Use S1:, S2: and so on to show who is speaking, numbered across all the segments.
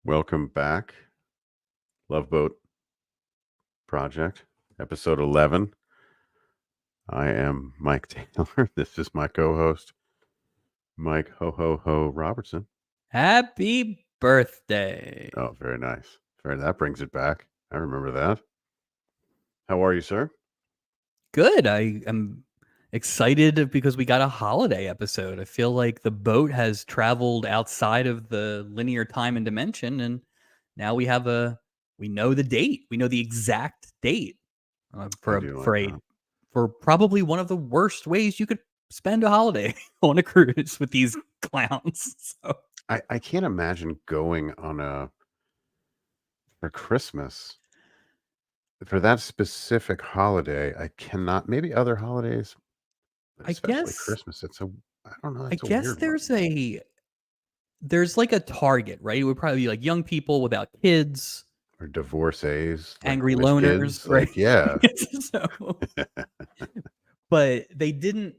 S1: Welcome back. Love Boat Project, episode 11. I am Mike Taylor. This is my co-host, Mike Ho Ho Ho Robertson.
S2: Happy birthday.
S1: Oh, very nice. That brings it back. I remember that. How are you, sir?
S2: Good. I am excited because we got a holiday episode. I feel like the boat has traveled outside of the linear time and dimension, and now we know the date. We know the exact date
S1: I do like that.
S2: for probably one of the worst ways you could spend a holiday on a cruise with these clowns. So
S1: I can't imagine going on for Christmas for that specific holiday. I cannot. Maybe other holidays, but
S2: I
S1: especially
S2: guess
S1: Christmas. I don't know.
S2: I
S1: That's a
S2: guess
S1: weird one.
S2: there's like a target, right? It would probably be like young people without kids,
S1: Or divorcees, like
S2: angry
S1: with
S2: loners,
S1: kids.
S2: right?
S1: Like, yeah.
S2: So, but they didn't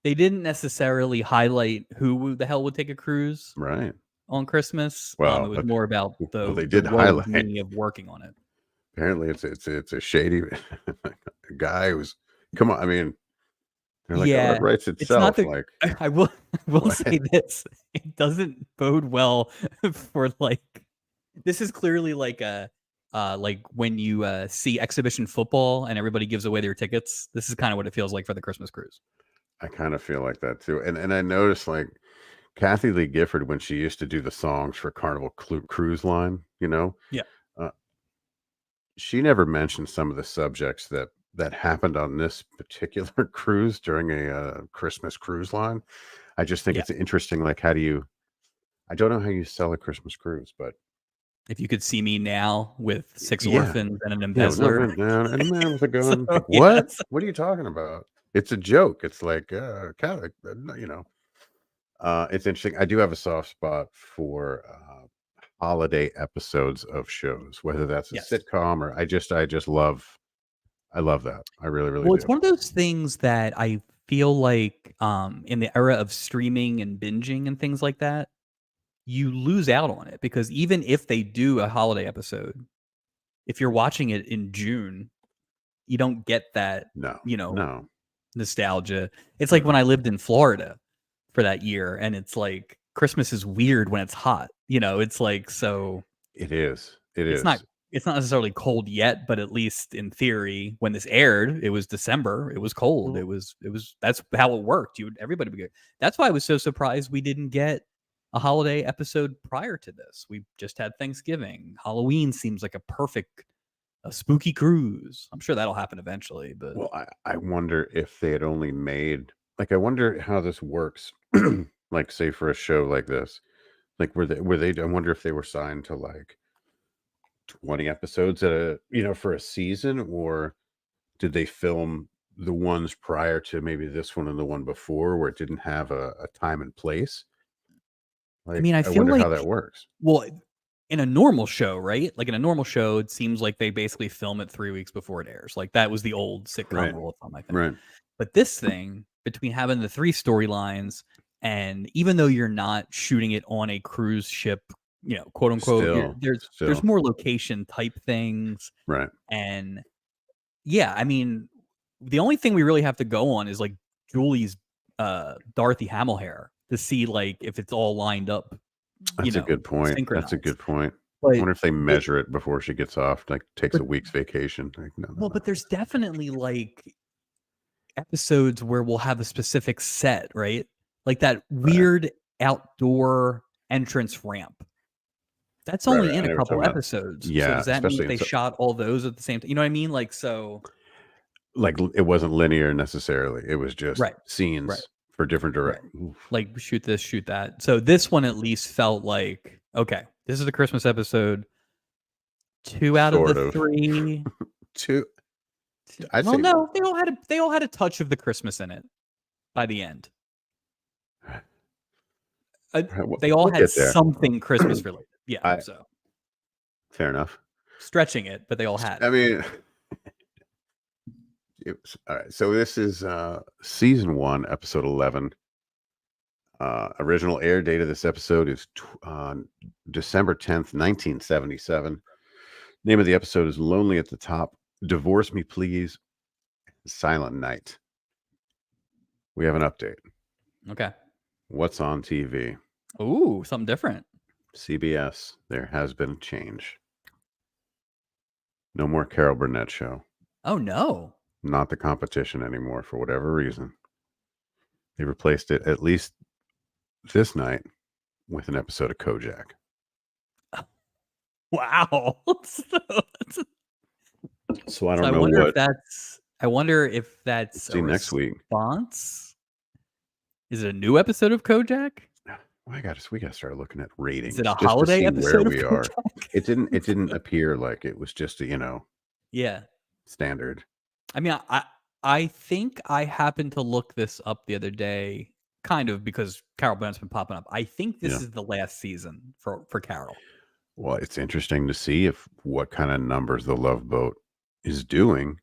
S2: necessarily highlight who the hell would take a cruise
S1: Right.
S2: on Christmas. It
S1: Well,
S2: was more about
S1: well, they
S2: the
S1: did
S2: woe of
S1: highlight.
S2: me of working on it.
S1: Apparently, it's a shady guy who's. Come on, I mean, they're like, oh, it
S2: Yeah,
S1: writes
S2: it's not
S1: itself.
S2: the.
S1: Like,
S2: I will
S1: what?
S2: say this: it doesn't bode well for like. This is clearly like when you see exhibition football and everybody gives away their tickets. This is kind of what it feels like for the Christmas cruise.
S1: I kind of feel like that too. And I noticed like Kathy Lee Gifford when she used to do the songs for Carnival Cruise Line.
S2: Yeah.
S1: Uh, she never mentioned some of the subjects that happened on this particular cruise during a Christmas cruise line. I just think
S2: Yeah.
S1: it's interesting. Like, how do you? I don't know how you sell a Christmas cruise, but
S2: If you could see me now with 6
S1: yeah,
S2: orphans and an
S1: no
S2: embezzler.
S1: went down and a man with a
S2: So,
S1: gun. Like, what?
S2: yes.
S1: What are you talking about? It's a joke. It's like, Catholic, it's interesting. I do have a soft spot for holiday episodes of shows, whether that's a
S2: Yes.
S1: sitcom or I just love. I love that. I really, really
S2: Well, it's
S1: do.
S2: one of those things that I feel like in the era of streaming and binging and things like that, you lose out on it because even if they do a holiday episode, if you're watching it in June, you don't get that,
S1: No,
S2: you know,
S1: no.
S2: nostalgia. It's like when I lived in Florida for that year, and it's like Christmas is weird when it's hot. It's like so
S1: It is. It
S2: it's not
S1: is.
S2: it's not necessarily cold yet, but at least in theory, when this aired, it was December. It was cold.
S1: Well,
S2: It was that's how it worked. Everybody would get. That's why I was so surprised we didn't get a holiday episode prior to this. We just had Thanksgiving. Halloween seems like a spooky cruise. I'm sure that'll happen eventually, but
S1: well, I wonder if they had only made like I wonder how this works. Like, say for a show like this, like were they? I wonder if they were signed to like 20 episodes for a season, or did they film the ones prior to maybe this one and the one before where it didn't have a time and place?
S2: I
S1: Like,
S2: mean, I
S1: I
S2: feel
S1: wonder how that
S2: like
S1: works.
S2: well, in a normal show, right? Like in a normal show, it seems like they basically film it 3 weeks before it airs. Like that was the old sitcom
S1: Right.
S2: rule of thumb, I think.
S1: Right.
S2: But this thing, between having the 3 storylines, and even though you're not shooting it on a cruise ship, quote unquote, there's
S1: Still.
S2: more location type things.
S1: Right.
S2: And yeah, I mean, the only thing we really have to go on is like Julie's Dorothy Hamill hair to see like if it's all lined up,
S1: That's a good point. That's a
S2: synchronized.
S1: good point. I
S2: But
S1: wonder if they
S2: it,
S1: measure it before she gets off, like takes
S2: but
S1: a week's vacation. Like, no, no,
S2: well,
S1: no.
S2: but there's definitely like episodes where we'll have a specific set, right? Like that
S1: Right.
S2: weird outdoor entrance ramp. That's
S1: Right.
S2: only
S1: Right.
S2: in
S1: I
S2: a
S1: know what you're
S2: couple
S1: talking about.
S2: episodes. So
S1: Yeah,
S2: does that mean
S1: especially
S2: that
S1: in
S2: they
S1: so
S2: shot all those at the same time? You know what I mean? Like so
S1: like it wasn't linear necessarily. It was just
S2: right, right,
S1: scenes for different
S2: right.
S1: direct.
S2: Like shoot this, shoot that. So this one at least felt like, okay, this is a Christmas episode. 2 out of the
S1: Sort of.
S2: 3.
S1: Two. I'd
S2: Well,
S1: say
S2: no, they all had a touch of the Christmas in it by the end. They all
S1: we'll
S2: had
S1: get there.
S2: something Christmas related. Yeah,
S1: I
S2: so
S1: Fair enough.
S2: stretching it, but they all had
S1: I
S2: it.
S1: mean, all right. So this is season 1, episode 11. Original air date of this episode is December 10th, 1977. Name of the episode is Lonely at the Top, Divorce Me Please, Silent Night. We have an update.
S2: Okay.
S1: What's on TV?
S2: Ooh, something different.
S1: CBS. There has been a change. No more Carol Burnett show.
S2: Oh, no.
S1: Not the competition anymore for whatever reason. They replaced it, at least this night, with an episode of Kojak.
S2: Wow.
S1: So I don't
S2: So
S1: know
S2: wonder
S1: what.
S2: if that's. I wonder if that's
S1: See
S2: a
S1: next week.
S2: response. Is it a new episode of Kojak?
S1: Well, we got to start looking at ratings.
S2: Is it a
S1: just to
S2: holiday
S1: see
S2: episode
S1: where
S2: of
S1: we are.
S2: Kojak?
S1: It didn't appear like it was just a
S2: Yeah.
S1: standard.
S2: I mean, I think I happened to look this up the other day, kind of because Carol Burnett's been popping up. I think this
S1: Yeah.
S2: is the last season for Carol.
S1: Well, it's interesting to see what kind of numbers the Love Boat is doing.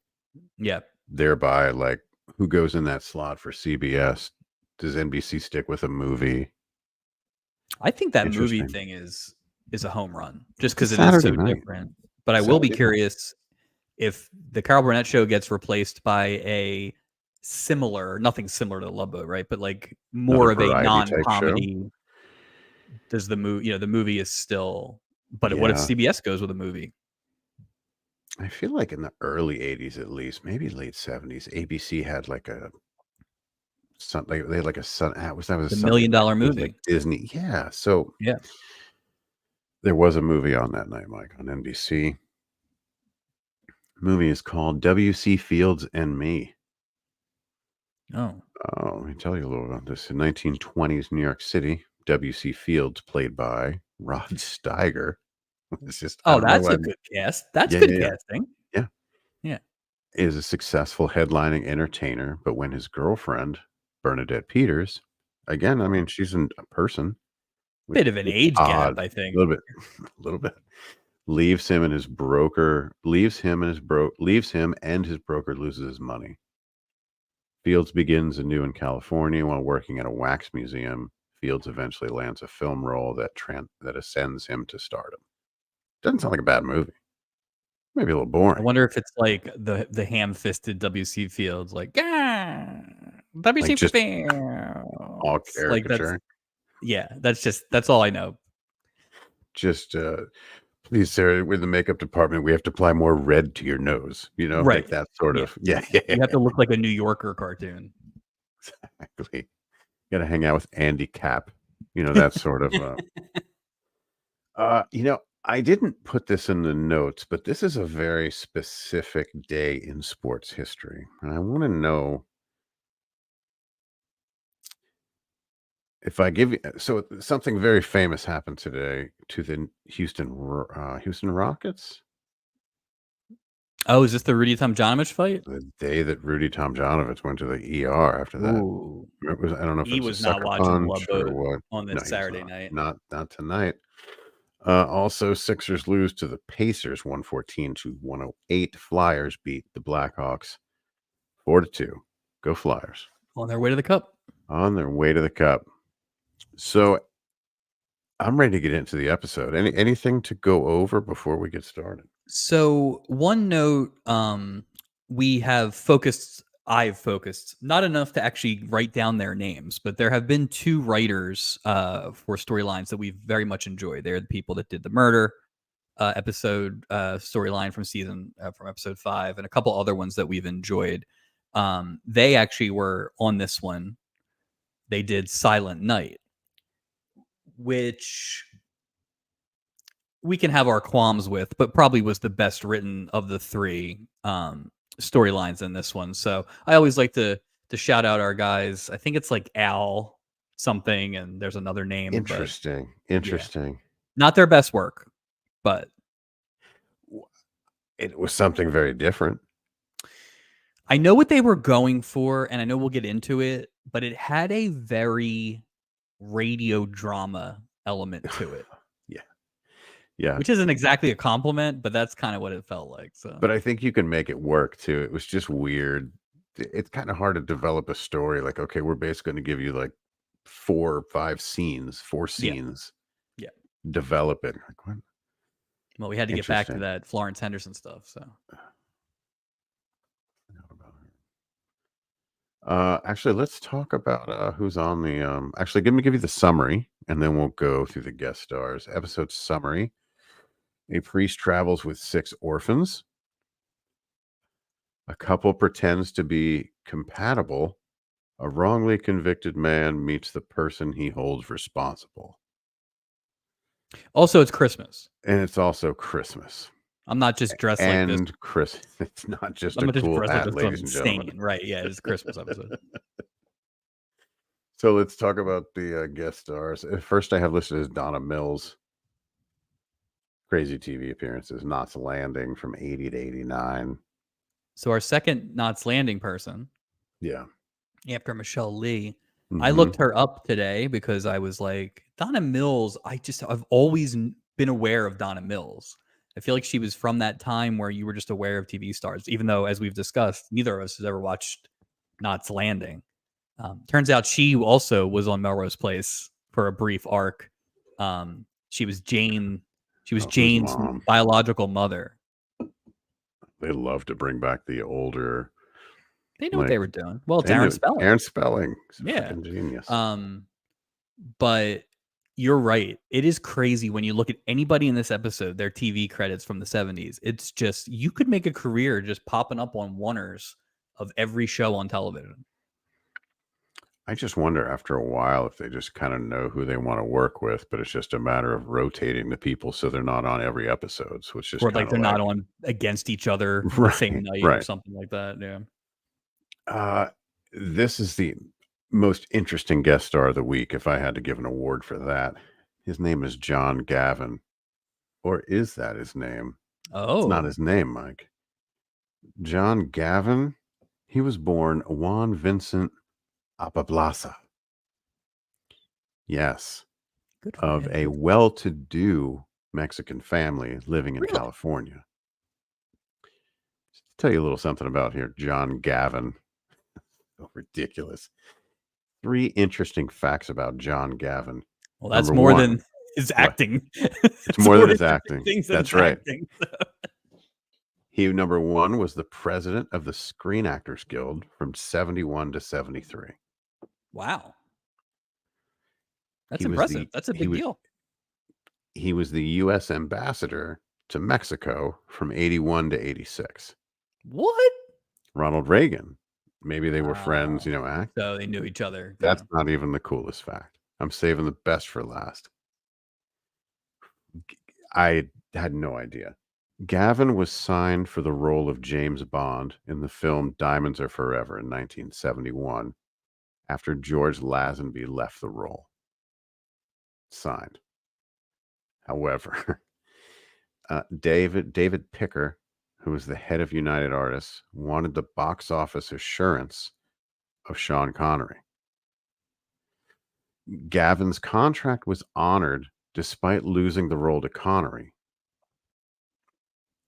S2: Yeah.
S1: Thereby, like, who goes in that slot for CBS? Does NBC stick with a movie?
S2: I think that movie
S1: Interesting.
S2: thing is a home run, just because
S1: It's
S2: it is so
S1: Saturday night.
S2: different. But I will be
S1: Saturday night.
S2: curious if the Carol Burnett show gets replaced by a similar, nothing similar to Love Boat, right? But like more of a
S1: variety type show?
S2: non-comedy. Does the movie, the movie is still, but what if
S1: Yeah.
S2: CBS goes with a movie?
S1: I feel like in the early 80s, at least, maybe late 70s, ABC had like a they had like a sun. Was that was
S2: The $1
S1: something
S2: million
S1: it was
S2: movie.
S1: like Disney? Yeah. So
S2: Yeah.
S1: there was a movie on that night, Mike, on NBC. Movie is called W.C. Fields and Me.
S2: Oh.
S1: Let me tell you a little about this. In 1920s New York City, W.C. Fields, played by Rod Steiger. It's just, I
S2: Oh,
S1: don't know
S2: that's
S1: why-
S2: a good cast. That's
S1: Yeah,
S2: good
S1: yeah, yeah.
S2: casting.
S1: is a successful headlining entertainer, but when his girlfriend, Bernadette Peters, again, I mean, she's a person. which
S2: Bit of an
S1: is
S2: age
S1: odd,
S2: gap, I
S1: A
S2: think.
S1: little bit. Leaves him and his broker loses his money. Fields begins anew in California while working at a wax museum. Fields eventually lands a film role that ascends him to stardom. Doesn't sound like a bad movie. Maybe a little
S2: I
S1: boring.
S2: wonder if it's like the ham-fisted W.C. Fields, like W.C.
S1: just
S2: Fields.
S1: All
S2: Like
S1: caricature.
S2: that's all I know.
S1: Just please, Sarah, with the makeup department, we have to apply more red to your nose. Like
S2: Right.
S1: that sort
S2: Yeah.
S1: of. Yeah.
S2: You have to look like a New Yorker cartoon.
S1: Exactly. Got to hang out with Andy Capp. That sort of. I didn't put this in the notes, but this is a very specific day in sports history, and I want to know if I give you. So something very famous happened today to the Houston Rockets.
S2: Oh, is this the Rudy Tomjanovich fight?
S1: The day that Rudy Tomjanovich went to the ER after that.
S2: Ooh,
S1: It was, I don't know if
S2: he
S1: it was
S2: was
S1: a
S2: not
S1: sucker
S2: watching
S1: punch
S2: Love
S1: or
S2: Boat
S1: what.
S2: on
S1: No,
S2: this
S1: he was
S2: Saturday
S1: not.
S2: night.
S1: Not tonight. Also, Sixers lose to the Pacers 114-108. Flyers beat the Blackhawks 4-2. Go Flyers.
S2: On their way to the cup.
S1: On their way to the cup. So I'm ready to get into the episode. Anything to go over before we get started?
S2: So one note, I've focused not enough to actually write down their names, but there have been two writers for storylines that we've very much enjoyed. They're the people that did the murder episode storyline from episode 5, and a couple other ones that we've enjoyed. They actually were on this one. They did Silent Night, which we can have our qualms with, but probably was the best written of the three storylines in this one. So I always like to shout out our guys. I think it's like Al something, and there's another name.
S1: Interesting.
S2: Not their best work, but
S1: it was something very different.
S2: I know what they were going for, and I know we'll get into it, but it had a very radio drama element to it.
S1: Yeah.
S2: Which isn't exactly a compliment, but that's kind of what it felt like. So,
S1: but I think you can make it work too. It was just weird. It's kind of hard to develop a story like, okay, we're basically going to give you like 4 or 5 scenes, 4
S2: Yeah.
S1: scenes.
S2: Yeah.
S1: Develop it. Like, what?
S2: Well, we had to get back to
S1: Interesting.
S2: that Florence Henderson stuff. So
S1: Forgot about her. Actually, let's talk about who's on the. Actually, let me give you the summary, and then we'll go through the guest stars. Episode summary: A priest travels with 6 orphans. A couple pretends to be compatible. A wrongly convicted man meets the person he holds responsible.
S2: also, it's Christmas.
S1: And it's also Christmas.
S2: I'm not just dressed like this.
S1: And it's not just
S2: I'm
S1: a
S2: not just
S1: cool
S2: dressed like
S1: hat,
S2: this 'cause I'm
S1: ladies and gentlemen.
S2: insane, right? Yeah, it's a Christmas episode.
S1: So let's talk about the guest stars. First, I have listed as Donna Mills. Crazy TV appearances. Knots Landing from 80 to 89.
S2: So our second Knots Landing person,
S1: Yeah.
S2: after Michelle Lee, I
S1: Mhm.
S2: looked her up today because I was like, Donna Mills. I've always been aware of Donna Mills. I feel like she was from that time where you were just aware of TV stars, even though, as we've discussed, neither of us has ever watched Knots Landing. Turns out she also was on Melrose Place for a brief arc. She was Jane. She was
S1: Oh, who's
S2: Jane's
S1: mom?
S2: biological mother.
S1: They love to bring back the older.
S2: They knew what they were doing. Well,
S1: They
S2: Darren
S1: knew-
S2: Spelling.
S1: Aaron Spelling. He's a
S2: Yeah.
S1: freaking genius.
S2: But you're right. It is crazy when you look at anybody in this episode, their TV credits from the 70s. It's just, you could make a career just popping up on oneers of every show on television.
S1: I just wonder after a while if they just kind of know who they want to work with, but it's just a matter of rotating the people so they're not on every episode. So it's just
S2: Or
S1: kind
S2: like
S1: of
S2: they're not on against each other the same night or
S1: right.
S2: something like that. Yeah.
S1: This is the most interesting guest star of the week. If I had to give an award for that, his name is John Gavin, or is that his name? It's not
S2: Oh,
S1: his name, Mike. John Gavin. He was born Juan Vincent Apablasa. Yes,
S2: good for
S1: of
S2: him.
S1: a well-to-do Mexican family living in
S2: Really?
S1: California. Just to tell you a little something about here, John Gavin. So ridiculous. 3 interesting facts about John Gavin.
S2: Well, that's
S1: Number
S2: more
S1: 1,
S2: than his acting.
S1: it's more than his acting.
S2: Things than
S1: That's
S2: his
S1: right.
S2: acting.
S1: He, number 1, was the president of the Screen Actors Guild from 71 to 73.
S2: Wow. That's
S1: He was
S2: impressive.
S1: the
S2: That's a
S1: he
S2: big
S1: was
S2: deal.
S1: he was the US ambassador to Mexico from 81 to 86.
S2: What?
S1: Ronald Reagan. Maybe they were friends,
S2: Wow.
S1: act.
S2: So they knew each other.
S1: That's
S2: Yeah.
S1: not even the coolest fact. I'm saving the best for last. I had no idea. Gavin was signed for the role of James Bond in the film Diamonds Are Forever in 1971 after George Lazenby left the role. Signed. However, David Picker, who was the head of United Artists, wanted the box office assurance of Sean Connery. Gavin's contract was honored despite losing the role to Connery.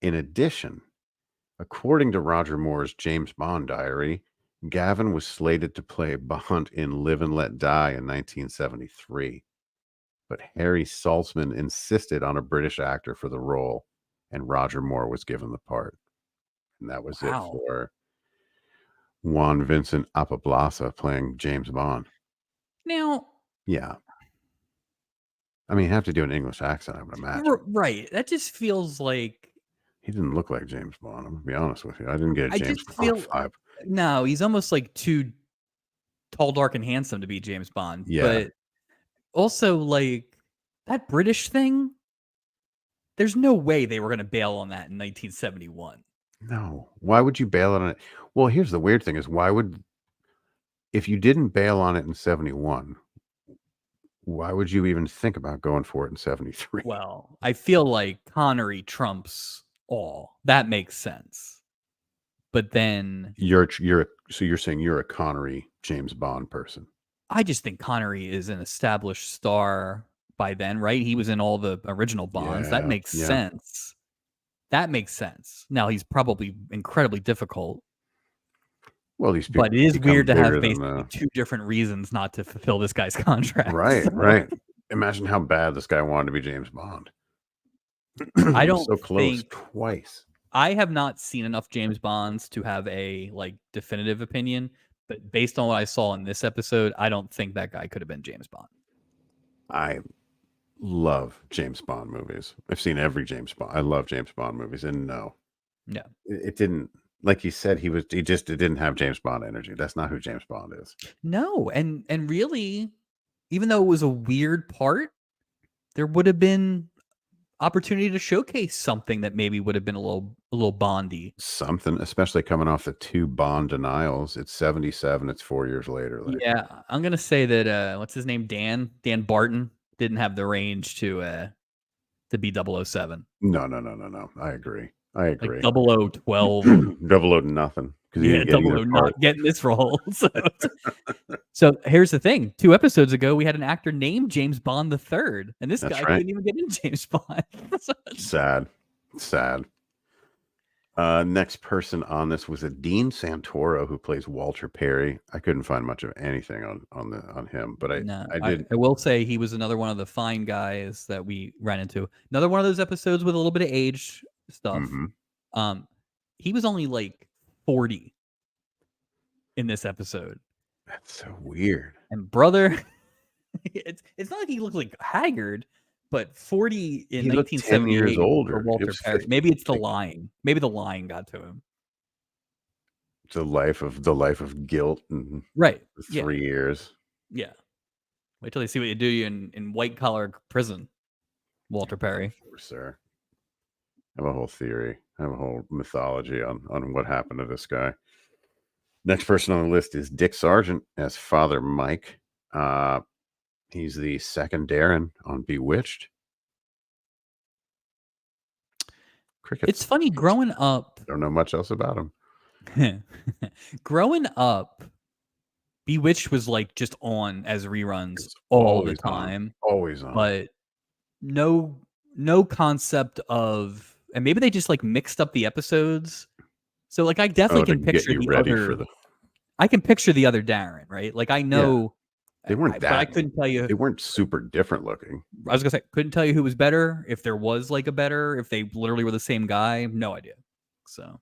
S1: In addition, according to Roger Moore's James Bond diary, Gavin was slated to play Bond in Live and Let Die in 1973. But Harry Saltzman insisted on a British actor for the role, and Roger Moore was given the part. And that was it for Juan Vincent Apablasa playing James Bond.
S2: Now,
S1: yeah. I mean, you have to do an English accent, I would imagine.
S2: Right. That just feels like
S1: he didn't look like James Bond. I'm going to be honest with you. I didn't get a James Bond vibe.
S2: No, he's almost like too tall, dark, and handsome to be James Bond.
S1: Yeah.
S2: But also, like, that British thing, there's no way they were going to bail on that in 1971.
S1: No. Why would you bail on it? Well, here's the weird thing is if you didn't bail on it in 71, why would you even think about going for it in 73?
S2: Well, I feel like Connery trumps all. That makes sense. But then
S1: so you're saying you're a Connery James Bond person.
S2: I just think Connery is an established star by then, right? He was in all the original Bonds. That makes sense. That makes sense. Now he's probably incredibly difficult.
S1: Well, these
S2: But
S1: people
S2: it is
S1: become
S2: weird to have
S1: bigger than
S2: basically 2 different reasons not to fulfill this guy's contract.
S1: right,
S2: So,
S1: right. Imagine how bad this guy wanted to be James Bond.
S2: I
S1: He was
S2: don't
S1: so close
S2: think
S1: twice.
S2: I have not seen enough James Bonds to have a, like, definitive opinion, but based on what I saw in this episode, I don't think that guy could have been James Bond.
S1: I love James Bond movies. I've seen every James Bond. I love James Bond movies, and no,
S2: Yeah.
S1: it didn't. Like he said, it didn't have James Bond energy. That's not who James Bond is.
S2: No, and really, even though it was a weird part, there would have been opportunity to showcase something that maybe would have been a little Bondy.
S1: Something, especially coming off the 2 Bond denials. It's 77. It's 4 years later. Like,
S2: Yeah, I'm gonna say that what's his name? Dan Barton didn't have the range to be 007.
S1: no. I agree. I
S2: Like
S1: agree.
S2: 0012.
S1: Double O nothing because he
S2: Yeah,
S1: didn't get either
S2: 00
S1: part.
S2: not getting this role. So here's the thing. 2 episodes ago, we had an actor named James Bond III, and this
S1: That's
S2: guy
S1: right.
S2: couldn't even get in James Bond.
S1: Sad. Next person on this was a Dean Santoro who plays Walter Perry. I couldn't find much of anything on him, but
S2: No,
S1: I did.
S2: I will say he was another one of the fine guys that we ran into. Another one of those episodes with a little bit of age stuff.
S1: Mhm.
S2: He was only like 40 in this episode.
S1: That's so weird.
S2: And brother, it's not like he looked like haggard, but 40 in
S1: He looked 10 years
S2: 1978
S1: older.
S2: for
S1: It
S2: Walter
S1: was
S2: Perry.
S1: 50.
S2: Maybe it's the
S1: Like,
S2: lying. Maybe the lying got to him.
S1: the life of guilt and
S2: Right.
S1: the
S2: Yeah.
S1: 3 years.
S2: Yeah. Wait till they see what you do in white collar prison, Walter Perry.
S1: Poor sir. I have a whole theory. I have a whole mythology on what happened to this guy. Next person on the list is Dick Sargent as Father Mike. He's the second Darren on Bewitched. Crickets.
S2: It's funny growing up.
S1: Don't know much else about him.
S2: Growing up, Bewitched was like just on as reruns
S1: It's
S2: all the
S1: always on.
S2: time,
S1: Always on.
S2: but no concept of, and maybe they just like mixed up the episodes. So like I definitely
S1: to
S2: can
S1: get
S2: picture
S1: you
S2: the
S1: ready
S2: other.
S1: for the.
S2: I can picture the other Darren, right? Like I know
S1: They weren't
S2: but I
S1: that.
S2: couldn't tell you.
S1: They weren't super different looking.
S2: I was gonna say couldn't tell you who was better, if there was like a better, if they literally were the same guy. No idea. So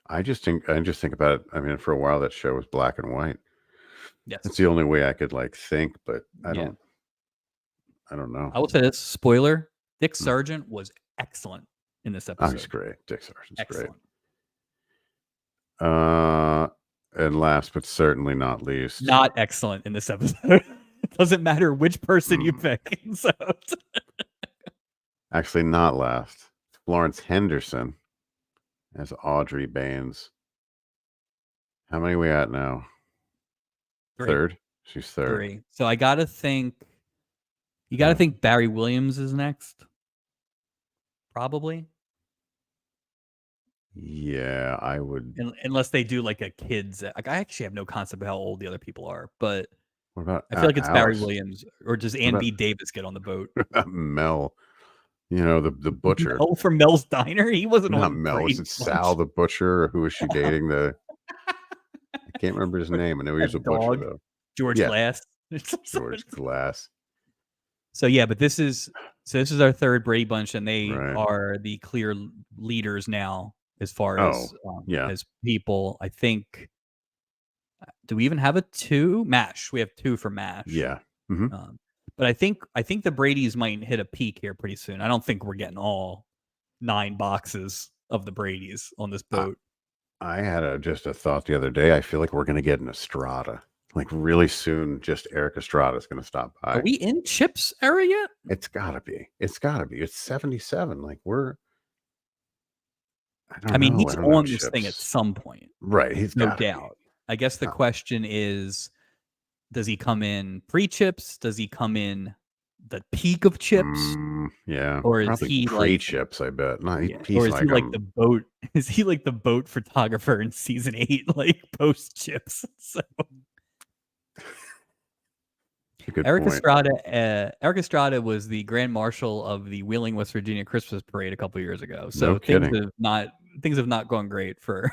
S1: I just think about it. I mean, for a while that show was black and white.
S2: yes,
S1: That's the only way I could like think, but I
S2: Yeah.
S1: don't know.
S2: I will say this spoiler: Dick
S1: Hmm.
S2: Sargent was excellent in this
S1: Oh,
S2: episode.
S1: he's great. Dick Sargent's
S2: Excellent.
S1: great. And last but certainly not least,
S2: Not excellent in this episode. It doesn't matter which person you pick. So
S1: actually not last, Florence Henderson as Audrey Baines. How many we at now?
S2: 3.
S1: Third. She's third.
S2: 3. So I gotta think. You gotta think Barry Williams is next. Probably.
S1: Yeah, I would.
S2: Unless they do like a kids. Like I actually have no concept of how old the other people are, but
S1: What about?
S2: I feel like it's Barry
S1: Alice?
S2: Williams, or does Ann
S1: about-
S2: B. Davis get on the boat?
S1: Mel. You know, the butcher.
S2: Mel from Mel's Diner. He wasn't
S1: Not
S2: on.
S1: Mel.
S2: Brady
S1: Is it
S2: Bunch.
S1: Sal the butcher, or who is she dating? I can't remember his name. I know he was a
S2: That
S1: butcher
S2: dog.
S1: though.
S2: George
S1: Yeah.
S2: Glass.
S1: George Glass.
S2: So yeah, but this is our third Brady Bunch, and they
S1: Right.
S2: are the clear leaders now as far as
S1: yeah.
S2: as people. I think. Do we even have a 2? MASH. We have 2 for MASH.
S1: Yeah. Mhm.
S2: But I think the Bradys might hit a peak here pretty soon. I don't think we're getting all 9 boxes of the Bradys on this boat.
S1: I had just a thought the other day. I feel like we're going to get an Estrada. Like really soon, just Eric Estrada is going to stop by.
S2: Are we in Chip's era yet?
S1: It's got to be. It's got to be. It's 77. Like we're.
S2: I mean,
S1: know.
S2: he's
S1: I don't know
S2: on this thing at
S1: Chips.
S2: some point.
S1: Right. He's
S2: No
S1: gotta be.
S2: doubt. I guess the question is, does he come in pre-Chips? Does he come in the peak of Chips?
S1: Yeah.
S2: Or is
S1: Probably
S2: he like
S1: pre-Chips, I bet. No,
S2: Yeah.
S1: he's
S2: Or is
S1: like,
S2: he like the boat? Is he like the boat photographer in season 8, like post Chips? So
S1: good
S2: Eric
S1: point.
S2: Estrada was the Grand Marshal of the Wheeling, West Virginia Christmas Parade a couple years ago. So
S1: No kidding.
S2: things have not gone great for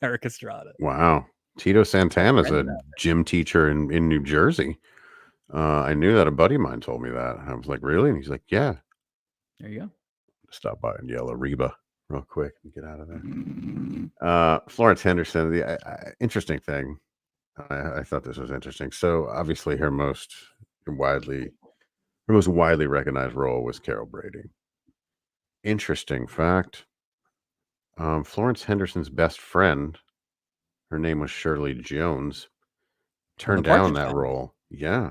S2: Eric Estrada.
S1: Wow. Tito Santana's a
S2: Brendan out
S1: gym teacher in New Jersey. I knew that. A buddy of mine told me that. I was like, really? And he's like, yeah.
S2: there you go.
S1: Stop by and yell Reba real quick and get out of there. Florence Henderson, the interesting thing. I thought this was interesting. So obviously her most widely recognized role was Carol Brady. Interesting fact. Florence Henderson's best friend, her name was Shirley Jones, turned down that role. Yeah.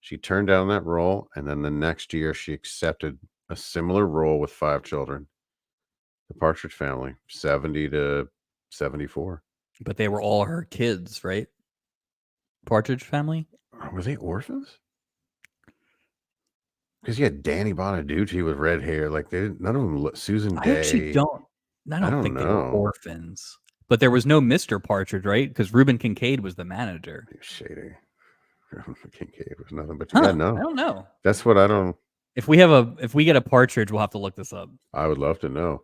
S1: She turned down that role, and then the next year she accepted a similar role with 5 children. The Partridge Family, 70 to 74.
S2: But they were all her kids, right? Partridge Family?
S1: Were they orphans? Because you had Danny Bonaducci with red hair. Like, none of them, Susan Day.
S2: I actually don't. I don't think they were
S1: know.
S2: orphans. But there was no Mr. Partridge, right? Because Reuben Kincaid was the manager.
S1: Shady. Reuben Kincaid was nothing but
S2: Huh,
S1: yeah, no.
S2: I don't know.
S1: That's what I don't.
S2: If we get a Partridge, we'll have to look this up.
S1: I would love to know.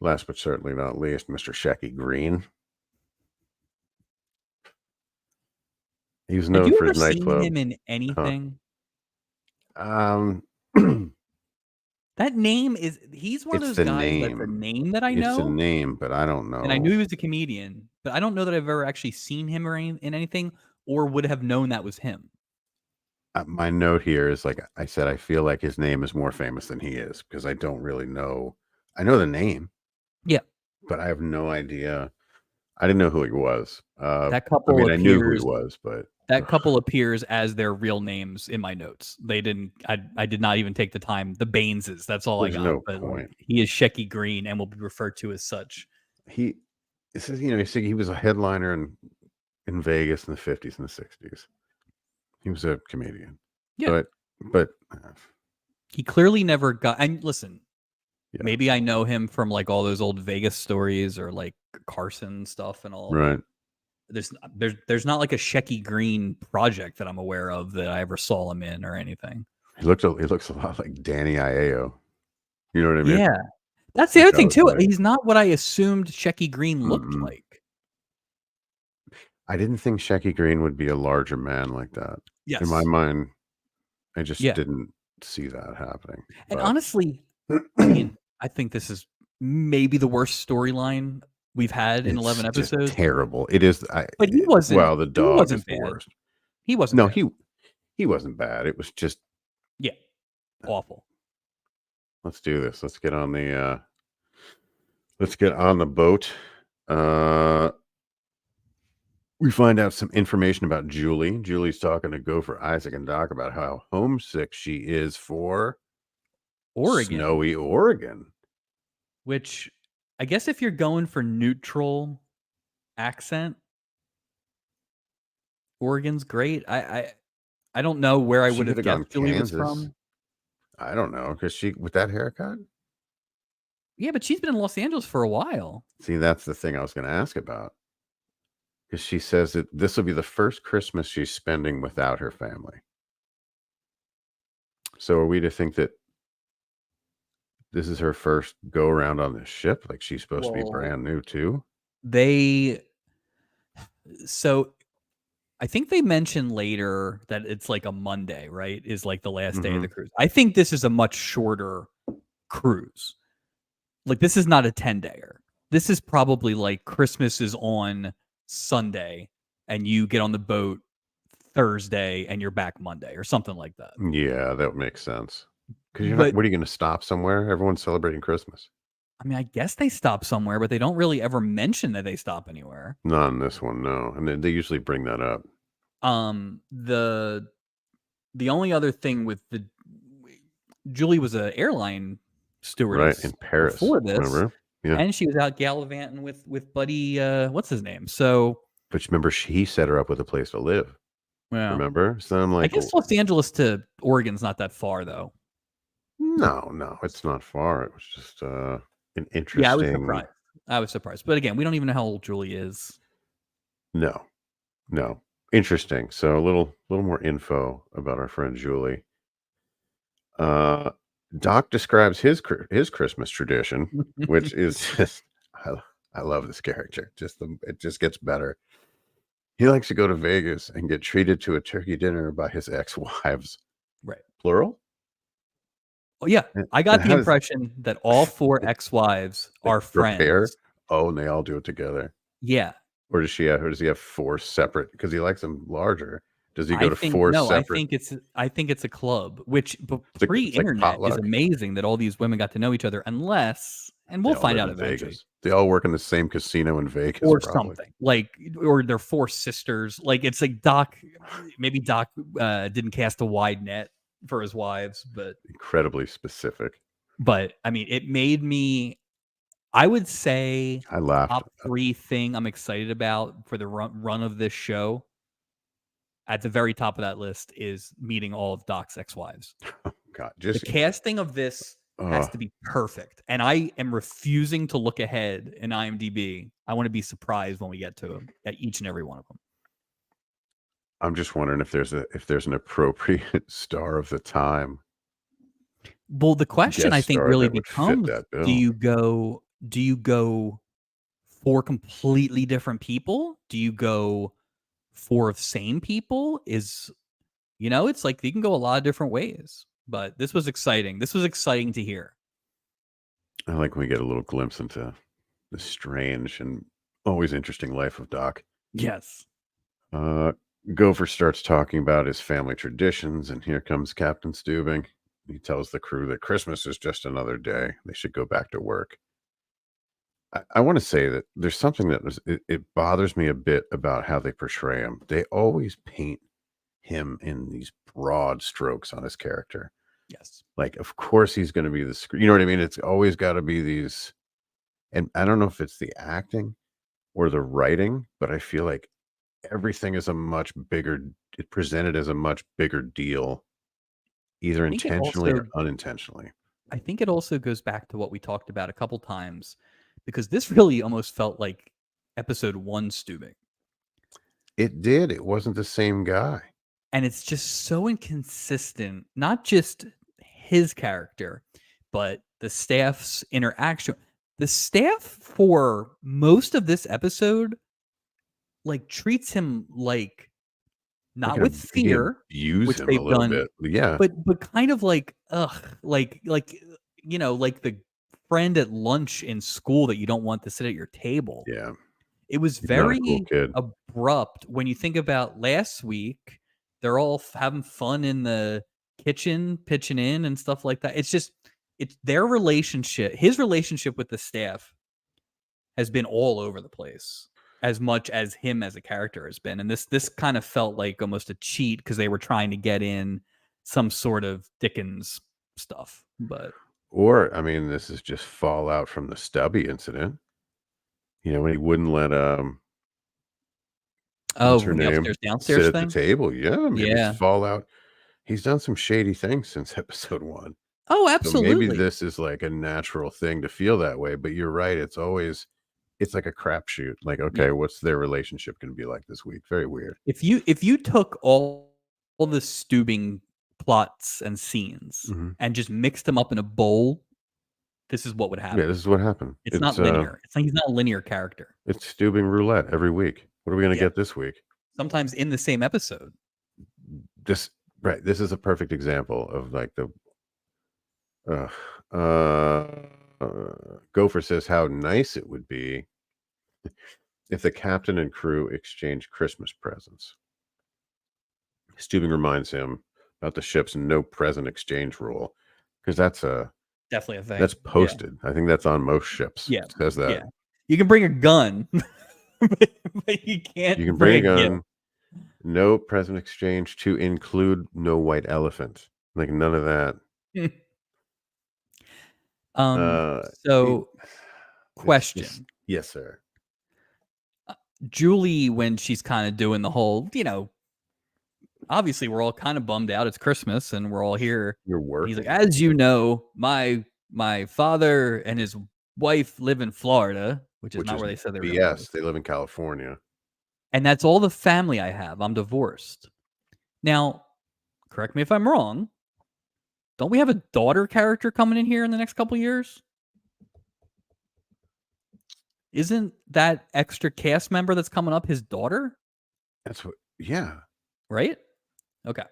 S1: Last but certainly not least, Mr. Shecky Green. He was known for his nightclub.
S2: Have you ever seen him in anything?
S1: That
S2: name is. He's one of those guys that's a name that I know.
S1: It's a name, but I don't know.
S2: And I knew he was a comedian, but I don't know that I've ever actually seen him in anything, or would have known that was him.
S1: My note here is, like I said, I feel like his name is more famous than he is because I don't really know. I know the name.
S2: Yeah.
S1: But I have no idea. I didn't know who he was.
S2: That couple
S1: I knew who he was, but
S2: that couple appears as their real names in my notes. They didn't. I did not even take the time. The Baineses. That's all
S1: There's
S2: I got.
S1: no
S2: but
S1: point.
S2: He is Shecky Green and will be referred to as such.
S1: He was a headliner in Vegas in the 50s and the 60s. He was a comedian.
S2: Yeah.
S1: But
S2: he clearly never got. And listen, maybe I know him from like all those old Vegas stories or like Carson stuff and all.
S1: Right.
S2: There's not like a Shecky Green project that I'm aware of that I ever saw him in or anything.
S1: He looks a lot like Danny Aiello. You know what I mean?
S2: Yeah. That's the other thing too. He's not what I assumed Shecky Green looked like.
S1: I didn't think Shecky Green would be a larger man like that.
S2: Yes.
S1: In my mind, I just didn't see that happening.
S2: And honestly, I mean, I think this is maybe the worst storyline we've had in 11 episodes.
S1: Just terrible. It is.
S2: But he wasn't.
S1: Well, the dog
S2: wasn't
S1: is the worst.
S2: He wasn't.
S1: No,
S2: bad.
S1: he wasn't bad. It was just
S2: awful.
S1: Let's do this. Let's get on the boat. We find out some information about Julie. Julie's talking to Gopher, Isaac, and Doc about how homesick she is for
S2: Oregon.
S1: Snowy Oregon.
S2: Which, I guess if you're going for neutral accent, Oregon's great. I don't know where I would have guessed Julie was from.
S1: I don't know, because she, with that haircut?
S2: Yeah, but she's been in Los Angeles for a while.
S1: See, that's the thing I was going to ask about. Because she says that this will be the first Christmas she's spending without her family. So are we to think that this is her first go around on this ship? Like she's supposed to be brand new too?
S2: So I think they mention later that it's like a Monday, right? Is like the last day of the cruise. I think this is a much shorter cruise. Like this is not a 10-dayer. This is probably like Christmas is on Sunday and you get on the boat Thursday and you're back Monday or something like that.
S1: Yeah, that makes sense. Because what are you going to stop somewhere? Everyone's celebrating Christmas.
S2: I mean, I guess they stop somewhere, but they don't really ever mention that they stop anywhere.
S1: Not on this one, no. And they usually bring that up.
S2: The only other thing with Julie was an airline stewardess,
S1: right, in Paris
S2: before this.
S1: Remember? Yeah.
S2: And she was out gallivanting with Buddy, what's his name? So,
S1: but remember, he set her up with a place to live.
S2: Well,
S1: remember? So I'm like,
S2: I guess Los Angeles to Oregon's not that far, though.
S1: No, it's not far. It was just an interesting.
S2: Yeah, I was surprised. But again, we don't even know how old Julie is.
S1: No. Interesting. So a little more info about our friend Julie. Doc describes his Christmas tradition, which is just, I love this character. It just gets better. He likes to go to Vegas and get treated to a turkey dinner by his ex-wives.
S2: Right.
S1: Plural?
S2: Oh, yeah. I
S1: And
S2: got the
S1: how does
S2: impression that all 4 ex-wives
S1: they
S2: are
S1: prepare?
S2: friends.
S1: Oh, and they all do it together.
S2: Yeah.
S1: Or does he have 4 separate? Because he likes them larger. Does he go
S2: I
S1: to
S2: think
S1: 4
S2: no,
S1: separate?
S2: I think it's a club, which
S1: It's like
S2: pre-internet is
S1: potluck?
S2: amazing that all these women got to know each other unless and
S1: They
S2: we'll
S1: all
S2: find
S1: live
S2: out
S1: in
S2: eventually.
S1: Vegas. They all work in the same casino in Vegas,
S2: Or
S1: probably.
S2: something. Like or they're 4 sisters. Like it's like Doc maybe Doc didn't cast a wide net for his wives,
S1: Incredibly specific.
S2: but I mean, it made me I would say
S1: I laughed.
S2: top 3 thing I'm excited about for the run of this show. At the very top of that list is meeting all of Doc's ex-wives.
S1: God,
S2: The
S1: just
S2: casting of this has to be perfect, and I am refusing to look ahead in IMDb. I want to be surprised when we get to them at each and every one of them.
S1: I'm just wondering if there's an appropriate star of the time,
S2: Well, the question I
S1: guest
S2: think
S1: star
S2: really
S1: that would fit
S2: becomes,
S1: that
S2: do
S1: bill.
S2: you go do you go 4 completely different people? Do you go 4 of same people? It's like you can go a lot of different ways. But this was exciting. This was exciting to hear.
S1: I like when we get a little glimpse into the strange and always interesting life of Doc.
S2: Yes.
S1: Uh, Gopher starts talking about his family traditions, and here comes Captain Steubing. He tells the crew that Christmas is just another day. They should go back to work. I want to say that there's something it bothers me a bit about how they portray him. They always paint him in these broad strokes on his character.
S2: Yes.
S1: Like, of course, he's going to be you know what I mean? It's always got to be these, and I don't know if it's the acting or the writing, but I feel like everything is a much bigger, it presented as a much bigger deal, either
S2: I think it
S1: intentionally or
S2: also
S1: unintentionally.
S2: I think it also goes back to what we talked about a couple times because this really almost felt like episode 1 Steubing.
S1: It did. It wasn't the same guy.
S2: And it's just so inconsistent, not just his character, but the staff's interaction. The staff for most of this episode like treats him like
S1: Like
S2: not with
S1: they
S2: fear,
S1: abuse
S2: which
S1: him a
S2: they've
S1: little
S2: done,
S1: bit. Yeah.
S2: but kind of like, ugh, like the friend at lunch in school that you don't want to sit at your table.
S1: Yeah.
S2: It was
S1: He's not a cool
S2: very
S1: kid.
S2: abrupt when you think about last week. They're all having fun in the kitchen, pitching in and stuff like that. It's their relationship. His relationship with the staff has been all over the place as much as him as a character has been. And this kind of felt like almost a cheat because they were trying to get in some sort of Dickens stuff. But
S1: Or, I mean, this is just fallout from the Stubby incident. You know, when he wouldn't let what's her
S2: the
S1: name
S2: upstairs
S1: sit
S2: downstairs
S1: at the
S2: thing.
S1: table. Yeah, maybe it's
S2: Yeah.
S1: fallout. He's done some shady things since episode 1.
S2: Oh,
S1: So maybe
S2: absolutely.
S1: this is like a natural thing to feel that way, but you're right, it's like a crapshoot. Like,
S2: Yeah.
S1: okay, what's their relationship gonna be like this week? Very weird.
S2: If you took all the Steubing plots and scenes
S1: Mhm.
S2: and just mixed them up in a bowl, this is what would
S1: Yeah,
S2: happen.
S1: this is what happened.
S2: It's not linear. It's like he's not a linear character.
S1: It's Stubing roulette every week. What are we gonna
S2: Yeah.
S1: get this week?
S2: Sometimes in the same episode.
S1: This right, this is a perfect example of like the uh, uh, Gopher says how nice it would be if the captain and crew exchanged Christmas presents. Steubing reminds him about the ship's no present exchange rule because
S2: Definitely a
S1: that's
S2: thing. Yeah.
S1: posted. I think that's on most ships.
S2: Yeah.
S1: It says that.
S2: Yeah. You can bring a gun, but you
S1: You
S2: can't
S1: can bring a
S2: bring a gift.
S1: gun, no present exchange to include no white elephant. Like none of that. It,
S2: So
S1: it's just
S2: question.
S1: yes, sir.
S2: Julie, when she's kind of doing the whole, obviously we're all kind of bummed out. It's Christmas and we're all here.
S1: You're
S2: And he's like,
S1: working.
S2: as you know, my father and his wife live in Florida, which is
S1: Which
S2: not
S1: is
S2: where they said they were going to live.
S1: BS. They live in California.
S2: And that's all the family I have. I'm divorced. Now, correct me if I'm wrong. Don't we have a daughter character coming in here in the next couple years? Isn't that extra cast member that's coming up his daughter?
S1: That's what. Yeah,
S2: Right? Okay. So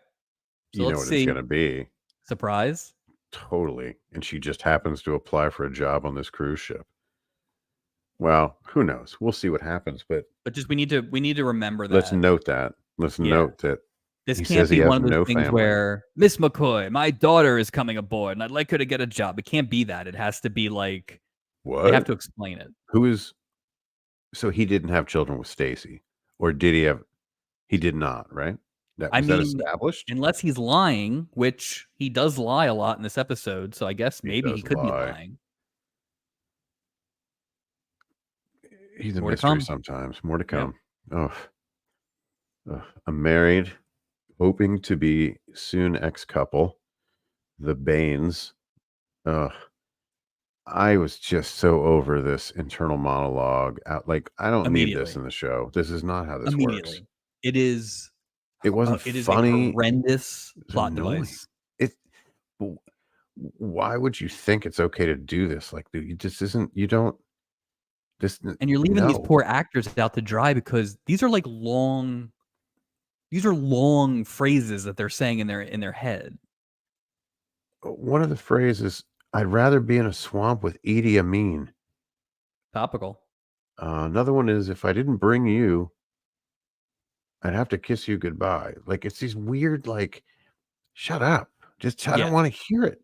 S1: you know
S2: let's
S1: what it's
S2: see.
S1: gonna be.
S2: Surprise.
S1: Totally. And she just happens to apply for a job on this cruise ship. Well, who knows? We'll see what happens, but
S2: But just we need to remember
S1: let's
S2: that.
S1: note that. Let's
S2: Yeah.
S1: note that
S2: This
S1: he
S2: can't
S1: says he
S2: be one
S1: has
S2: of those
S1: no
S2: things
S1: family.
S2: where Miss McCoy, my daughter is coming aboard and I'd like her to get a job. It can't be that. It has to be like they have
S1: What?
S2: to explain it.
S1: Who is so he didn't have children with Stacy? Or did he have he did not, right? That
S2: I
S1: was that
S2: mean,
S1: established?
S2: unless he's lying, which he does lie a lot in this episode, so I guess
S1: He
S2: maybe he
S1: does
S2: could be
S1: lie.
S2: lying.
S1: He's a
S2: More to
S1: mystery
S2: come.
S1: sometimes. More to
S2: Yep.
S1: come. Oh, I'm married, hoping to be soon ex-couple. The Baines. Ugh. I was just so over this internal monologue. Like, I don't need this
S2: Immediately.
S1: in the show. This is not how this works.
S2: Immediately. It is
S1: It wasn't
S2: it is a
S1: funny.
S2: horrendous
S1: It was
S2: plot
S1: annoying.
S2: device.
S1: It. w- Why would you think it's okay to do this? Like, dude, you just isn't. You don't. This.
S2: And you're leaving these
S1: No.
S2: poor actors out to dry because these are long phrases that they're saying in their head.
S1: One of the phrases, "I'd rather be in a swamp with Idi Amin."
S2: Topical.
S1: Another one is, "If I didn't bring you, I'd have to kiss you goodbye." Like, it's these weird, like, shut up. Just I don't
S2: Yeah.
S1: want to hear it.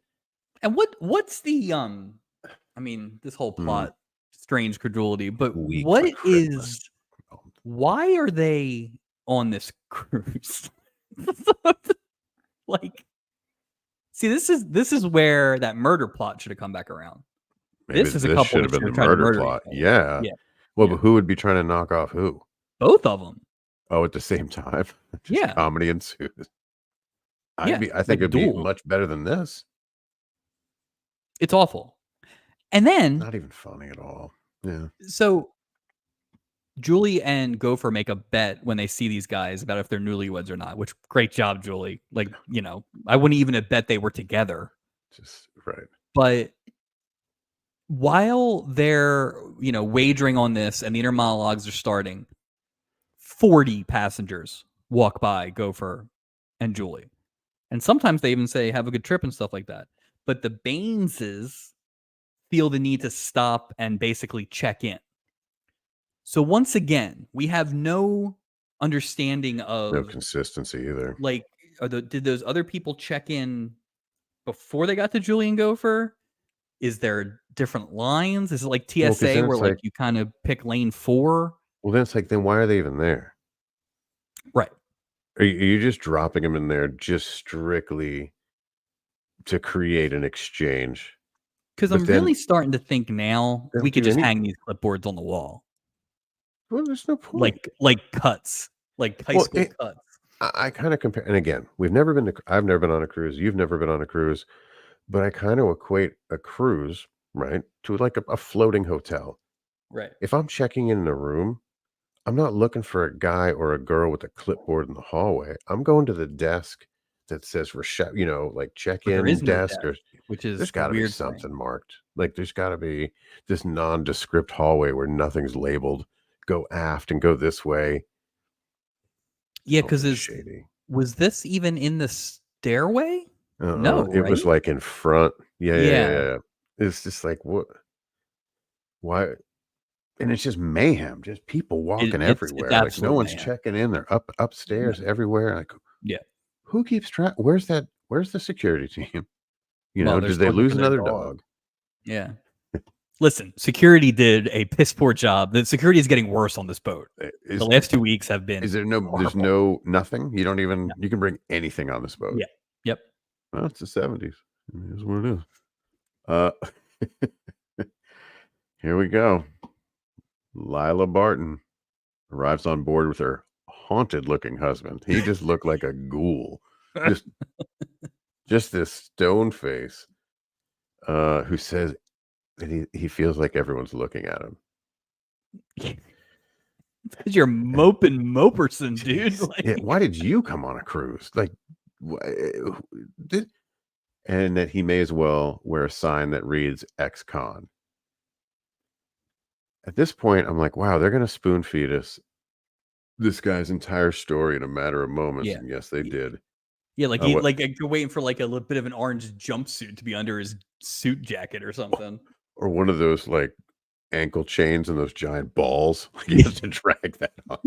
S2: And what's the I mean, this whole plot, strange credulity, but
S1: Week
S2: what
S1: for Christmas.
S2: is why are they on this cruise? Like, see, this is where that murder plot should have come back around.
S1: Maybe
S2: This is a
S1: this
S2: couple
S1: should
S2: that
S1: have been
S2: should
S1: the
S2: have tried to
S1: murder
S2: murder
S1: plot.
S2: each other.
S1: Yeah.
S2: Yeah.
S1: Well,
S2: Yeah.
S1: but who would be trying to knock off who?
S2: Both of them.
S1: Oh, at the same time. Just
S2: Yeah.
S1: comedy ensues.
S2: Yeah,
S1: I think
S2: like
S1: it'd be
S2: duels.
S1: much better than this.
S2: It's awful. And then
S1: Not even funny at all. Yeah.
S2: so Julie and Gopher make a bet when they see these guys about if they're newlyweds or not, which great job, Julie. Like, I wouldn't even have bet they were together.
S1: Just right.
S2: But while they're, wagering on this and the inner monologues are starting, 40 passengers walk by Gopher and Julie. And sometimes they even say, have a good trip and stuff like that. But the Baineses feel the need to stop and basically check in. So once again, we have no understanding of
S1: No consistency either.
S2: like, did those other people check in before they got to Julie and Gopher? Is there different lines? Is it like
S1: Well, 'cause
S2: TSA
S1: then
S2: where
S1: it's
S2: like
S1: like
S2: you kind of pick lane 4?
S1: Well, then it's like, then why are they even there?
S2: Right.
S1: Are you just dropping them in there just strictly to create an exchange?
S2: Because
S1: But
S2: I'm
S1: then
S2: really starting to think now
S1: they
S2: we
S1: don't
S2: could
S1: do
S2: just
S1: any
S2: hang these clipboards on the wall.
S1: Well, there's no point.
S2: Like cuts. Like high
S1: Well,
S2: school cuts.
S1: I kind of compare, and again, I've never been on a cruise. You've never been on a cruise, but I kind of equate a cruise, right, to like a floating hotel.
S2: Right.
S1: If I'm checking in a room, I'm not looking for a guy or a girl with a clipboard in the hallway. I'm going to the desk that says like
S2: But there
S1: check-in
S2: is no
S1: desk,
S2: desk,
S1: or
S2: which is
S1: there's
S2: the
S1: got to be
S2: weird thing.
S1: something marked. Like there's got to be this nondescript hallway where nothing's labeled. Go aft and go this way.
S2: Yeah,
S1: Something
S2: because
S1: shady.
S2: was this even in the stairway?
S1: Uh-uh.
S2: No,
S1: It was
S2: right?
S1: like in front. Yeah.
S2: Yeah.
S1: It's just like, what? Why? And it's just mayhem. Just people walking
S2: It's
S1: everywhere. Like no
S2: absolute
S1: one's
S2: mayhem.
S1: checking in. They're upstairs everywhere. Like,
S2: Yeah.
S1: who keeps track? Where's the security team?
S2: Well,
S1: Did
S2: there's
S1: they
S2: looking
S1: lose
S2: for their
S1: another
S2: dog.
S1: dog?
S2: Yeah. Listen, security did a piss poor job. The security is getting worse on this boat. The last 2 weeks have been
S1: Is there no? There's
S2: horrible.
S1: nothing. You don't even.
S2: No.
S1: You can bring anything on this boat.
S2: Yeah. Yep.
S1: Well, it's the 70s. It is what it is. Here we go. Lila Barton arrives on board with her haunted-looking husband. He just looked like a ghoul. Just this stone face. Who says that he feels like everyone's looking at him.
S2: Because you're moping Moperson, dude.
S1: Yeah, why did you come on a cruise? Like, and that he may as well wear a sign that reads ex-con. at this point, I'm like, wow, they're gonna spoon feed us this guy's entire story in a matter of moments,
S2: Yeah.
S1: and yes, they
S2: Y-
S1: did.
S2: Yeah, like
S1: What
S2: you're waiting for like a little bit of an orange jumpsuit to be under his suit jacket or something.
S1: or one of those like ankle chains and those giant balls. Like you
S2: Yeah.
S1: have to drag that on.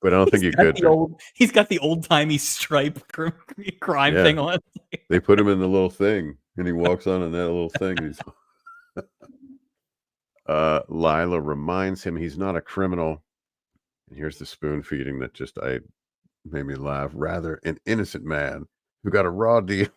S1: But I don't think you could.
S2: He's got the old timey stripe crime
S1: Yeah,
S2: thing on.
S1: they put him in the little thing, and he walks on in that little thing. And he's Lila reminds him he's not a criminal. And here's the spoon feeding that just I made me laugh. Rather, an innocent man who got a raw deal,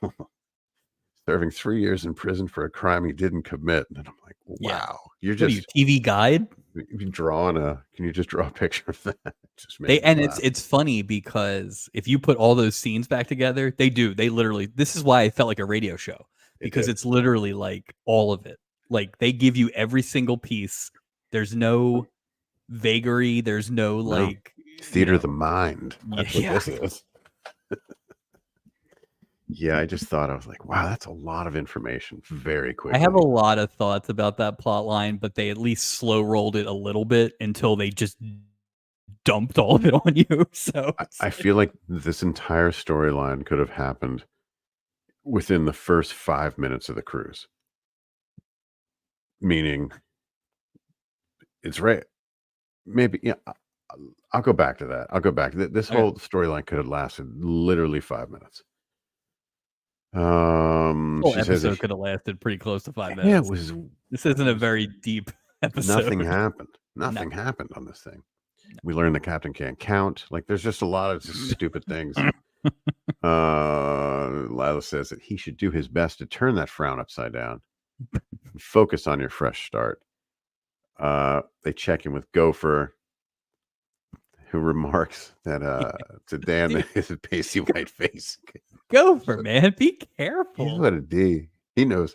S1: serving 3 years in prison for a crime he didn't commit. And I'm like,
S2: Yeah.
S1: wow, you're
S2: What are you,
S1: just
S2: TV Guide?
S1: you drawing a. Can you just draw a picture of that? It just
S2: They
S1: made me
S2: and
S1: laugh.
S2: it's funny because if you put all those scenes back together, they literally, this is why I felt like a radio show, because
S1: did.
S2: it's literally like all of it. Like they give you every single piece. There's no vagary, there's no
S1: No.
S2: like
S1: Theater of the mind. That's what
S2: Yeah.
S1: this is. Yeah, I just thought I was like, wow, that's a lot of information very quickly.
S2: I have a lot of thoughts about that plot line, but they at least slow rolled it a little bit until they just dumped all of it on you. So
S1: I feel like this entire storyline could have happened within the first 5 minutes of the cruise. Meaning, it's right. Maybe, yeah. I'll go back to that. I'll go back. This
S2: Okay.
S1: whole storyline could have lasted literally 5 minutes.
S2: whole
S1: She says
S2: episode could have lasted pretty close to 5
S1: yeah,
S2: minutes.
S1: it was
S2: This isn't a very deep episode.
S1: nothing happened. Nothing happened on this thing. We learned the captain can't count. Like there's just a lot of just stupid things. Lila says that he should do his best to turn that frown upside down. Focus on your fresh start. They check in with Gopher, who remarks that to Dan that his pasty white face.
S2: Gopher, man, be
S1: He's
S2: careful.
S1: what a D. He knows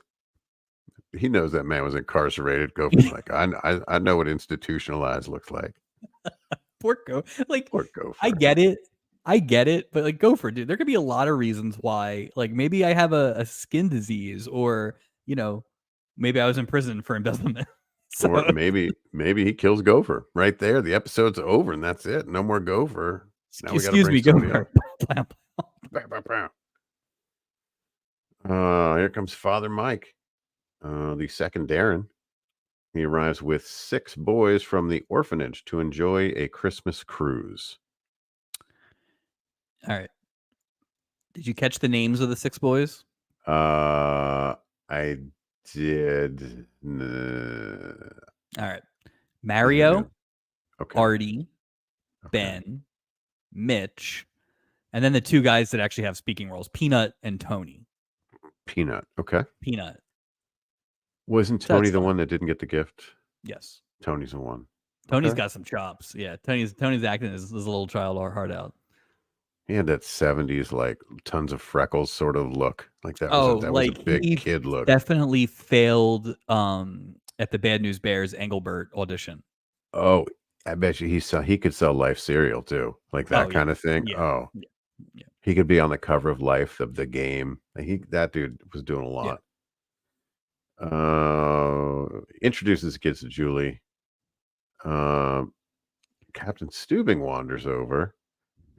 S1: that man was incarcerated. Gopher's like, I know what institutionalized looks like.
S2: Poor Gopher. Like,
S1: Poor Gopher.
S2: I get it, but like Gopher, dude, there could be a lot of reasons why. Like maybe I have a skin disease, or maybe I was in prison for embezzlement.
S1: Or maybe he kills Gopher right there. The episode's over and that's it. No more Gopher. Now we gotta
S2: excuse
S1: bring
S2: me,
S1: somebody
S2: Gopher.
S1: Here comes Father Mike, the second Darren. He arrives with 6 boys from the orphanage to enjoy a Christmas cruise.
S2: All right. Did you catch the names of the 6 boys?
S1: I did.
S2: All right. Mario,
S1: Okay.
S2: Artie, Ben, Mitch, and then the 2 guys that actually have speaking roles, Peanut and Tony.
S1: Peanut. Okay.
S2: Peanut.
S1: Wasn't Tony the one that didn't get the gift?
S2: Yes.
S1: Tony's the one.
S2: Tony's got some chops. Yeah. Tony's acting as a little child or heart out.
S1: He had that 70s, like tons of freckles sort of look. Like that was a big kid look.
S2: Definitely failed at the Bad News Bears Engelbert audition.
S1: Oh, I bet you he could sell Life cereal too. Like that kind of thing.
S2: Yeah.
S1: Oh.
S2: Yeah.
S1: He could be on the cover of Life, of the game. That dude was doing a lot. Introduces the kids to Julie. Captain Steubing wanders over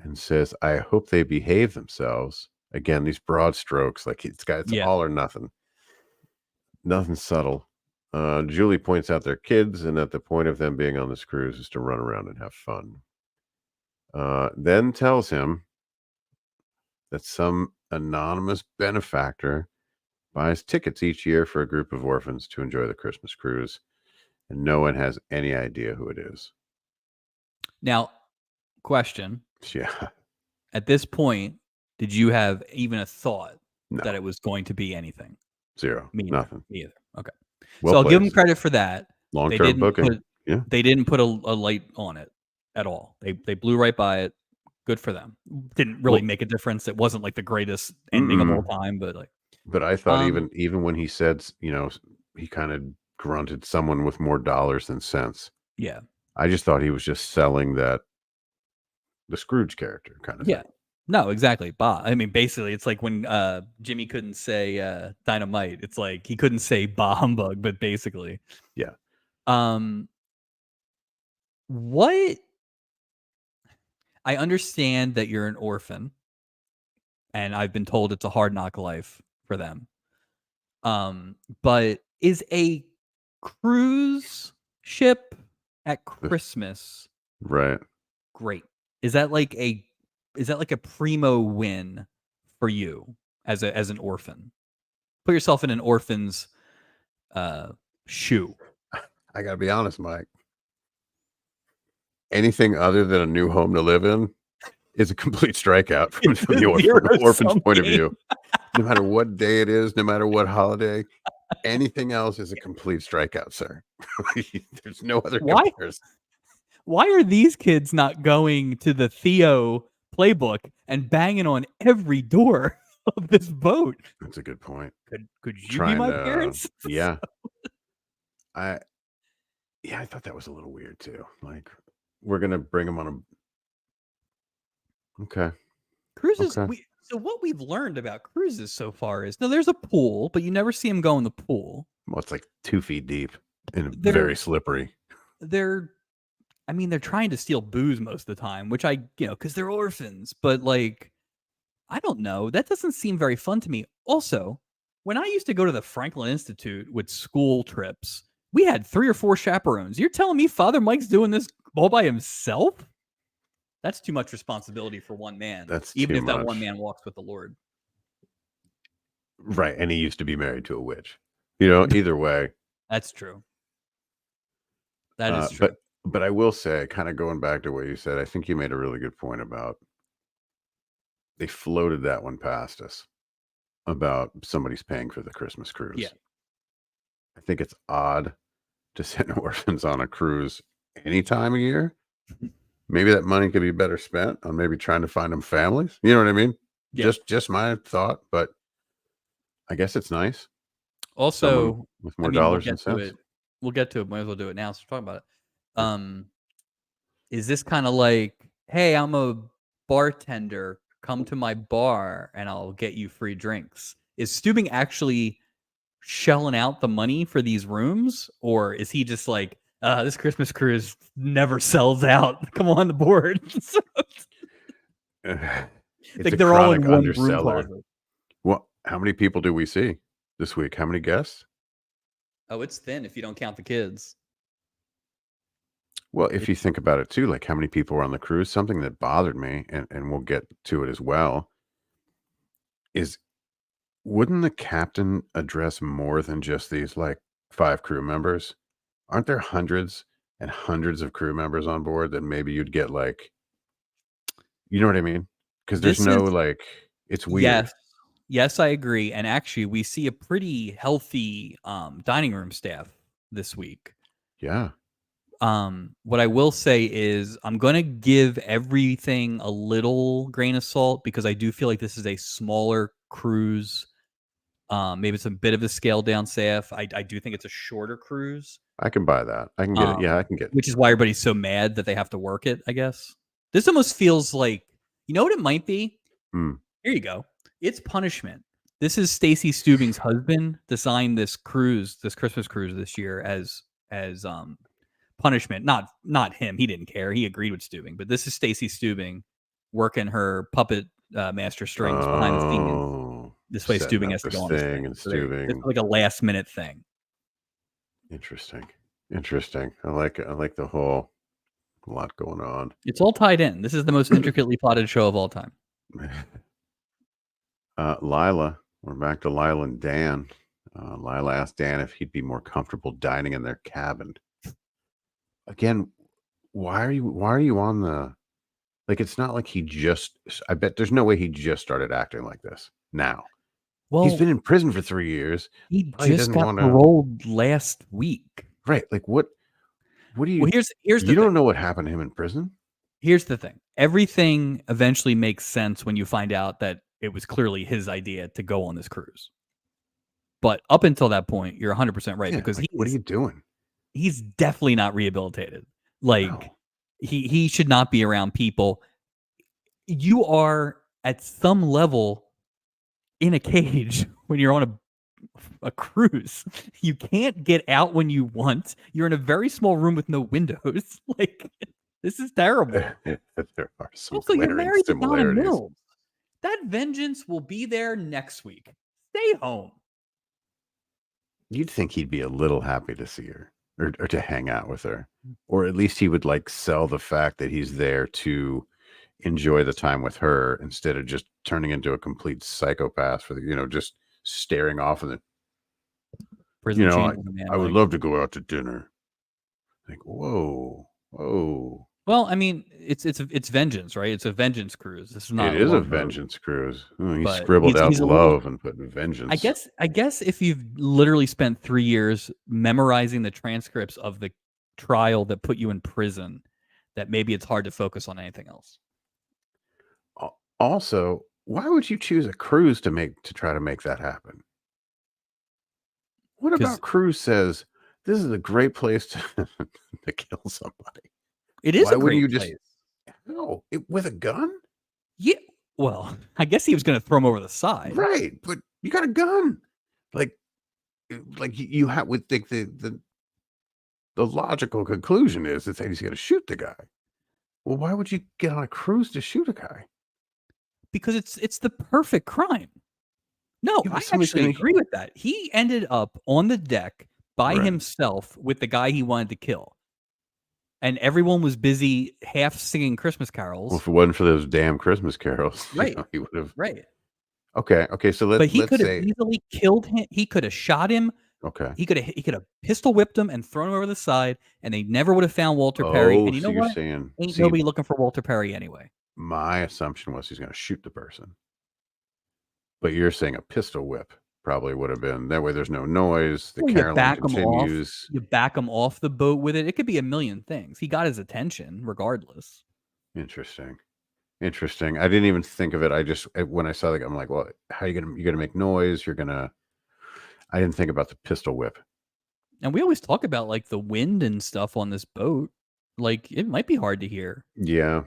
S1: and says, I hope they behave themselves. Again, these broad strokes, like it's all or nothing. Nothing subtle. Julie points out their kids and that the point of them being on this cruise is to run around and have fun. Then tells him that some anonymous benefactor buys tickets each year for a group of orphans to enjoy the Christmas cruise, and no one has any idea who it is.
S2: Now, question.
S1: Yeah.
S2: At this point, did you have even a thought that it was going to be anything?
S1: Zero. Nothing.
S2: Me either. Okay.
S1: Well
S2: so I'll give them credit for that.
S1: Long-term booking.
S2: They didn't put a light on it at all. They blew right by it. Good for them. Didn't really make a difference. It wasn't like the greatest ending of all time, but like.
S1: But I thought even when he said, he kind of grunted someone with more dollars than sense.
S2: Yeah.
S1: I just thought he was just selling the Scrooge character kind of thing.
S2: No, exactly. Bah. I mean, basically, it's like when Jimmy couldn't say dynamite. It's like he couldn't say bah humbug, but basically.
S1: Yeah.
S2: Um, what I understand that you're an orphan, and I've been told it's a hard knock life for them. But is a cruise ship at Christmas
S1: Right.
S2: great? Is that like a primo win for you as an orphan? Put yourself in an orphan's shoe.
S1: I gotta be honest, Mike. Anything other than a new home to live in is a complete strikeout from,
S2: It's
S1: from
S2: a
S1: the orphan's
S2: zero-sum
S1: point of
S2: game.
S1: view. No matter what day it is, no matter what holiday, anything else is a complete strikeout, sir. There's no other
S2: Why
S1: comparison.
S2: why are these kids not going to the Theo playbook and banging on every door of this boat?
S1: That's a good point.
S2: Could you be
S1: Trying
S2: my
S1: to,
S2: parents?
S1: yeah, I yeah, I thought that was a little weird too. Like, we're gonna bring them on a okay,
S2: Cruises,
S1: okay.
S2: so what we've learned about cruises so far is, no, there's a pool, but you never see them go in the pool.
S1: Well, it's like 2 feet deep and
S2: They're
S1: very slippery.
S2: they're I mean, they're trying to steal booze most of the time, which because they're orphans, but like, I don't know. That doesn't seem very fun to me. Also, when I used to go to the Franklin Institute with school trips, we had 3 or 4 chaperones. You're telling me Father Mike's doing this all by himself? That's too much responsibility for one man.
S1: That's
S2: even
S1: too
S2: if that one
S1: much.
S2: man walks with the Lord.
S1: Right, and he used to be married to a witch. You know, either way.
S2: That's true. That is true.
S1: But I will say, kind of going back to what you said, I think you made a really good point about they floated that one past us about somebody's paying for the Christmas cruise.
S2: Yeah.
S1: I think it's odd to send orphans on a cruise any time of year. Maybe that money could be better spent on maybe trying to find them families. You know what I mean?
S2: Yeah.
S1: Just my thought, but I guess it's nice.
S2: Also,
S1: Someone with more dollars and
S2: we'll get to
S1: cents.
S2: it. We'll get to it. Might as well do it now. So we're talking about it. Is this kind of like, hey, I'm a bartender. Come to my bar and I'll get you free drinks? Is Stubing actually shelling out the money for these rooms, or is he just like, this Christmas cruise never sells out? Come on the board.
S1: It's
S2: like
S1: a
S2: they're all in
S1: chronic
S2: one room
S1: underseller.
S2: closet.
S1: Well, how many people do we see this week? How many guests?
S2: Oh, it's thin if you don't count the kids.
S1: Well, if you think about it too, like how many people were on the cruise, something that bothered me, and we'll get to it as well, is wouldn't the captain address more than just these like 5 crew members? Aren't there hundreds and hundreds of crew members on board that maybe you'd get like, you know what I mean? Because there's
S2: This
S1: no
S2: is
S1: like, it's weird.
S2: Yes, I agree. And actually, we see a pretty healthy dining room staff this week.
S1: Yeah.
S2: What I will say is I'm going to give everything a little grain of salt because I do feel like this is a smaller cruise. Maybe it's a bit of a scaled down staff. I do think it's a shorter cruise.
S1: I can buy that. I can get it. Yeah, I can get it.
S2: Which is why everybody's so mad that they have to work it, I guess. This almost feels like, you know what it might be?
S1: Hmm.
S2: Here you go. It's punishment. This is Stacy Stubing's husband designed this cruise, this Christmas cruise this year as punishment. Not him. He didn't care. He agreed with Stubing. But this is Stacy Stubing working her puppet master strings behind the scenes.
S1: Oh,
S2: This way
S1: setting
S2: Stubing
S1: up
S2: has to
S1: this
S2: go on this
S1: thing
S2: thing.
S1: and
S2: So it's
S1: Stubing.
S2: like a last minute thing.
S1: Interesting. Interesting. I like it. I like the whole lot going on.
S2: It's all tied in. This is the most intricately plotted show of all time.
S1: Lila, we're back to Lila and Dan. Lila asked Dan if he'd be more comfortable dining in their cabin. Again, why are you on the, like, it's not like I bet there's no way he just started acting like this now.
S2: Well,
S1: He's been in prison for 3 years.
S2: he
S1: Probably
S2: just
S1: doesn't
S2: got
S1: wanna-
S2: paroled last week.
S1: Right. Like what do you,
S2: Well, here's the
S1: you
S2: thing.
S1: don't know what happened to him in prison?
S2: Here's the thing. Everything eventually makes sense when you find out that it was clearly his idea to go on this cruise. But up until that point, you're 100% right,
S1: Yeah,
S2: because
S1: like, what are you doing?
S2: he's definitely not rehabilitated. Like
S1: No.
S2: he should not be around people. You are at some level in a cage when you're on a cruise. You can't get out when you want. You're in a very small room with no windows. Like, this is terrible.
S1: There are some
S2: Also, you're
S1: glaring
S2: married to Donna
S1: similarities.
S2: Mills. That vengeance will be there next week. Stay home.
S1: You'd think he'd be a little happy to see her or to hang out with her, or at least he would like sell the fact that he's there to enjoy the time with her instead of just turning into a complete psychopath for the, just staring off in the,
S2: Prison
S1: I,
S2: changes a man.
S1: I would
S2: Like,
S1: love to go out to dinner. Like, whoa.
S2: well, I mean, it's vengeance, right? It's a vengeance cruise. This is not
S1: It is a
S2: love boat.
S1: vengeance cruise. Oh, he
S2: But
S1: scribbled out
S2: he's a little-
S1: love and put vengeance.
S2: I guess if you've literally spent 3 years memorizing the transcripts of the trial that put you in prison, that maybe it's hard to focus on anything else.
S1: Also, why would you choose a cruise to try to make that happen? What
S2: 'Cause-
S1: about cruise says this is a great place to to kill somebody?
S2: It is
S1: Why
S2: a
S1: wouldn't
S2: great
S1: you
S2: place.
S1: just no with a gun?
S2: Yeah. Well, I guess he was going to throw him over the side.
S1: Right, but you got a gun. Like you have would think the logical conclusion is that he's going to shoot the guy. Well, why would you get on a cruise to shoot a guy?
S2: Because it's the perfect crime. No,
S1: Yeah, but
S2: I
S1: somebody's
S2: actually
S1: gonna-
S2: agree with that. He ended up on the deck by
S1: Right.
S2: himself with the guy he wanted to kill. And everyone was busy half singing Christmas carols.
S1: Well, if it wasn't for those damn Christmas carols,
S2: Right.
S1: he would have.
S2: Right.
S1: Okay. So
S2: But he
S1: let's
S2: could have
S1: say
S2: easily killed him. He could have shot him.
S1: okay.
S2: He could have pistol whipped him and thrown him over the side, and they never would have found Walter Perry. And you
S1: so
S2: know
S1: you're
S2: what?
S1: saying
S2: Ain't nobody looking for Walter Perry anyway.
S1: my assumption was he's going to shoot the person, but you're saying a pistol whip probably would have been that way. There's no noise. The
S2: Well, you
S1: caroling
S2: back him off.
S1: continues.
S2: You back him off the boat with it. It could be a million things. He got his attention regardless.
S1: Interesting. I didn't even think of it. I just when I saw that, I'm like, well, how you gonna make noise? I didn't think about the pistol whip.
S2: And we always talk about like the wind and stuff on this boat. Like it might be hard to hear.
S1: Yeah.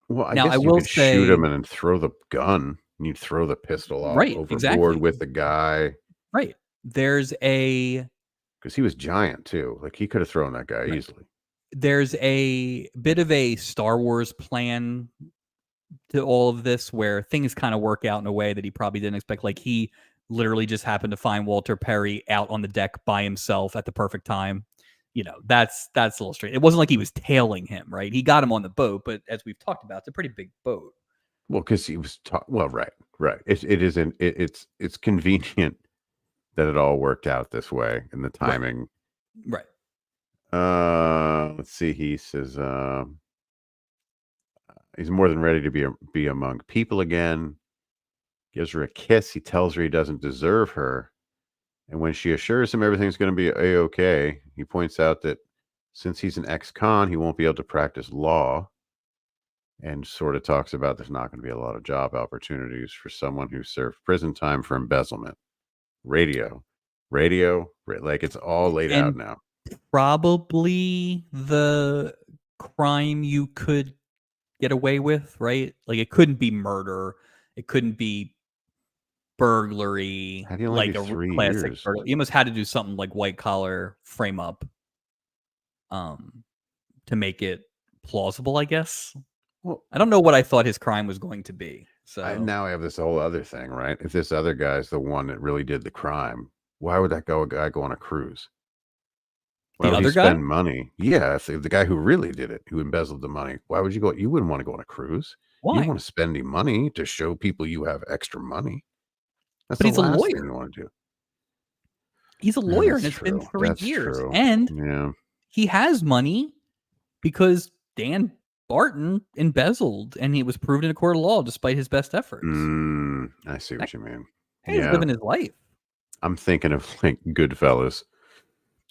S1: Well, I
S2: Now,
S1: guess
S2: I
S1: you
S2: will
S1: could shoot
S2: say-
S1: him and then throw the gun. And you'd throw the pistol off
S2: Right,
S1: overboard
S2: exactly.
S1: with the guy
S2: Right. There's a
S1: because he was giant too. Like he could have thrown that guy
S2: Right.
S1: easily.
S2: there's a bit of a Star Wars plan to all of this where things kind of work out in a way that he probably didn't expect. Like he literally just happened to find Walter Perry out on the deck by himself at the perfect time. That's a little strange. It wasn't like he was tailing him, right? He got him on the boat, but as we've talked about, it's a pretty big boat.
S1: Well, because he was right. It's convenient that it all worked out this way and the timing.
S2: Right.
S1: Let's see. He says he's more than ready to be among people again. Gives her a kiss. He tells her he doesn't deserve her, and when she assures him everything's going to be a-okay, he points out that since he's an ex-con, he won't be able to practice law. And sort of talks about there's not going to be a lot of job opportunities for someone who served prison time for embezzlement. Radio, like it's all laid out
S2: And-
S1: now.
S2: Probably the crime you could get away with, right? Like it couldn't be murder. It couldn't be burglary.
S1: How do you only
S2: like
S1: do
S2: a
S1: 3
S2: classic
S1: years?
S2: burglary. You almost had to do something like white collar frame up to make it plausible, I guess.
S1: Well,
S2: I don't know what I thought his crime was going to be. So
S1: now I have this whole other thing, right? If this other guy's the one that really did the crime, why would that guy go on a cruise? Why
S2: The
S1: would he
S2: other guy?
S1: spend money? Yeah, if the guy who really did it, who embezzled the money, why would you go? You wouldn't want to go on a cruise. You
S2: why?
S1: don't want to spend any money to show people you have extra money. That's
S2: But
S1: the
S2: he's a
S1: last thing
S2: lawyer.
S1: you want to do.
S2: He's a
S1: Yeah,
S2: lawyer and
S1: that's
S2: it's been
S1: true.
S2: 3
S1: That's
S2: years.
S1: true.
S2: And
S1: Yeah.
S2: he has money because Dan Barton embezzled and he was proved in a court of law despite his best efforts.
S1: I see what you mean.
S2: Hey, he's living his life.
S1: I'm thinking of like Goodfellas,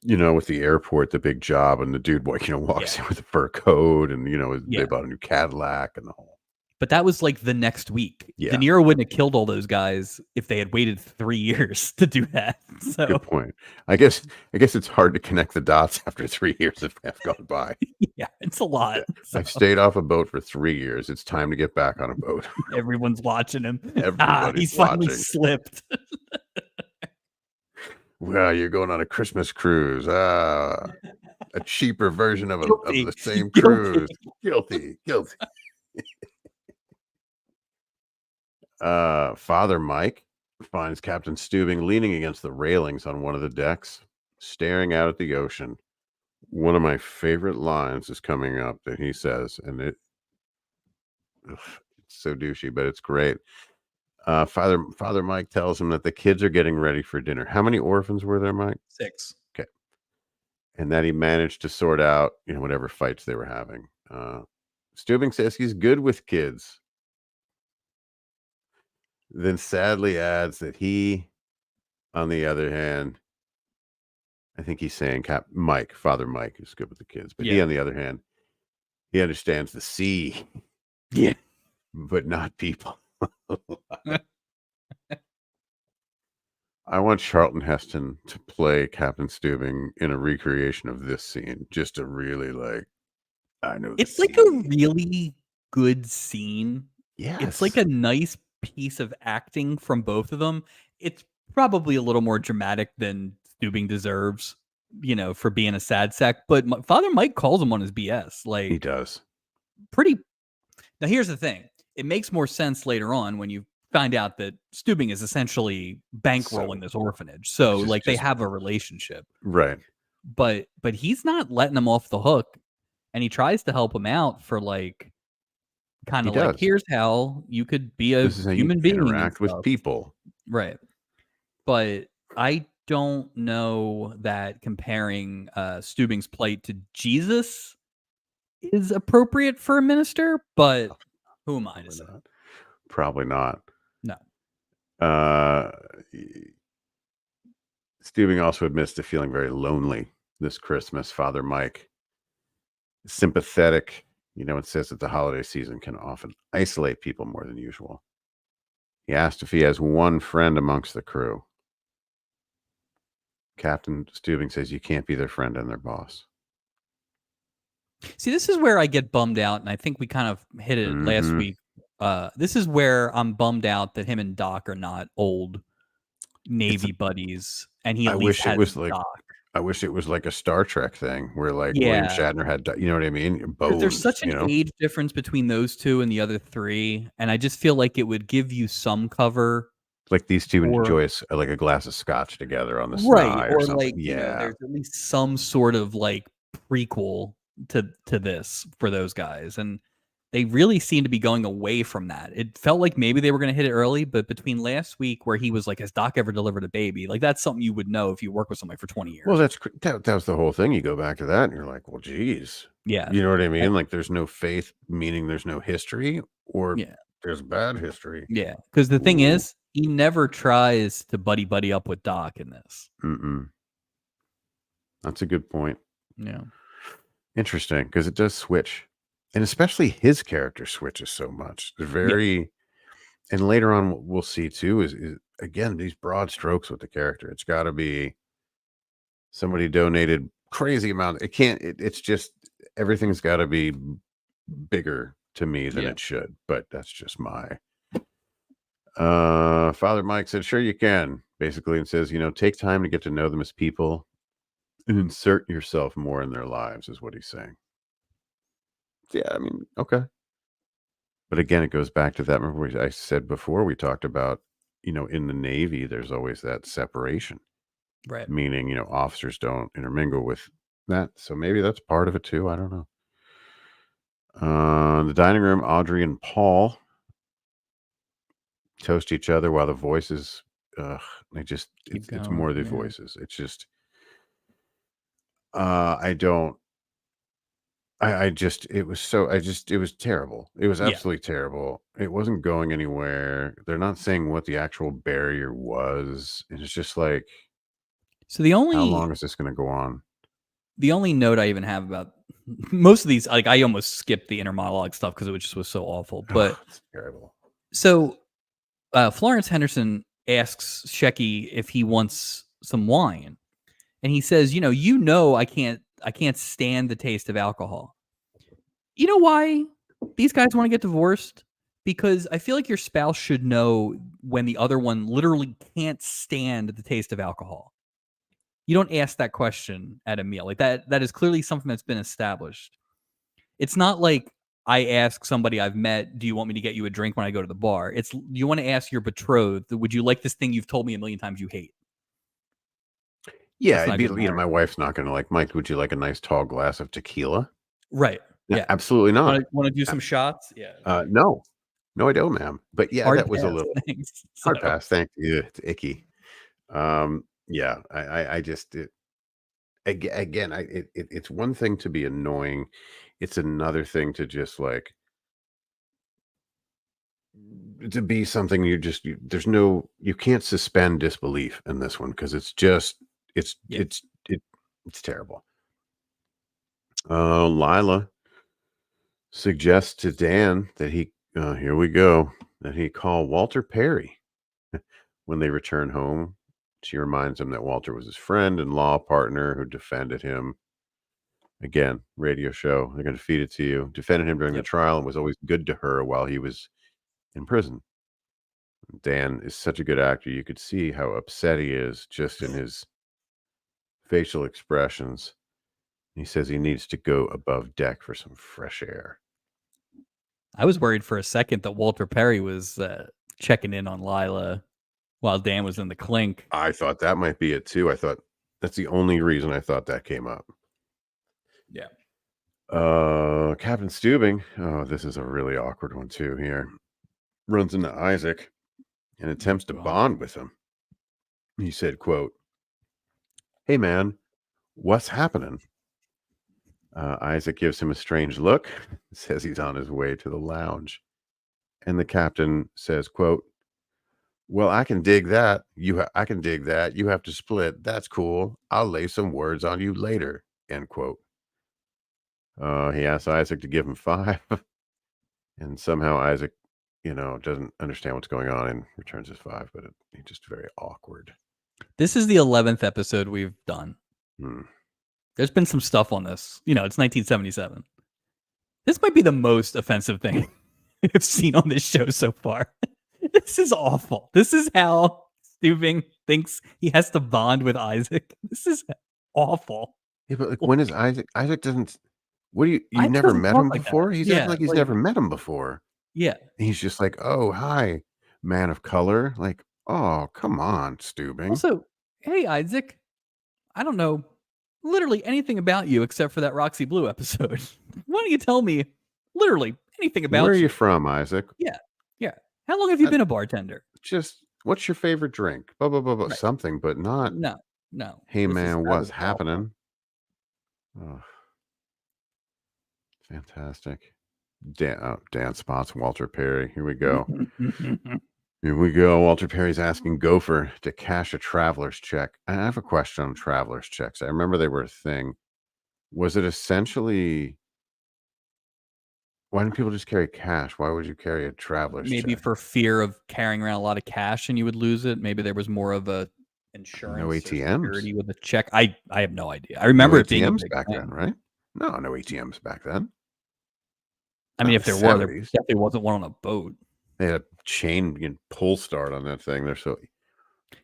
S1: with the airport, the big job, and the dude, walks
S2: Yeah.
S1: in with a fur coat, and
S2: Yeah.
S1: they bought a new Cadillac and the whole.
S2: But that was like the next week.
S1: Yeah.
S2: De Niro wouldn't have killed all those guys if they had waited 3 years to do that. So
S1: Good point. I guess it's hard to connect the dots after 3 years have gone by.
S2: yeah, it's a lot. So
S1: I've stayed off a boat for 3 years. It's time to get back on a boat.
S2: everyone's watching him.
S1: Everybody's
S2: he's finally
S1: watching.
S2: slipped.
S1: Well, you're going on a Christmas cruise. Ah, a cheaper version of
S2: Guilty.
S1: the same
S2: Guilty.
S1: cruise. Guilty, guilty. Father Mike finds Captain Steubing leaning against the railings on one of the decks, staring out at the ocean. One of my favorite lines is coming up that he says, and it's so douchey, but it's great. Father Mike tells him that the kids are getting ready for dinner. How many orphans were there, Mike?
S2: 6.
S1: Okay. And that he managed to sort out, whatever fights they were having. Steubing says he's good with kids. Then sadly adds that he, on the other hand, I think he's saying Father Mike is good with the kids, but he,
S2: Yeah.
S1: on the other hand, he understands the sea,
S2: Yeah.
S1: but not people. I want Charlton Heston to play Captain Steubing in a recreation of this scene, just to really I know the
S2: It's like a
S1: sea.
S2: really good scene.
S1: Yes.
S2: It's like a nice piece of acting from both of them. It's probably a little more dramatic than Steubing deserves, for being a sad sack. But Father Mike calls him on his BS.
S1: He
S2: Like,
S1: does.
S2: pretty. Now, here's the thing. It makes more sense later on when you find out that Steubing is essentially bankrolling this orphanage. So,
S1: Which is
S2: they
S1: just-
S2: have a relationship.
S1: Right.
S2: But he's not letting him off the hook, and he tries to help him out for kind
S1: He
S2: of like,
S1: does.
S2: here's how you could be a
S1: This is how you
S2: human being and
S1: interact with
S2: stuff.
S1: people.
S2: Right. But I don't know that comparing Steubing's plight to Jesus is appropriate for a minister, but who am I to say?
S1: Probably not.
S2: No.
S1: Steubing also admits to feeling very lonely this Christmas. Father Mike is sympathetic. It says that the holiday season can often isolate people more than usual. He asked if he has one friend amongst the crew. Captain Steubing says you can't be their friend and their boss.
S2: See, this is where I get bummed out, and I think we kind of hit it last
S1: Mhm.
S2: week. This is where I'm bummed out that him and Doc are not old Navy buddies, and he at
S1: I
S2: least
S1: wish it
S2: has
S1: was like
S2: Doc.
S1: I wish it was like a Star Trek thing where William
S2: Yeah.
S1: Shatner had, you know what I mean?
S2: 'Cause
S1: Bones.
S2: there's such an age difference between those 2 and the other 3, and I just feel like it would give you some cover.
S1: Like these two
S2: Or-
S1: enjoy like a glass of scotch together on the
S2: Right,
S1: sly
S2: or
S1: something.
S2: there's at least some sort of prequel to this for those guys, and they really seem to be going away from that. It felt like maybe they were going to hit it early, but between last week where he was like, "Has Doc ever delivered a baby?" That's something you would know if you work with somebody for 20 years.
S1: Well, that was the whole thing. You go back to that and you're like, well, geez.
S2: Yeah.
S1: You know what I mean? Like there's no faith, meaning there's no history, or
S2: Yeah.
S1: there's bad history.
S2: Yeah, because the thing
S1: Ooh.
S2: is, he never tries to buddy up with Doc in this.
S1: Mm-mm. That's a good point.
S2: Yeah.
S1: Interesting, because it does switch. And especially his character switches so much. They're very, and later on what we'll see too is again these broad strokes with the character. It's got to be somebody donated crazy amount. It's just everything's got to be bigger to me than it should. But that's just my. Father Mike said, "Sure you can," basically, and says, take time to get to know them as people and insert yourself more in their lives, is what he's saying. Yeah, I mean, okay. But again, it goes back to that. Remember, I said before we talked about, in the Navy, there's always that separation,
S2: Right.
S1: meaning, officers don't intermingle with that. So maybe that's part of it too. I don't know. In the dining room, Audrey and Paul toast each other while the voices, it's more the voices. It's just, it was terrible. It was absolutely terrible. It wasn't going anywhere. They're not saying what the actual barrier was. And it's just like,
S2: so how
S1: long is this going to go on?
S2: The only note I even have about most of these, I almost skipped the inner monologue stuff because it was so awful. But
S1: it's terrible.
S2: So Florence Henderson asks Shecky if he wants some wine, and he says, I can't stand the taste of alcohol. You know why these guys want to get divorced? Because I feel like your spouse should know when the other one literally can't stand the taste of alcohol. You don't ask that question at a meal. Like that is clearly something that's been established. It's not like I ask somebody I've met, "Do you want me to get you a drink when I go to the bar?" It's you want to ask your betrothed, "Would you like this thing you've told me a million times you hate?"
S1: Yeah,
S2: That's
S1: it'd
S2: not
S1: be,
S2: good
S1: you know,
S2: marriage.
S1: my wife's not gonna like, "Mike, would you like a nice tall glass of tequila?"
S2: Right.
S1: Yeah,
S2: Yeah.
S1: absolutely not.
S2: Wanna do
S1: Uh,
S2: some shots? Yeah.
S1: no. No, I don't, ma'am. But yeah,
S2: Hard
S1: that was a
S2: pass.
S1: little
S2: Thanks. So
S1: hard pass, thank you, it's icky. Yeah, I just again, it's one thing to be annoying, it's another thing to just, like, to be something there's no you can't suspend disbelief in this one because it's just it's
S2: yeah.
S1: it's it's terrible. Lila suggests to Dan that here we go, that he call Walter Perry when they return home. She reminds him that Walter was his friend and law partner who defended him. Again, radio show. They're going to feed it to you. Defended him during the
S2: Yep.
S1: trial and was always good to her while he was in prison. Dan is such a good actor. You could see how upset he is just in his facial expressions. He says he needs to go above deck for some fresh air.
S2: I was worried for a second that Walter Perry was, checking in on Lila while Dan was in the clink.
S1: I thought that might be it too. I thought that's the only reason I thought that came up.
S2: Yeah.
S1: Captain Steubing. Oh, this is a really awkward one too here. Runs into Isaac and
S2: Oh,
S1: attempts to
S2: God.
S1: bond with him. He said, quote, "Hey man, what's happening?" Isaac gives him a strange look, says he's on his way to the lounge. And the captain says, quote, "Well, I can dig that. I can dig that. You have to split. That's cool. I'll lay some words on you later." End quote. He asks Isaac to give him 5, and somehow Isaac, doesn't understand what's going on and returns his 5, but he's just very awkward.
S2: This is the 11th episode we've done.
S1: Hmm.
S2: There's been some stuff on this. It's 1977. This might be the most offensive thing I've seen on this show so far. This is awful. This is how Steubing thinks he has to bond with Isaac. This is awful.
S1: Yeah, but like, when is Isaac? Isaac doesn't. What do you
S2: Isaac
S1: never
S2: doesn't
S1: met
S2: talk
S1: him
S2: like that.
S1: before? He's acting
S2: Yeah,
S1: like he's
S2: like,
S1: never met him before.
S2: yeah.
S1: He's just like, "Oh, hi, man of color." Like, oh, come on, Steubing.
S2: Also, hey, Isaac, I don't know literally anything about you except for that Roxy Blue episode. Why don't you tell me literally anything
S1: Where are
S2: about
S1: you
S2: you?
S1: from, Isaac?
S2: Yeah, yeah. How long have you
S1: Uh,
S2: been a bartender?
S1: just what's your favorite drink? Blah blah blah blah.
S2: Right.
S1: Something, but not.
S2: No, no.
S1: Hey,
S2: This is
S1: man,
S2: that
S1: what's
S2: was awful.
S1: happening? Oh, fantastic. Dan spots Walter Perry. Here we go. Here we go. Walter Perry's asking Gopher to cash a traveler's check. I have a question on traveler's checks. I remember they were a thing. Was it essentially why didn't people just carry cash? Why would you carry a traveler's
S2: Maybe
S1: check?
S2: for fear of carrying around a lot of cash and you would lose it. Maybe there was more of a
S1: No
S2: insurance or
S1: ATMs.
S2: security with a check. I have no idea. I
S1: No
S2: remember it being a
S1: ATMs
S2: big
S1: back then,
S2: thing.
S1: right? No ATMs back then.
S2: I
S1: Not
S2: mean,
S1: in
S2: if
S1: the
S2: there were, there
S1: 70s.
S2: definitely wasn't one on a boat.
S1: They had a chain and pull start on that thing. They're so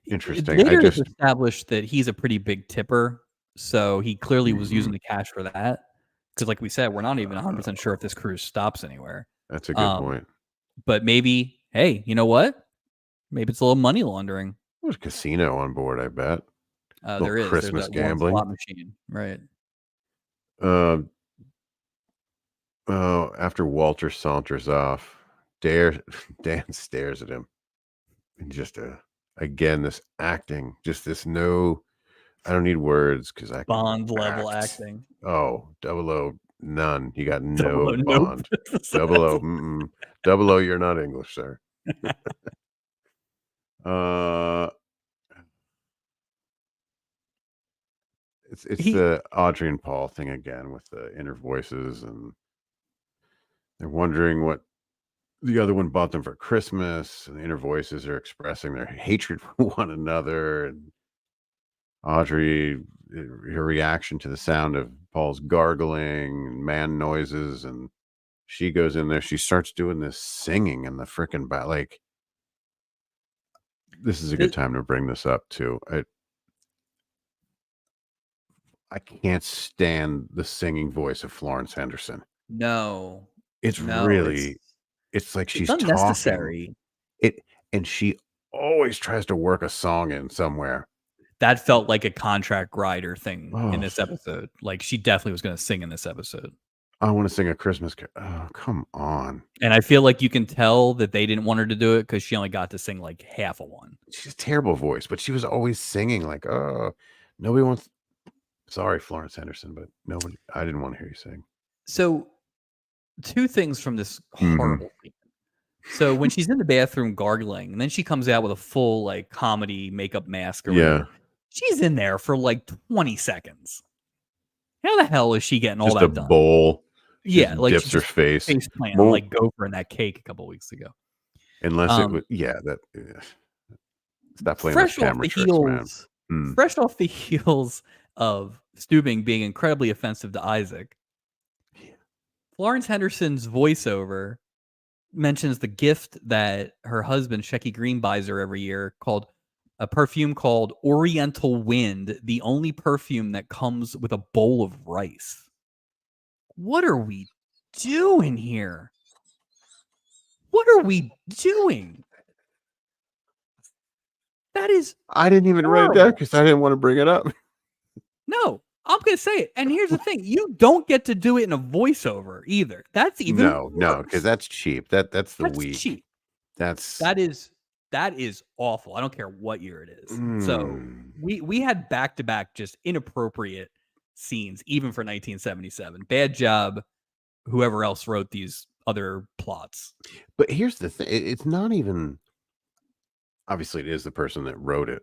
S1: interesting. I
S2: Later, it's
S1: just
S2: established that he's a pretty big tipper, so he clearly was
S1: mhm.
S2: using the cash for that. Because, like we said, we're not even 100% sure if this cruise stops anywhere.
S1: That's a good
S2: Um,
S1: point.
S2: but maybe, hey, you know what? Maybe it's a little money laundering.
S1: There's a casino on board, I bet. Little
S2: There is. There's
S1: Christmas
S2: that one
S1: gambling.
S2: slot machine, right?
S1: Uh, after Walter saunters off, Dare Dan stares at him and just again this acting, just this no. I don't need words because I can
S2: Bond level
S1: act.
S2: acting.
S1: Oh, double O, none. You got
S2: Double
S1: no
S2: O, nope.
S1: bond. Double O, double O. You're not English, sir. Uh, it's
S2: He
S1: the Audrey and Paul thing again with the inner voices, and they're wondering what the other one bought them for Christmas, and the inner voices are expressing their hatred for one another. And Audrey, her reaction to the sound of Paul's gargling and man noises, and she goes in there. She starts doing this singing in the freaking like. This is a good
S2: th
S1: time to bring this up too. I can't stand the singing voice of Florence Henderson.
S2: No,
S1: It's
S2: no,
S1: really, it's like
S2: it's
S1: she's talking
S2: unnecessary.
S1: it, and she always tries to work a song in somewhere.
S2: That felt like a contract rider thing in
S1: Oh,
S2: this episode. Like she definitely was going to sing in this episode.
S1: I want to sing a Christmas carol. Oh, come on.
S2: And I feel like you can tell that they didn't want her to do it because she only got to sing like half of one.
S1: She's a terrible voice, but she was always singing like, oh, nobody wants. Sorry, Florence Henderson, but nobody. I didn't want to hear you sing.
S2: So, two things from this
S1: Mhm.
S2: horrible scene. So when she's in the bathroom gargling, and then she comes out with a full like comedy makeup mask or
S1: Yeah,
S2: whatever. She's in there for like 20 seconds. How the hell is she getting all
S1: just a
S2: that done?
S1: bowl.
S2: Yeah,
S1: Just
S2: like she
S1: dips her
S2: just
S1: face.
S2: face plant
S1: Boom.
S2: like Gopher in that cake a couple weeks ago.
S1: Unless it was, yeah, that. Stop playing those
S2: Fresh off
S1: camera
S2: the
S1: tricks, man.
S2: heels,
S1: Mm.
S2: fresh off the heels of Steubing being incredibly offensive to Isaac. Florence Henderson's voiceover mentions the gift that her husband Shecky Green buys her every year, called a perfume called Oriental Wind, the only perfume that comes with a bowl of rice. What are we doing here? What are we doing? That is
S1: I didn't even write it down
S2: horrible.
S1: because I didn't want to bring it up.
S2: No, I'm gonna say it. And here's the thing: you don't get to do it in a voiceover either. That's even
S1: No, because
S2: worse.
S1: that's cheap. That's the
S2: That's
S1: weak.
S2: cheap.
S1: That's
S2: That is awful. I don't care what year it is. So we had back-to-back just inappropriate scenes, even for 1977. Bad job, whoever else wrote these other plots.
S1: But here's the thing: it's not even. Obviously, it is the person that wrote it.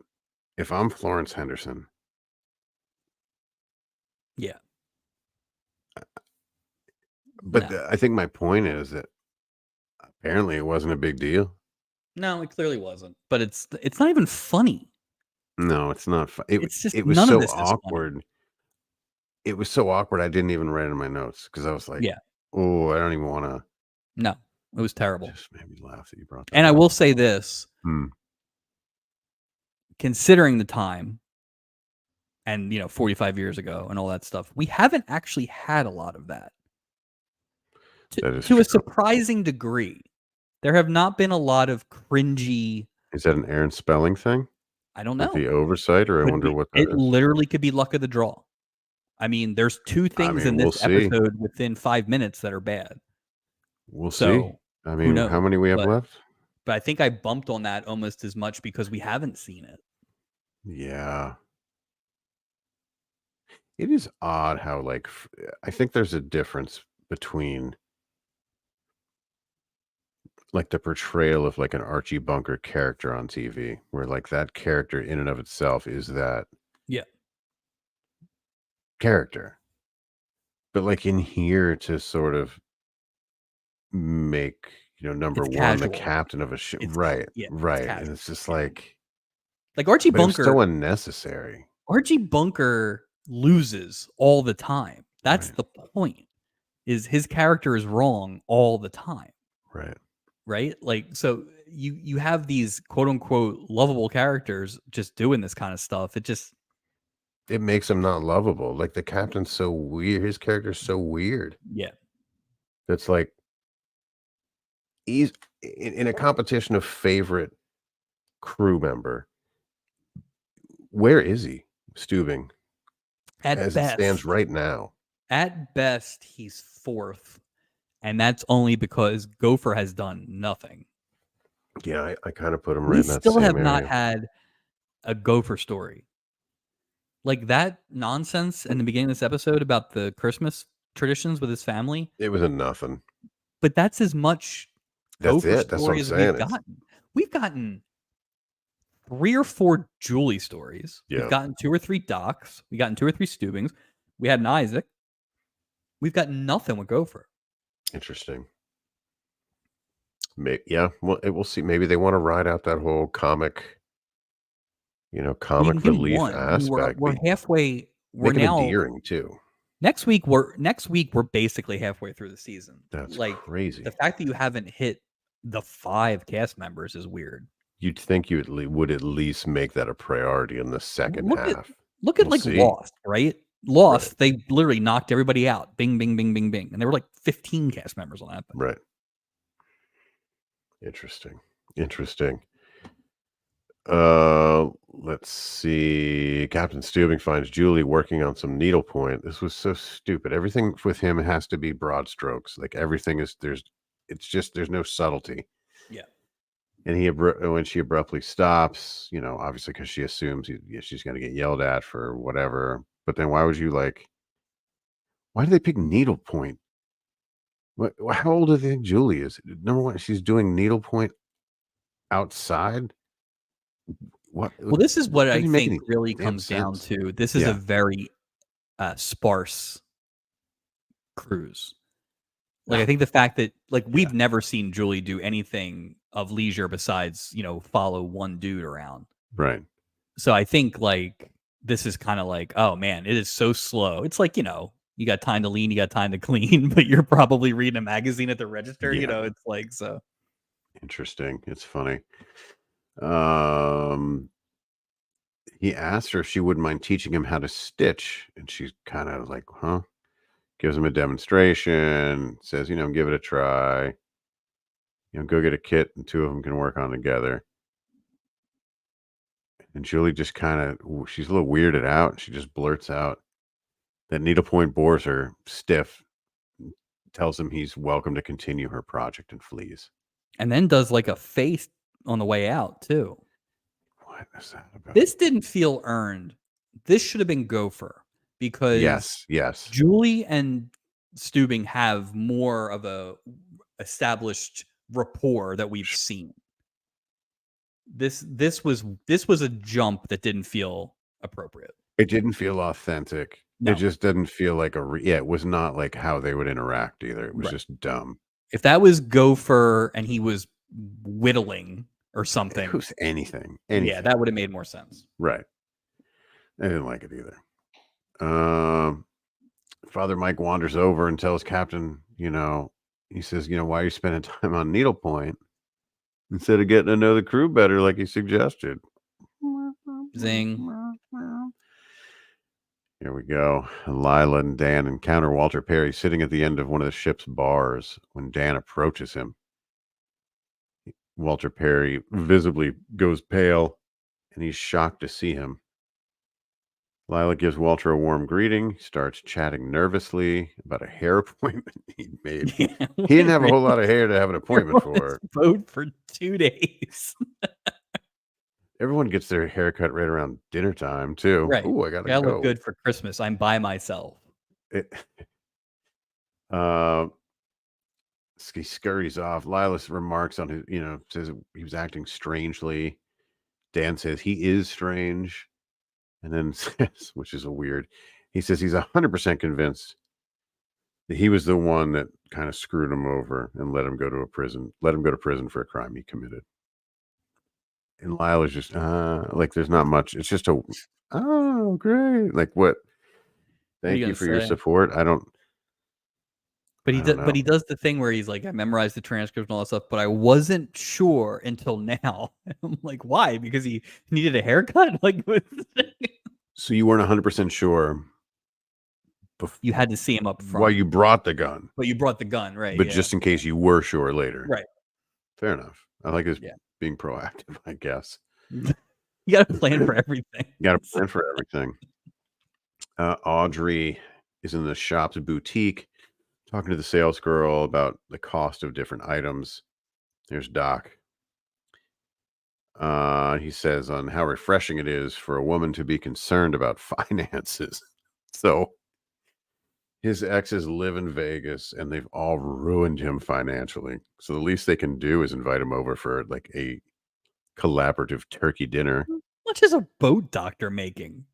S1: If I'm Florence Henderson,
S2: Yeah.
S1: but
S2: No.
S1: I think my point is that apparently it wasn't a big deal.
S2: No, it clearly wasn't. But it's not even funny.
S1: No, it's not.
S2: It's just
S1: It was
S2: none of
S1: so
S2: this is funny.
S1: awkward. It was so awkward. I didn't even write it in my notes because I was like,
S2: Yeah.
S1: oh, I don't even want to.
S2: No, it was terrible.
S1: Just made me laugh that you brought that
S2: And I
S1: up.
S2: will say this, considering the time and 45 years ago and all that stuff, we haven't actually had a lot of that.
S1: That is
S2: To
S1: true.
S2: a surprising degree. There have not been a lot of cringy.
S1: Is that an Aaron Spelling thing?
S2: I don't
S1: With
S2: know.
S1: the oversight, or I
S2: Could
S1: wonder
S2: be.
S1: what that
S2: It
S1: is.
S2: literally could be luck of the draw. I mean, there's two things in
S1: we'll
S2: this
S1: see.
S2: episode within 5 minutes that are bad.
S1: We'll see.
S2: So
S1: I
S2: who
S1: mean,
S2: knows?
S1: how many we have left?
S2: But I think I bumped on that almost as much because we haven't seen it.
S1: Yeah. It is odd how, like, I think there's a difference between like the portrayal of like an Archie Bunker character on TV, where like that character in and of itself is that
S2: Yeah.
S1: character. But like in here to sort of make, number
S2: It's
S1: one, the
S2: casual.
S1: captain of a ship.
S2: It's
S1: Right.
S2: yeah, it's
S1: Right.
S2: casual.
S1: And it's just
S2: Yeah.
S1: like
S2: Archie
S1: but it was
S2: Bunker.
S1: so unnecessary.
S2: Archie Bunker loses all the time. That's
S1: Right.
S2: the point. Is his character is wrong all the time.
S1: Right.
S2: Right? Like, so you have these quote unquote lovable characters just doing this kind of stuff.
S1: It makes him not lovable. Like the captain's so weird. His character's so weird.
S2: Yeah.
S1: That's like he's in a competition of favorite crew member. Where is he? Steubing.
S2: At
S1: As
S2: best,
S1: it stands right now.
S2: At best, he's fourth. And that's only because Gopher has done nothing.
S1: Yeah, I kind of put him right
S2: We
S1: in that
S2: still
S1: same
S2: have
S1: area.
S2: not had a Gopher story. Like that nonsense in the beginning of this episode about the Christmas traditions with his family.
S1: It was a nothing.
S2: But that's as much
S1: That's
S2: Gopher
S1: it. That's what I'm
S2: story as
S1: saying.
S2: we've gotten 3 or 4 Julie stories.
S1: Yeah.
S2: We've gotten 2 or 3 Docs. We've gotten 2 or 3 Steubings. We had an Isaac. We've got nothing with Gopher.
S1: Interesting. Yeah, well, we'll see. Maybe they want to ride out that whole comic, comic relief aspect.
S2: We're halfway. We're
S1: Make it
S2: now
S1: endearing too.
S2: Next week we're basically halfway through the season.
S1: That's
S2: like
S1: crazy.
S2: The fact that you haven't hit the 5 cast members is weird.
S1: You'd think you would at least make that a priority in the second half.
S2: Look at Lost, right? Lost, they literally knocked everybody out. Bing, bing, bing, bing, bing. And there were like 15 cast members on that thing.
S1: Right. Interesting. Interesting. Let's see. Captain Steubing finds Julie working on some needlepoint. This was so stupid. Everything with him has to be broad strokes. Like everything is there's no subtlety.
S2: Yeah.
S1: And when she abruptly stops, obviously because she assumes she's going to get yelled at for whatever. But then why do they pick needlepoint? How old do they think Julie is? Number one, she's doing needlepoint outside. What?
S2: Well, this is what I
S1: Doesn't make
S2: think
S1: any
S2: really
S1: damn
S2: comes down
S1: sense.
S2: to. This is a
S1: Yeah.
S2: very sparse cruise. Like I think the fact that we've never seen Julie do anything of leisure besides, follow one dude around.
S1: Right.
S2: So I think this is kind of like, oh man, it is so slow. It's like, you got time to lean, you got time to clean, but you're probably reading a magazine at the register,
S1: Yeah.
S2: it's like so.
S1: Interesting. It's funny. He asked her if she wouldn't mind teaching him how to stitch, and she's kind of like, huh? Gives him a demonstration, says, give it a try. Go get a kit and two of them can work on together. And Julie just she's a little weirded out. She just blurts out that needlepoint bores her stiff, tells him he's welcome to continue her project, and flees.
S2: And then does a face on the way out too.
S1: What is that about?
S2: This didn't feel earned. This should have been Gopher because
S1: yes.
S2: Julie and Steubing have more of a established rapport that we've seen. This was a jump that didn't feel appropriate.
S1: It didn't feel authentic.
S2: No.
S1: It just didn't feel like it was not like how they would interact either. It was just dumb.
S2: If that was Gopher and he was whittling or something,
S1: it was anything.
S2: Yeah, that would have made more sense.
S1: Right. I didn't like it either. Father Mike wanders over and tells Captain, he says, why are you spending time on needlepoint instead of getting to know the crew better like he suggested?
S2: Zing.
S1: Here we go. Lila and Dan encounter Walter Perry sitting at the end of one of the ship's bars when Dan approaches him. Walter Perry visibly goes pale, and he's shocked to see him. Lila gives Walter a warm greeting, starts chatting nervously about a hair appointment he'd made. He didn't have a whole lot of hair to have an appointment for.
S2: Boat for 2 days.
S1: Everyone gets their hair cut right around dinner time, too.
S2: Right.
S1: Ooh, I gotta
S2: go.
S1: go.
S2: Look good for Christmas. I'm by myself.
S1: He scurries off. Lilas remarks on his, says he was acting strangely. Dan says he is strange. And then says, which is he says he's 100% convinced that he was the one that kind of screwed him over and let him go to prison for a crime he committed. And Lila's just, there's not much. It's just oh, great. Like, what? Thank you for your support.
S2: But he does the thing where he's like, I memorized the transcript and all that stuff, but I wasn't sure until now. I'm like, why? Because he needed a haircut?
S1: So you weren't 100% sure.
S2: You had to see him up front.
S1: Well, you brought the gun.
S2: But you brought the gun, right?
S1: But just in case you were sure later.
S2: Right.
S1: Fair enough. I like his being proactive, I guess.
S2: You got to plan for everything.
S1: Audrey is in the shop's boutique talking to the sales girl about the cost of different items. There's Doc. He says on how refreshing it is for a woman to be concerned about finances. So his exes live in Vegas and they've all ruined him financially. So the least they can do is invite him over for a collaborative turkey dinner.
S2: How much is a boat doctor making?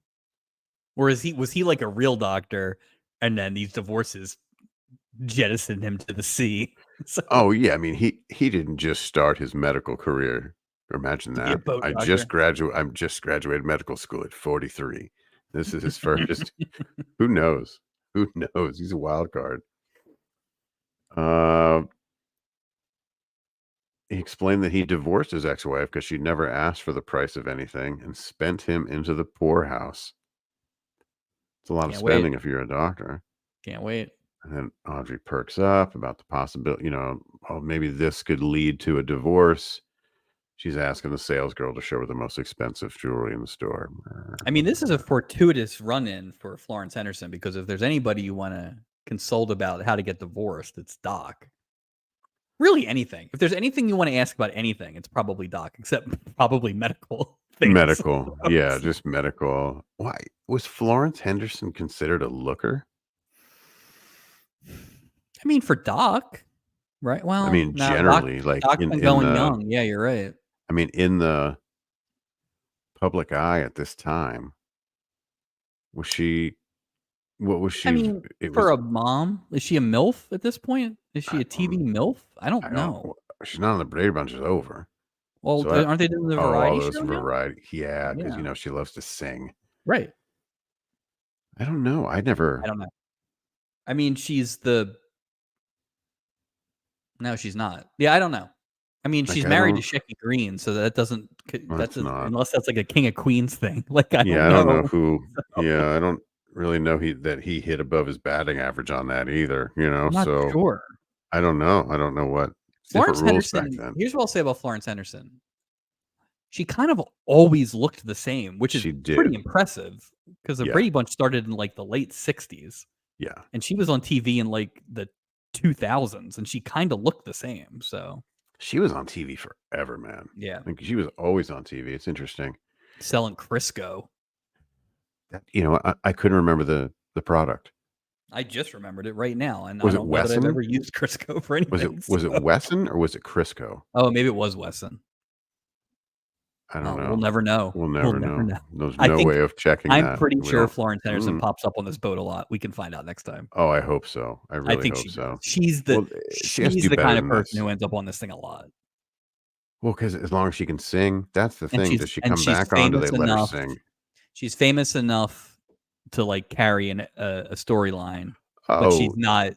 S2: Or was he like a real doctor and then these divorces jettisoned him to the sea?
S1: So, oh yeah, I mean he didn't just start his medical career. Imagine that. I just graduated medical school at 43. This is his first. Who knows? Who knows? He's a wild card. He explained that he divorced his ex-wife because she never asked for the price of anything and spent him into the poorhouse. It's a lot of
S2: Can't wait.
S1: spending if you're a doctor.
S2: Can't wait.
S1: And then Audrey perks up about the possibility, oh, maybe this could lead to a divorce. She's asking the sales girl to show her the most expensive jewelry in the store.
S2: I mean, this is a fortuitous run-in for Florence Henderson because if there's anybody you want to consult about how to get divorced, it's Doc. Really anything. If there's anything you want to ask about anything, it's probably Doc, except probably medical things.
S1: Medical. Yeah, just medical. Why was Florence Henderson considered a looker?
S2: I mean, for Doc, right? Well,
S1: I mean,
S2: no,
S1: generally, like
S2: Doc's
S1: in
S2: been
S1: in
S2: going
S1: the
S2: young. Yeah, you're right.
S1: I mean, in the public eye at this time, was she what was
S2: I
S1: she
S2: mean,
S1: it
S2: for
S1: was
S2: a mom, is she a MILF at this point? Is she
S1: I
S2: a TV
S1: don't
S2: MILF? I don't
S1: I don't
S2: know.
S1: she's not on the Brady Bunch, is over.
S2: Well,
S1: So I
S2: aren't they doing the
S1: all
S2: variety
S1: those
S2: show now?
S1: variety, yeah, because
S2: Yeah,
S1: she loves to sing.
S2: right.
S1: I don't know. I
S2: I
S1: never
S2: don't know. I mean, she's the no, she's not. Yeah, I don't know. I mean,
S1: like
S2: she's
S1: I
S2: married to
S1: don't
S2: Shecky Green, so that doesn't that
S1: that's
S2: does
S1: not
S2: unless that's like a King of Queens thing. Like I don't
S1: yeah, I don't know
S2: know.
S1: who yeah, I don't really know he hit above his batting average on that either,
S2: I'm not
S1: so
S2: sure.
S1: I don't know. I don't know what it's different
S2: Florence
S1: rules back
S2: Henderson.
S1: then.
S2: Here's what I'll say about Florence Henderson. She kind of always looked the same, which is
S1: She
S2: pretty
S1: did.
S2: impressive because the
S1: Yeah.
S2: Brady Bunch started in like the late '60s,
S1: Yeah.
S2: and she was on TV in like the 2000s, and she kind of looked the same. So
S1: She was on TV forever, man.
S2: yeah,
S1: Like she was always on TV. It's interesting.
S2: selling Crisco.
S1: That I couldn't remember the product.
S2: I just remembered it right now, and I
S1: Was it
S2: don't know that I've
S1: Wesson?
S2: ever used Crisco for
S1: Was it
S2: anything.
S1: was it
S2: So
S1: Wesson or was it Crisco?
S2: oh, maybe it was Wesson.
S1: I don't
S2: We'll
S1: know.
S2: never know.
S1: We'll
S2: We'll
S1: never
S2: never
S1: know.
S2: know.
S1: There's
S2: I
S1: no
S2: think
S1: way of checking
S2: I'm
S1: that.
S2: pretty
S1: We
S2: sure
S1: don't
S2: Florence Henderson
S1: mm.
S2: pops up on this boat a lot. We can find out next time.
S1: Oh, I hope so. I
S2: I
S1: really
S2: think
S1: hope
S2: she does.
S1: so.
S2: She's
S1: Well, she has to do
S2: the
S1: better
S2: kind of
S1: than
S2: person
S1: this.
S2: who ends up on this thing a lot.
S1: Well, because as long as she can sing, that's the
S2: And
S1: thing. Does she come back on? Do they let her sing?
S2: she's famous enough to, like, carry a storyline, but she's
S1: Oh,
S2: not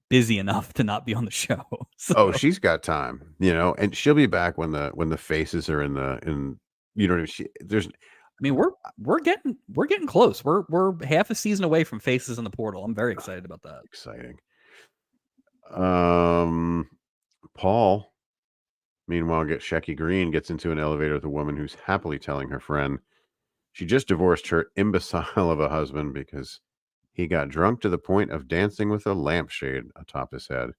S2: busy enough to not be on the show. So,
S1: oh, she's got time, and she'll be back when the faces are in there's
S2: I mean, we're getting close. We're half a season away from Faces in the Portal. I'm very excited about that.
S1: exciting. Um, Paul, meanwhile, Shecky Green gets into an elevator with a woman who's happily telling her friend she just divorced her imbecile of a husband because he got drunk to the point of dancing with a lampshade atop his head.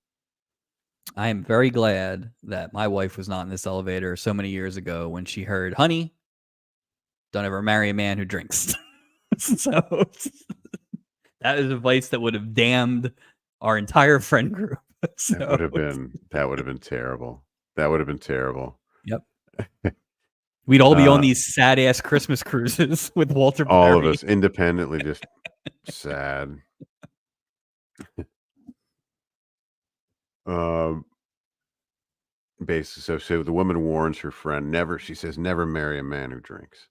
S2: I am very glad that my wife was not in this elevator so many years ago when she heard, "Honey, don't ever marry a man who drinks." So that is advice that would have damned our entire friend group. So,
S1: That would have been terrible. That would have been terrible.
S2: yep. We'd all be on
S1: Uh,
S2: these sad ass Christmas cruises with Walter
S1: all of
S2: Perry.
S1: us independently just sad. Um, basically, so the woman warns her friend never. She says, "Never marry a man who drinks."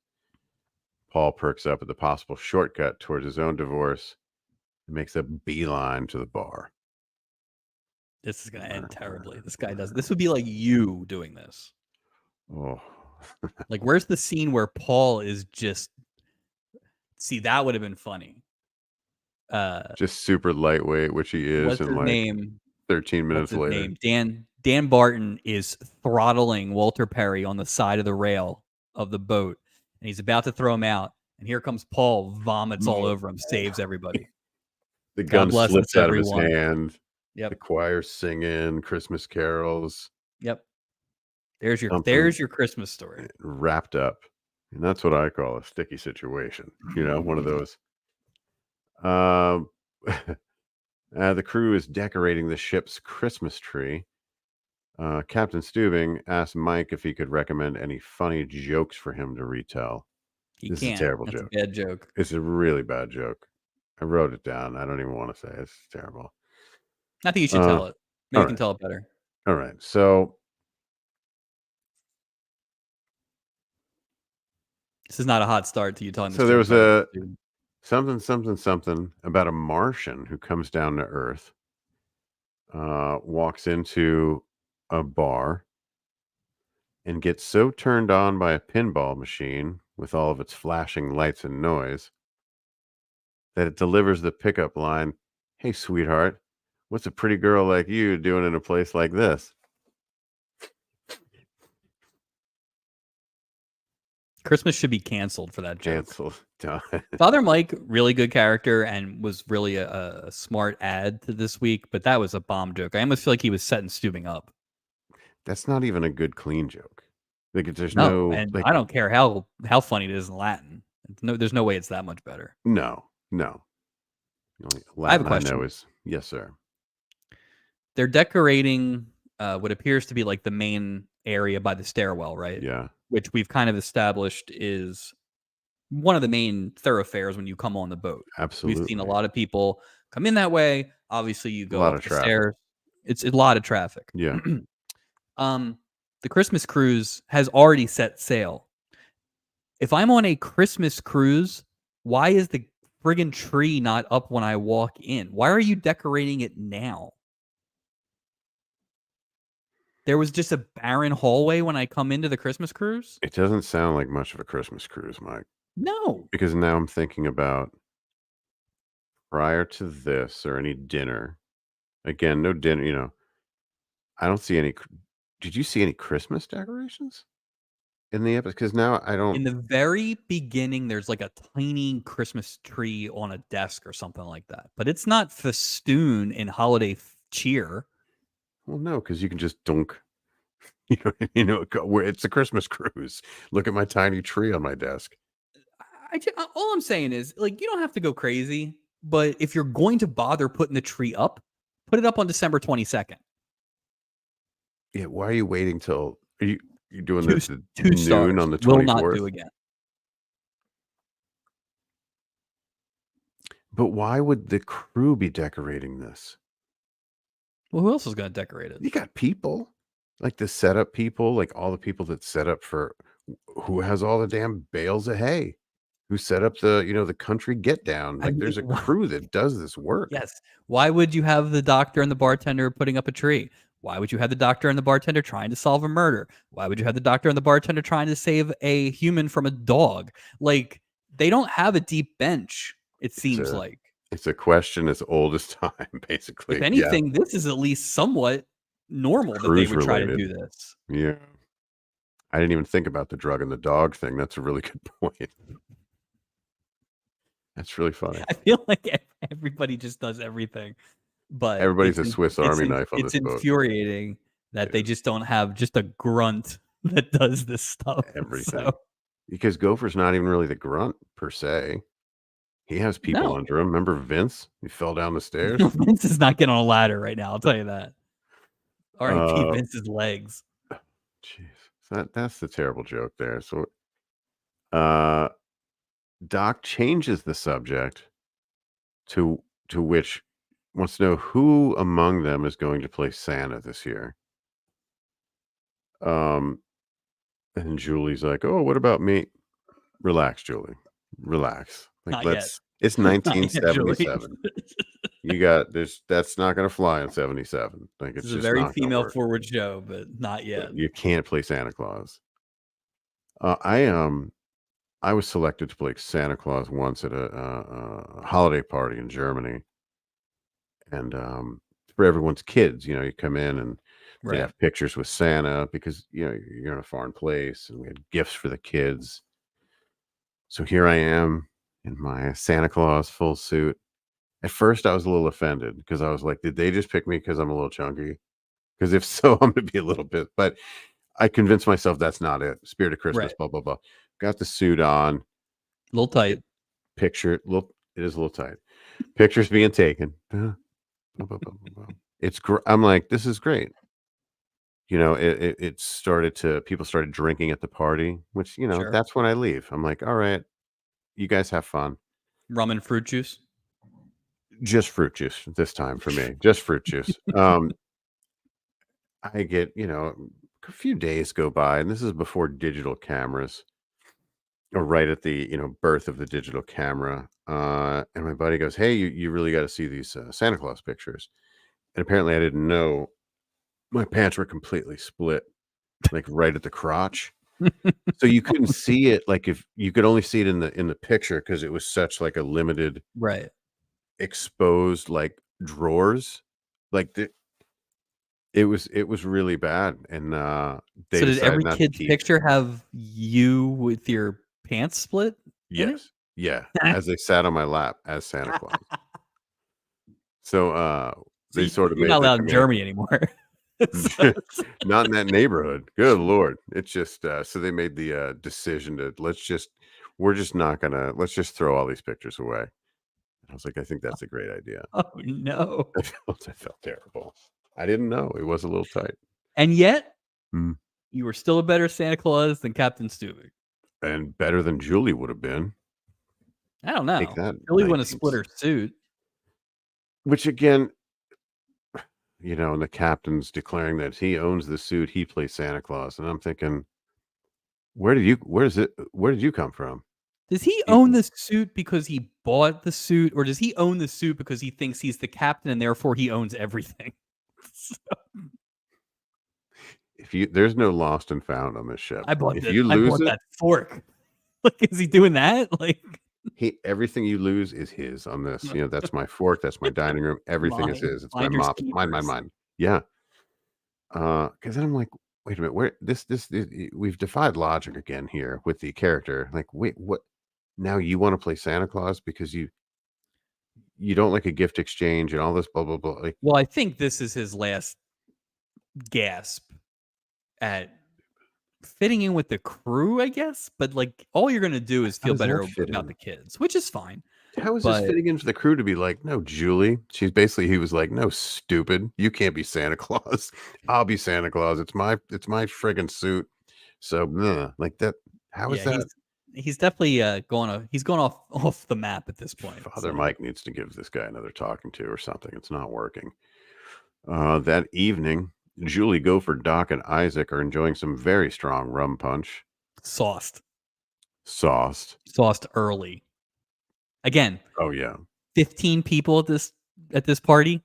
S1: Paul perks up at the possible shortcut towards his own divorce and makes a beeline to the bar.
S2: This is gonna end terribly. This guy does. This would be like you doing this.
S1: Oh,
S2: Like, where's the scene where Paul is just? See, that would have been funny.
S1: just super lightweight, which he is,
S2: What's
S1: and
S2: his
S1: like
S2: name?
S1: 13
S2: What's
S1: minutes
S2: his
S1: later.
S2: name? Dan Barton is throttling Walter Perry on the side of the rail of the boat, and he's about to throw him out. And here comes Paul, vomits all over him, saves everybody.
S1: The
S2: God
S1: gun
S2: bless
S1: slips
S2: us,
S1: out of his
S2: everyone.
S1: hand. The
S2: Yep,
S1: choir's singing Christmas carols.
S2: yep. There's
S1: Something
S2: your Christmas story.
S1: wrapped up. And that's what I call a sticky situation. One of those. Um, the crew is decorating the ship's Christmas tree. Captain Stubing asked Mike if he could recommend any funny jokes for him to retell.
S2: He
S1: This is a
S2: can't.
S1: terrible
S2: That's
S1: joke.
S2: a bad joke.
S1: It's a really bad joke. I wrote it down. I don't even want to say it. It's terrible.
S2: I think you should tell it. Maybe you can
S1: alright.
S2: tell it better.
S1: All right. So
S2: This is not a hot start to you telling this
S1: there
S2: joke,
S1: was
S2: by the way,
S1: a
S2: dude.
S1: something about a Martian who comes down to Earth, walks into a bar and gets so turned on by a pinball machine with all of its flashing lights and noise that it delivers the pickup line, "Hey, sweetheart, what's a pretty girl like you doing in a place like this?"
S2: Christmas should be canceled for that joke.
S1: Canceled. Done.
S2: Father Mike, really good character and was really a smart add to this week, but that was a bomb joke. I almost feel like he was setting Steubing up.
S1: That's not even a good clean joke. Like, there's
S2: No,
S1: no,
S2: and
S1: like,
S2: I don't care how funny it is in Latin. There's no way it's that much better.
S1: no. The only
S2: I have a
S1: Latin I know
S2: question.
S1: is, yes, sir.
S2: They're decorating what appears to be like the main area by the stairwell, right?
S1: Yeah,
S2: Which we've kind of established is one of the main thoroughfares when you come on the boat. We've seen a
S1: absolutely.
S2: lot of people come in that way. Obviously, you
S1: A
S2: go
S1: lot of
S2: up the
S1: traffic.
S2: stairs. It's a lot of traffic.
S1: Yeah.
S2: The Christmas cruise has already set sail. If I'm on a Christmas cruise, why is the friggin' tree not up when I walk in? Why are you decorating it now? There was just a barren hallway when I come into the Christmas cruise?
S1: It doesn't sound like much of a Christmas cruise, Mike,
S2: No.
S1: because now I'm thinking about prior to this or any dinner. Again, no dinner, I don't see any. Did you see any Christmas decorations in the episode? Because now I don't.
S2: In the very beginning, there's like a tiny Christmas tree on a desk or something like that, but it's not festoon in holiday cheer.
S1: Well, no, because you can just dunk. Where it's a Christmas cruise. Look at my tiny tree on my desk.
S2: All I'm saying is, like, you don't have to go crazy, but if you're going to bother putting the tree up, put it up on December 22nd.
S1: Yeah, why are you waiting till? Are you doing
S2: Two,
S1: the
S2: two
S1: noon
S2: stars.
S1: on the
S2: Will not
S1: 24th?
S2: do again.
S1: But why would the crew be decorating this?
S2: Well, who else is going to decorate it?
S1: You got people, like the setup people, like all the people that set up for who has all the damn bales of hay, who set up the country get down.
S2: I
S1: Like there's a
S2: mean,
S1: crew that does this work.
S2: yes. Why would you have the doctor and the bartender putting up a tree? Why would you have the doctor and the bartender trying to solve a murder? Why would you have the doctor and the bartender trying to save a human from a dog? Like, they don't have a deep bench, it
S1: It's
S2: seems
S1: a
S2: like.
S1: it's a question as old as time,
S2: If
S1: basically. Yeah,
S2: anything, this is at least somewhat normal that they
S1: cruise
S2: would try to
S1: related.
S2: do this.
S1: Yeah, I didn't even think about the drug and the dog thing. That's a really good point. That's really funny.
S2: I feel like everybody just does everything, but
S1: Everybody's a Swiss Army knife on
S2: it's
S1: this boat.
S2: infuriating that they
S1: Yeah,
S2: just don't have just a grunt that does this stuff.
S1: everything.
S2: So
S1: Because Gopher's not even really the grunt per se. He has people
S2: no,
S1: under him. Remember Vince? He fell down the stairs.
S2: Vince is not getting on a ladder right now. I'll tell you that. R.I.P.
S1: Uh,
S2: Vince's legs.
S1: jeez, that's the terrible joke there. So, uh, Doc changes the subject to which wants to know who among them is going to play Santa this year. Um, and Julie's like, "Oh, what about me?" Relax, Julie. Relax. Like,
S2: Not yet.
S1: it's
S2: Not yet, Julie.
S1: 1977. That's not gonna fly in 77. Like,
S2: This
S1: it's
S2: is a
S1: just
S2: very
S1: not gonna
S2: female
S1: work.
S2: forward show, but not yet.
S1: You can't play Santa Claus. I was selected to play Santa Claus once at a holiday party in Germany, and for everyone's kids, you come in and they
S2: Right.
S1: have pictures with Santa because you're in a foreign place, and we had gifts for the kids. So here I am in my Santa Claus full suit. At first, I was a little offended because I was like, "Did they just pick me because I'm a little chunky? Because if so, I'm going to be a little bit." But I convinced myself that's not it. Spirit of Christmas,
S2: Right.
S1: blah blah blah. Got the suit on.
S2: A little tight.
S1: Picture, look, it is a little tight. Pictures being taken. Blah, blah, blah, blah, blah. It's I'm like, this is great. It started to people started drinking at the party, which
S2: Sure.
S1: that's when I leave. I'm like, all right, you guys have fun.
S2: Rum and fruit juice.
S1: Just fruit juice this time for me. Just fruit juice. I get, a few days go by, and this is before digital cameras, or right at the, birth of the digital camera. And my buddy goes, "Hey, you really got to see these Santa Claus pictures." And apparently I didn't know my pants were completely split, like right at the crotch. So you couldn't see it, like, if you could only see it in the picture because it was such, like, a limited
S2: Right.
S1: exposed, like, drawers. Like, it was really bad, and, they
S2: So did
S1: decided
S2: every
S1: not to
S2: kid's
S1: keep.
S2: picture have you with your pants split in it?
S1: Yes. Yeah, as they sat on my lap as Santa Claus. So,
S2: So
S1: they sort of
S2: you're
S1: made
S2: not
S1: the
S2: allowed in
S1: command.
S2: Germany anymore. So it's
S1: Not in that neighborhood. Good lord. It's just, so they made the, decision to we're just not gonna let's just throw all these pictures away. I was like, "I think that's a great idea."
S2: oh, no.
S1: I felt terrible. I didn't know. It was a little tight.
S2: And yet,
S1: Mm.
S2: you were still a better Santa Claus than Captain Stubing.
S1: And better than Julie would have been.
S2: I don't
S1: Take
S2: know.
S1: that,
S2: Billy wouldn't have split
S1: 19s
S2: her suit.
S1: which again, and the captain's declaring that he owns the suit, he plays Santa Claus, and I'm thinking, where did you come from?
S2: Does he
S1: You
S2: own the suit because he bought the suit, or does he own the suit because he thinks he's the captain and therefore he owns everything?
S1: if you there's no lost and found on this ship. If you
S2: I
S1: lose
S2: bought
S1: it,
S2: that fork. Like, is he doing that? Like,
S1: everything you lose is his on this. That's my fork, that's my dining room, everything is
S2: mine,
S1: his. It's my
S2: finders
S1: mop, mine, mine,
S2: keepers.
S1: mine. Yeah. Because then I'm like, wait a minute, where we've defied logic again here with the character. Like, wait, what? Now you want to play Santa Claus because you don't like a gift exchange and all this blah blah blah. Like,
S2: Well, I think this is his last gasp at fitting in with the crew, I guess. But like, all you're gonna do is
S1: how
S2: feel
S1: does that
S2: better
S1: fit
S2: about
S1: in?
S2: the kids, which is fine.
S1: How is this
S2: But
S1: fitting into the crew to be like, no, Julie? He was like, no, stupid. You can't be Santa Claus. I'll be Santa Claus. It's my friggin' suit. So, like that. How is
S2: yeah,
S1: that?
S2: he's definitely he's going off the map at this point.
S1: Father
S2: So
S1: Mike needs to give this guy another talking to or something. It's not working. That evening, Julie, Gopher, Doc, and Isaac are enjoying some very strong rum punch,
S2: sauced,
S1: sauced.
S2: sauced early. Again,
S1: Oh yeah,
S2: 15 people at this party.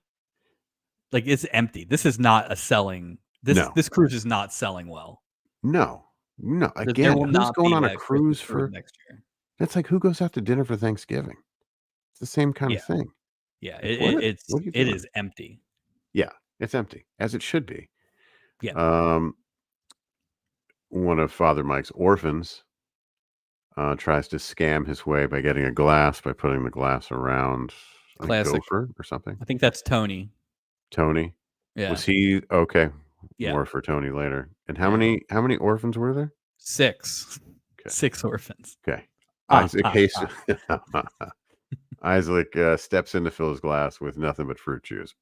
S2: Like, it's empty. This is not a selling.
S1: no,
S2: This cruise is not selling well.
S1: no, no.
S2: There
S1: Again,
S2: will
S1: who's
S2: not
S1: going
S2: be
S1: on a
S2: a Christmas
S1: cruise
S2: cruise
S1: for?
S2: next year.
S1: That's like who goes out to dinner for Thanksgiving. It's the same kind
S2: Yeah,
S1: of thing.
S2: yeah.
S1: Like what?
S2: It's
S1: What are you
S2: it
S1: doing?
S2: is empty.
S1: Yeah, it's empty as it should be.
S2: Yeah,
S1: Um, one of Father Mike's orphans tries to scam his way by getting a glass by putting the glass around, I think,
S2: classic.
S1: Gopher or something.
S2: I think that's Tony.
S1: Tony.
S2: Yeah,
S1: Was he okay?
S2: yeah,
S1: More for Tony later. And how
S2: yeah.
S1: many orphans were there?
S2: 6,
S1: Okay.
S2: 6 orphans.
S1: Okay.
S2: Ha
S1: Isaac
S2: ha
S1: Hayes.
S2: ha.
S1: Isaac steps in to fill his glass with nothing but fruit juice.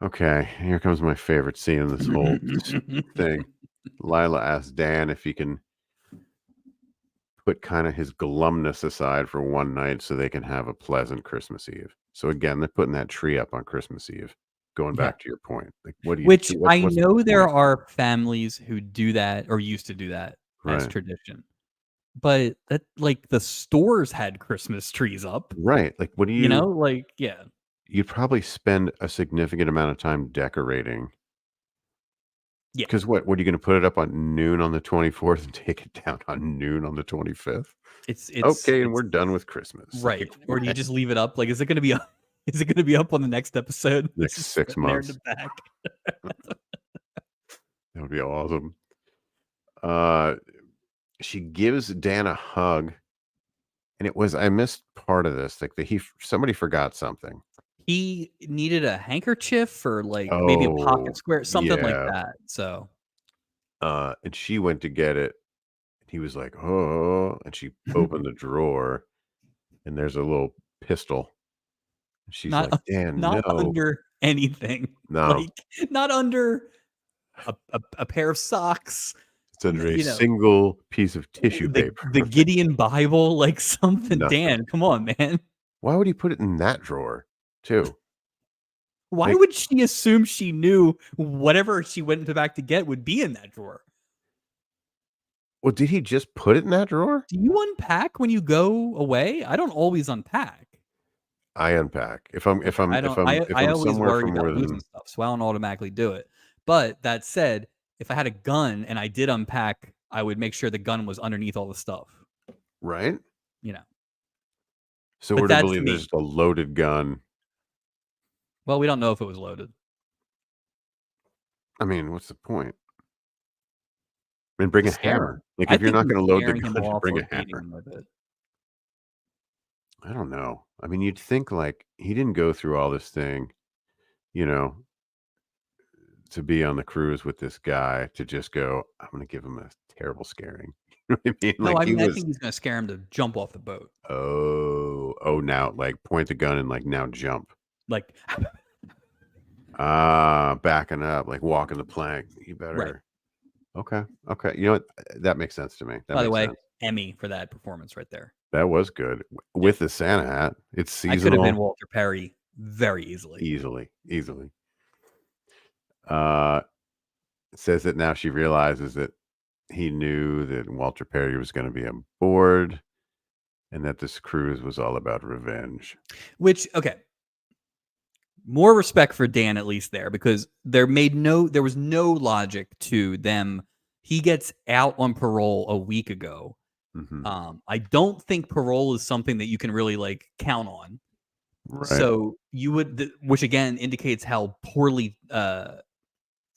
S1: Okay, here comes my favorite scene in this whole thing. Lila asks Dan if he can put kind of his glumness aside for one night so they can have a pleasant Christmas Eve. So again, they're putting that tree up on Christmas Eve. Going
S2: Yeah.
S1: back to your point, like, what do you?
S2: Which I
S1: What's the
S2: know there
S1: point?
S2: are families who do that or used to do that as
S1: Right,
S2: tradition. But that, like, the stores had Christmas trees up,
S1: right. Like, what do
S2: you know?
S1: you?
S2: Like, yeah.
S1: You'd probably spend a significant amount of time decorating.
S2: Yeah.
S1: Because what are you going to put it up on noon on the 24th and take it down on noon on the 25th? Okay, and
S2: It's
S1: we're done with Christmas.
S2: right.
S1: Like,
S2: Or do you
S1: what?
S2: just leave it up? Like, is it gonna be up is it gonna be up on the next episode? It's
S1: Next
S2: just
S1: 6
S2: sitting there in
S1: months.
S2: the back.
S1: That would be awesome. Uh, she gives Dan a hug, and I missed part of this. Like, somebody forgot something.
S2: He needed a handkerchief or, like, maybe a pocket
S1: Oh,
S2: square, something like
S1: yeah.
S2: that, so
S1: And she went to get it. He was like, "Oh," and she opened the drawer, and there's a little pistol. She's
S2: not
S1: like, "Dan,
S2: not
S1: no."
S2: under anything,
S1: No,
S2: like, not under a pair of socks,
S1: it's under a
S2: you know,
S1: single piece of tissue paper.
S2: the Gideon Bible, like, something.
S1: Nothing.
S2: Dan, come on, man.
S1: Why would he put it in that drawer too?
S2: Why
S1: Like,
S2: would she assume she knew whatever she went back to get would be in that drawer?
S1: well, did he just put it in that drawer?
S2: Do you unpack when you go away? I don't always unpack.
S1: I unpack. If I'm if
S2: Okay,
S1: I'm
S2: I
S1: if
S2: don't
S1: I'm if
S2: I
S1: I'm
S2: always
S1: somewhere
S2: worry
S1: for
S2: about
S1: more
S2: losing
S1: than
S2: stuff, so I don't automatically do it. But that said, if I had a gun and I did unpack, I would make sure the gun was underneath all the stuff,
S1: Right?
S2: you know.
S1: So
S2: But
S1: we're to
S2: that's
S1: believe there's
S2: me.
S1: just a loaded gun.
S2: Well, we don't know if it was loaded.
S1: I mean, what's the point? And bring
S2: To
S1: a
S2: scare
S1: hammer.
S2: him.
S1: Like,
S2: I
S1: if you're
S2: think
S1: not
S2: he was
S1: gonna load the
S2: scaring him
S1: gun,
S2: off
S1: bring
S2: or
S1: a
S2: baiting
S1: hammer.
S2: him with it.
S1: I don't know. I mean, you'd think, like, he didn't go through all this thing, you know, to be on the cruise with this guy to just go, "I'm gonna give him a terrible scaring." You know what I mean?
S2: No,
S1: Like,
S2: I
S1: he
S2: mean, I
S1: was,
S2: think he's gonna scare him to jump off the boat.
S1: now, like, point the gun and, like, now jump.
S2: Like,
S1: Ah, backing up, like walking the plank. You
S2: right.
S1: better. Okay, okay. You know what? That makes sense to me. That
S2: By the
S1: makes
S2: way,
S1: sense.
S2: Emmy for that performance right there.
S1: That was good.
S2: Yeah.
S1: With the Santa hat. It's
S2: I could have been
S1: seasonal.
S2: Walter Perry very easily.
S1: Easily, easily. Uh, it says that now she realizes that he knew that Walter Perry was gonna be on board and that this cruise was all about revenge.
S2: Which, okay, more respect for Dan at least there, because there was no logic to them. He gets out on parole a week ago.
S1: Mhm.
S2: I don't think parole is something that you can really like count on.
S1: Right,
S2: So you would, which again indicates how poorly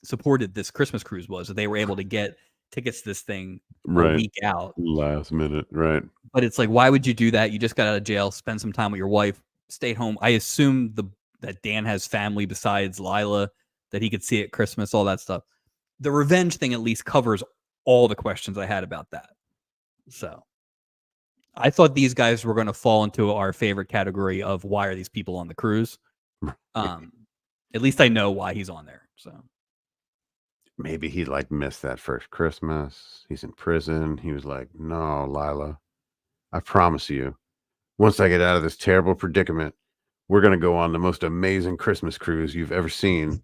S2: supported this Christmas cruise was. That they were able to get tickets to this thing a
S1: right.
S2: week out.
S1: Last minute, right.
S2: But it's like, why would you do that? You just got out of jail, spend some time with your wife, stay home. I assume that Dan has family besides Lila that he could see at Christmas, all that stuff. The revenge thing at least covers all the questions I had about that. So I thought these guys were going to fall into our favorite category of why are these people on the cruise? Um, at least I know why he's on there. So
S1: Maybe he, like, missed that first Christmas. He's in prison. He was like, "No, Lila, I promise you, once I get out of this terrible predicament, we're gonna go on the most amazing Christmas cruise you've ever seen.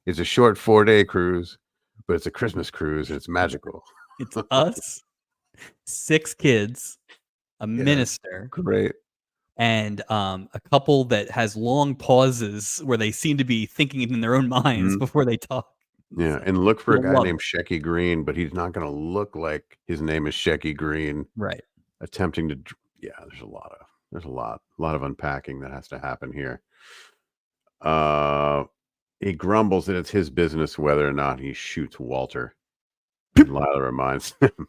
S1: It's a short 4-day cruise, but it's a Christmas cruise, and it's magical."
S2: it's us, 6 kids, a
S1: Yeah,
S2: minister,
S1: great.
S2: and a couple that has long pauses where they seem to be thinking in their own minds
S1: Mhm.
S2: before they talk.
S1: Yeah,
S2: So
S1: and look for a
S2: you'll
S1: guy
S2: love
S1: named
S2: it.
S1: Shecky Green, but he's not gonna look like his name is Shecky Green,
S2: Right.
S1: attempting to dr yeah, there's a lot of unpacking that has to happen here. Uh, he grumbles that it's his business whether or not he shoots Walter, and Lila reminds him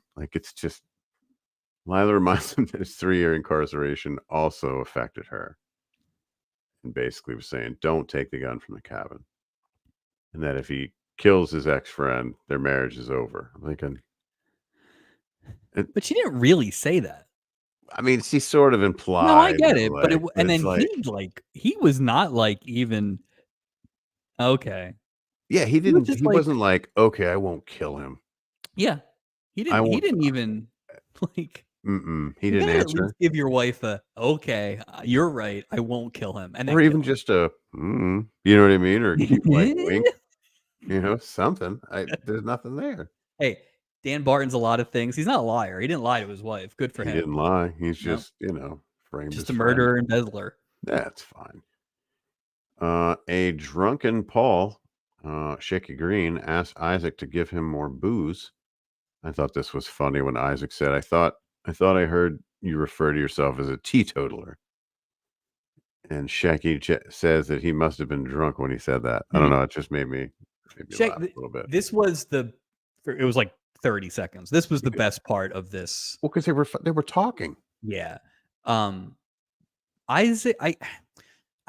S1: that his 3-year incarceration also affected her, and basically was saying, "Don't take the gun from the cabin," and that if he kills his ex-friend, their marriage is over. I'm thinking, it
S2: But she didn't really say that.
S1: I mean, she sort of
S2: No, I
S1: implied
S2: get
S1: that,
S2: it, but
S1: like, but
S2: and
S1: it's
S2: then
S1: like,
S2: he was not like even okay.
S1: yeah,
S2: He was just
S1: he
S2: like,
S1: wasn't like, "Okay, I won't kill him.
S2: yeah.
S1: I
S2: He
S1: won't."
S2: didn't even like
S1: He
S2: you
S1: didn't
S2: gotta at least
S1: answer,
S2: give your wife a okay, you're right, I won't kill him, and
S1: or
S2: then
S1: even
S2: kill
S1: just a, you know what I mean? Or keep, like,
S2: him.
S1: wink, something. There's nothing there.
S2: Hey, Dan Barton's a lot of things. He's not a liar. He didn't lie to his wife. Good for
S1: He didn't
S2: him.
S1: lie. He's
S2: No,
S1: just, framed his
S2: just a
S1: friend.
S2: murderer and embezzler.
S1: That's fine. A drunken Paul, Shaky Green, asked Isaac to give him more booze. I thought this was funny when Isaac said, I thought I heard you refer to yourself as a teetotaler." And says that he must have been drunk when he said that. I don't
S2: Mhm.
S1: know. It just made me
S2: Check
S1: laugh
S2: th
S1: a little bit.
S2: this was it was like 30 seconds. This was the
S1: Because,
S2: best part of this.
S1: well, because they were talking.
S2: Yeah. Um, Isaac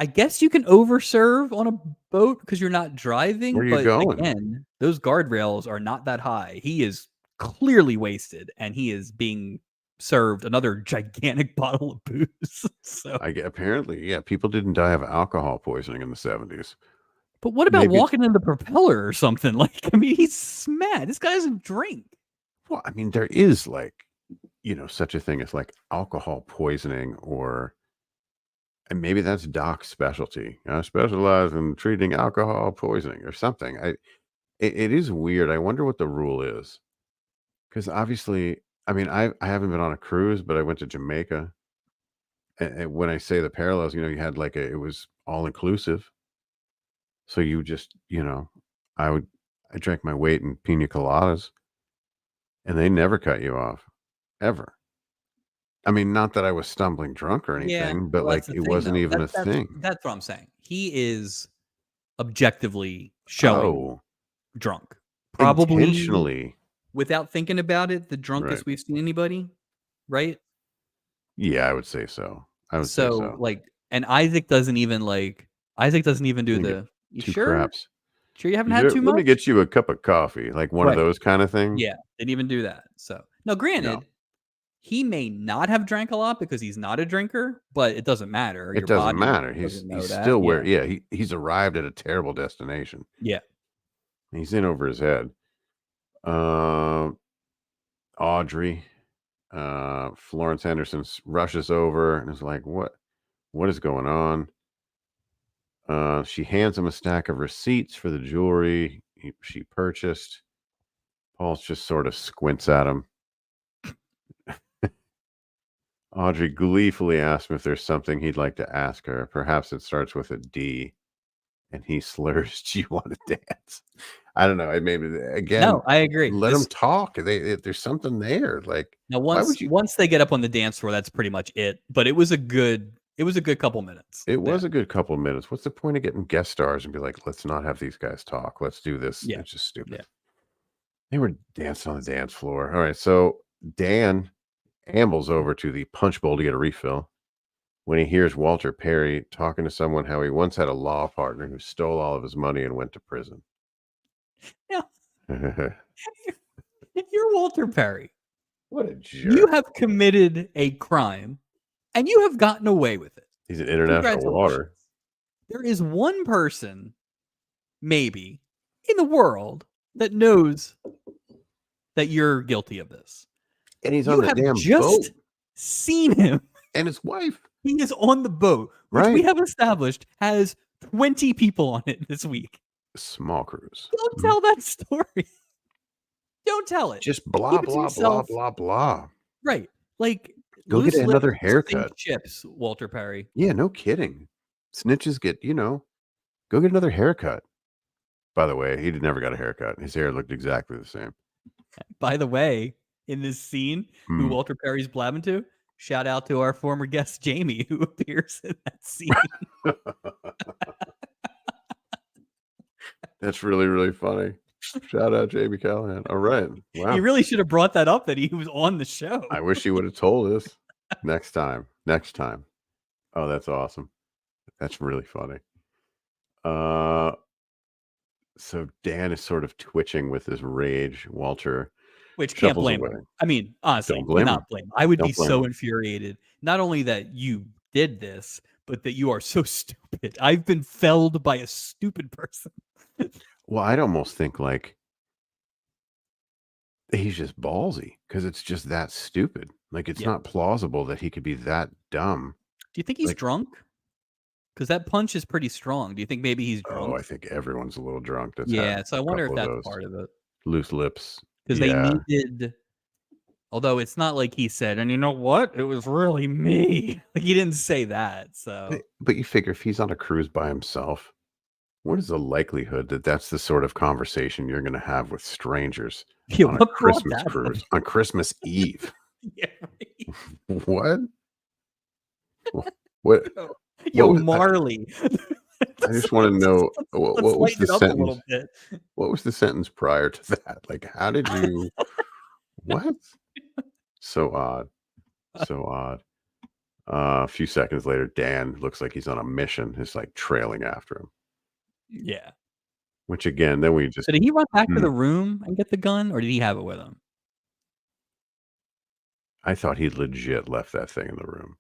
S2: I guess you can overserve on a boat because you're not driving,
S1: Where are you
S2: but
S1: going?
S2: again, those guardrails are not that high. He is clearly wasted, and he is being served another gigantic bottle of booze. So
S1: Apparently, yeah, people didn't die of alcohol poisoning in the 70s.
S2: but what about
S1: Maybe it's,
S2: walking in the propeller or something? Like, I mean, he's mad. This guy doesn't drink.
S1: well, I mean, there is, like, such a thing as, like, alcohol poisoning, or and maybe that's Doc's specialty. I specialize in treating alcohol poisoning or something. It is weird. I wonder what the rule is. Because obviously, I mean, I haven't been on a cruise, but I went to Jamaica. And when I say the parallels, you had like it was all inclusive. So you just, I would I drank my weight in pina coladas, and they never cut you off, ever. I mean, not that I was stumbling drunk or
S2: Yeah,
S1: anything, but
S2: well, that's
S1: like
S2: the
S1: it
S2: thing,
S1: wasn't
S2: though.
S1: even a
S2: That's
S1: thing.
S2: that's what I'm saying. He is objectively showing
S1: Oh,
S2: drunk. Probably,
S1: intentionally.
S2: without thinking about it, the
S1: Right.
S2: drunkest we've seen anybody, right?
S1: Yeah, I would say so. I would say
S2: So,
S1: so.
S2: like, and Isaac doesn't even do
S1: Let me get
S2: the, "You
S1: 2
S2: sure?
S1: craps.
S2: Sure you haven't
S1: You
S2: had
S1: sure?
S2: too
S1: Let me
S2: much?"
S1: get you a cup of coffee, like one of
S2: Right.
S1: those kinda things.
S2: Yeah, didn't even do that. So, now
S1: No,
S2: granted, he may not have drank a lot because he's not a drinker, but it doesn't matter.
S1: it
S2: Your
S1: doesn't
S2: body
S1: matter.
S2: doesn't
S1: He's
S2: know that.
S1: still where
S2: Yeah.
S1: yeah, he's arrived at a terrible destination.
S2: Yeah.
S1: He's in over his head. Um, Audrey, Florence Henderson rushes over and is like, what is going on? She hands him a stack of receipts for the jewelry she purchased. Paul's just sort of squints at him. Audrey gleefully asks him if there's something he'd like to ask her. Perhaps it starts with a D. And he slurs, "Do you want to dance?" I don't know. I maybe again,
S2: No, I agree.
S1: let them talk. If there's something there, like,
S2: Now
S1: why
S2: once
S1: would you?
S2: once they get up on the dance floor, that's pretty much it, but it was a good couple minutes
S1: It was
S2: there.
S1: a good couple of minutes. What's the point of getting guest stars and be like, let's not have these guys talk. Let's do this.
S2: Yeah,
S1: It's just
S2: yeah.
S1: stupid. They were dancing on the dance floor. All right. So Dan ambles over to the punch bowl to get a refill when he hears Walter Perry talking to someone how he once had a law partner who stole all of his money and went to prison.
S2: Now, if you're Walter Perry,
S1: What a
S2: you
S1: jerk.
S2: have committed a crime, and you have gotten away with it.
S1: He's an international
S2: Congratulations.
S1: water.
S2: There is one person, maybe, in the world that knows that you're guilty of this.
S1: And he's on
S2: You
S1: the
S2: have
S1: damn boat
S2: just seen him.
S1: and his wife.
S2: He is on the boat, which we
S1: Right.
S2: have established has 20 people on it this week.
S1: Small cruise.
S2: Don't
S1: Mhm.
S2: tell that story. Don't tell it.
S1: Just blah,
S2: Keep it to
S1: blah, blah,
S2: yourself.
S1: blah, blah.
S2: Right. Like,
S1: Go get
S2: loose
S1: another
S2: lips sink
S1: haircut.
S2: ships, Walter Perry.
S1: Yeah, no kidding. Snitches get, go get another haircut. By the way, he never got a haircut. His hair looked exactly the same.
S2: By the way, in this scene, who
S1: Hmm.
S2: Walter Perry's blabbing to, shout out to our former guest Jamie, who appears in that scene.
S1: That's really, really funny. Shout out Jamie Callahan. All right. Wow.
S2: You really should have brought that up that he was on the show.
S1: I wish he would have told us next time. Next time. Oh, that's awesome. That's really funny. So Dan is sort of twitching with his rage. Walter
S2: Which can't
S1: shuffles
S2: blame
S1: away.
S2: him. I mean, honestly,
S1: Don't blame him.
S2: cannot blame him. I would be
S1: Don't blame
S2: so
S1: him.
S2: infuriated, not only that you did this, but that you are so stupid. I've been felled by a stupid person.
S1: Well, I'd almost think like he's just ballsy because it's just that stupid. Like it's
S2: Yeah.
S1: not plausible that he could be that dumb.
S2: Do you think he's
S1: Like,
S2: drunk? Because that punch is pretty strong. Do you think maybe he's
S1: oh, I
S2: drunk?
S1: think everyone's a little drunk that's had
S2: Yeah, so I
S1: a
S2: wonder if
S1: couple of
S2: that's
S1: those
S2: part of it.
S1: loose lips.
S2: Because they
S1: Yeah.
S2: needed, although it's not like he said, and you know what? It was really me. Like he didn't say that. So
S1: But you figure if he's on a cruise by himself, what is the likelihood that that's the sort of conversation you're going to have with strangers
S2: yeah,
S1: on a
S2: what brought
S1: Christmas
S2: that up?
S1: cruise on Christmas Eve?
S2: Yeah, right.
S1: What? What?
S2: Yo,
S1: What was,
S2: Marley.
S1: I just want to know what
S2: Let's
S1: was
S2: lighten
S1: the
S2: it up a
S1: sentence?
S2: little bit.
S1: What was the sentence prior to that? Like, how did you? What? So odd. So odd. A few seconds later, Dan looks like he's on a mission. It's like trailing after him.
S2: Yeah.
S1: Which again, then we just
S2: So did he run back to
S1: Hmm.
S2: the room and get the gun, or did he have it with him?
S1: I thought he legit left that thing in the room.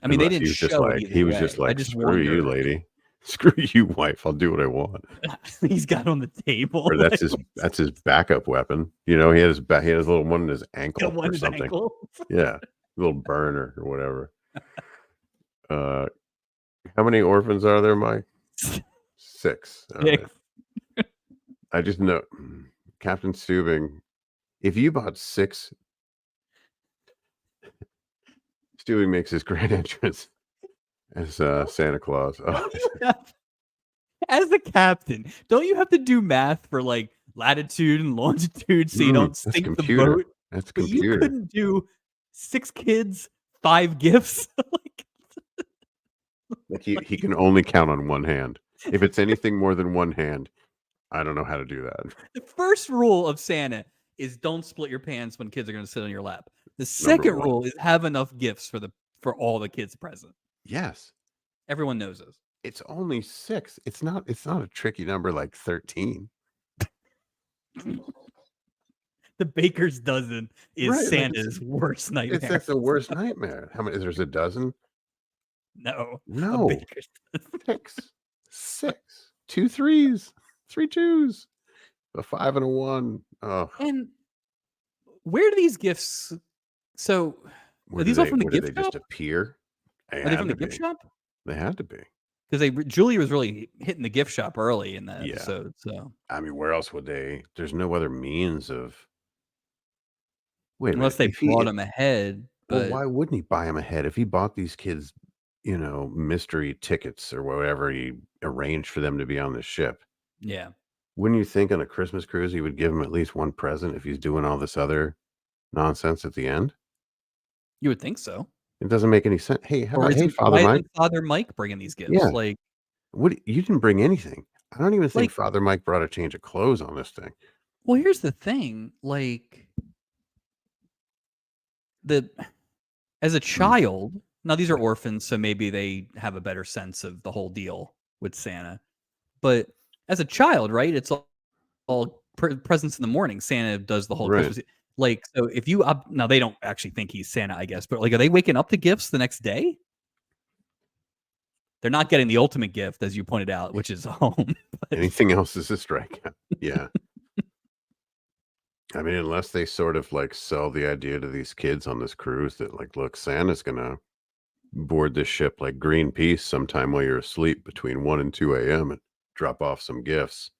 S2: I mean, they
S1: Unless
S2: didn't
S1: he was just
S2: show it
S1: like
S2: either
S1: he was
S2: way.
S1: just
S2: I
S1: like,
S2: just
S1: "Screw you,
S2: wonder.
S1: lady. Screw you, wife. I'll do what I want."
S2: He's got on the table.
S1: Or that's his backup weapon. He had he had his little one in his ankle
S2: got one
S1: or
S2: in his
S1: something.
S2: ankle.
S1: Yeah. Little burner or whatever. How many orphans are there, Mike? 6. All right. I just know Captain Steubing, if you bought 6 Stewie makes his grand entrance as Santa Claus. Oh,
S2: As the captain, don't you have to do math for like latitude and longitude so you don't
S1: That's
S2: sink the
S1: computer.
S2: boat?
S1: That's
S2: But you
S1: computer.
S2: couldn't do 6 kids, 5 gifts. Like,
S1: Like he can only count on one hand. If it's anything more than one hand, I don't know how to do that.
S2: the first rule of Santa is don't split your pants when kids are going to sit on your lap. The
S1: Number
S2: second
S1: one.
S2: rule is have enough gifts for all the kids present.
S1: Yes.
S2: Everyone knows this.
S1: It's only 6. It's not a tricky number like 13.
S2: The baker's dozen is
S1: Right, like,
S2: Santa's worst nightmare.
S1: that's the worst nightmare. How many? There's a dozen?
S2: No, a
S1: No.
S2: baker's dozen.
S1: 6. 2 3s, 3 2s, a 5 and a 1. Oh,
S2: And where do these gifts? So
S1: where
S2: are
S1: do
S2: these all
S1: they
S2: from the
S1: where do
S2: gift
S1: they just
S2: shop?
S1: appear? They
S2: Are they
S1: had
S2: from the
S1: to
S2: gift
S1: be.
S2: shop?
S1: They had to be.
S2: Because Julie was really hitting the gift shop early in that
S1: Yeah.
S2: episode. So
S1: I mean, where else would they? There's no other means of. Wait a
S2: unless
S1: minute.
S2: they bought them ahead,
S1: Well,
S2: but
S1: why wouldn't he buy them ahead if he bought these kids, mystery tickets or whatever he arranged for them to be on the ship?
S2: yeah,
S1: Wouldn't you think on a Christmas cruise he would give them at least one present if he's doing all this other nonsense at the end?
S2: you would think so.
S1: It doesn't make any sense. Hey, how
S2: Or
S1: about, hey, Father
S2: why
S1: Mike?
S2: isn't Father Mike bringing these gifts?
S1: Yeah.
S2: Like,
S1: What you didn't bring anything. I don't even think
S2: Like-
S1: Father Mike brought a change of clothes on this thing.
S2: well, here's the thing. Like, as a child, now these are orphans, so maybe they have a better sense of the whole deal with Santa. But as a child, right? It's all presents in the morning. Santa does the whole
S1: Right.
S2: Christmas. Like, so if you now they don't actually think he's Santa, I guess, but like, are they waking up to gifts the next day? They're not getting the ultimate gift, as you pointed out, which is home. But
S1: Anything else is a strikeout. Yeah. I mean, unless they sort of like sell the idea to these kids on this cruise that like, look, Santa's gonna board this ship like Greenpeace sometime while you're asleep between 1 and 2 a.m. and drop off some gifts.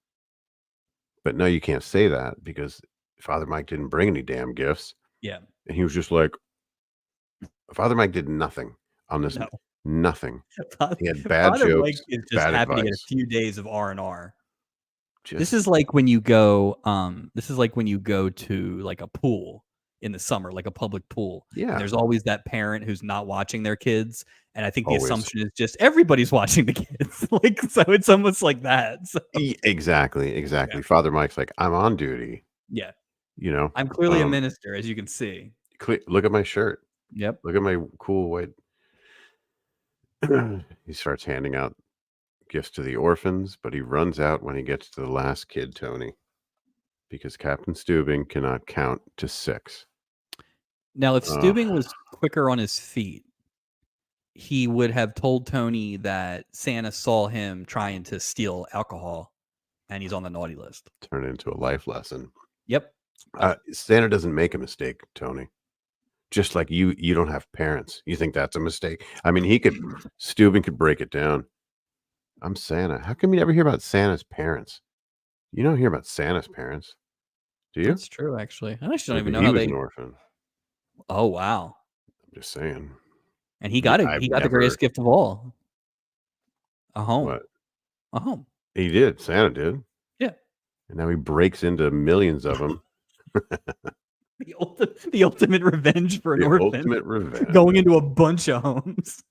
S1: But no, you can't say that because Father Mike didn't bring any damn gifts.
S2: yeah,
S1: And he was just like, Father Mike did nothing on this.
S2: no.
S1: Nothing.
S2: Father,
S1: He had bad
S2: Father Mike
S1: jokes,
S2: is just
S1: bad
S2: happy to get a
S1: advice.
S2: few days of R&R. This
S1: Just
S2: is like when you go to like a pool in the summer, like a public pool. And
S1: yeah.
S2: there's always that parent who's not watching their kids. And I think the
S1: Always.
S2: assumption is just everybody's watching the kids. Like, so it's almost like that. So,
S1: Exactly. Father Mike's like, I'm on duty.
S2: yeah.
S1: You know,
S2: I'm clearly a minister, as you can see.
S1: Look at my shirt.
S2: Yep.
S1: Look at my cool white. He starts handing out gifts to the orphans, but he runs out when he gets to the last kid, Tony, because Captain Steubing cannot count to 6.
S2: Now, if Steubing was quicker on his feet, he would have told Tony that Santa saw him trying to steal alcohol and he's on the naughty list.
S1: Turn it into a life lesson.
S2: Yep.
S1: Santa doesn't make a mistake, Tony. Just like you don't have parents. You think that's a mistake? I mean, Steubing could break it down. I'm Santa. How come you never hear about Santa's parents? You don't hear about Santa's parents, do you?
S2: That's true, actually. I actually don't even know
S1: He
S2: how
S1: was
S2: they.
S1: an orphan.
S2: Oh wow!
S1: I'm just saying.
S2: And he got it.
S1: I've
S2: He got the greatest gift of all: a home.
S1: What?
S2: A home.
S1: He did. Santa did.
S2: Yeah.
S1: And now he breaks into millions of them.
S2: The ultimate revenge for an
S1: The
S2: orphan.
S1: ultimate revenge.
S2: Going into a bunch of homes.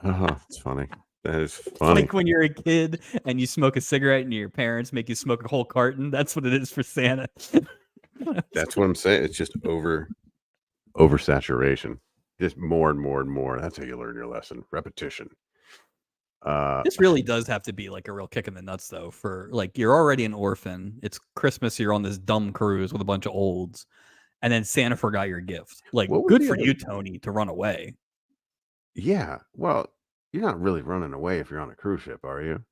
S1: Oh, it's funny. That is funny.
S2: Like when you're a kid and you smoke a cigarette and your parents make you smoke a whole carton. That's what it is for Santa.
S1: That's what I'm saying. It's just oversaturation. Just more and more and more. That's how you learn your lesson. Repetition.
S2: This really does have to be like a real kick in the nuts, though. For like, you're already an orphan. It's Christmas. You're on this dumb cruise with a bunch of olds, and then Santa forgot your gift. Like,
S1: What was
S2: good
S1: the
S2: for
S1: other-
S2: you, Tony, to run away.
S1: Yeah. Well, you're not really running away if you're on a cruise ship, are you?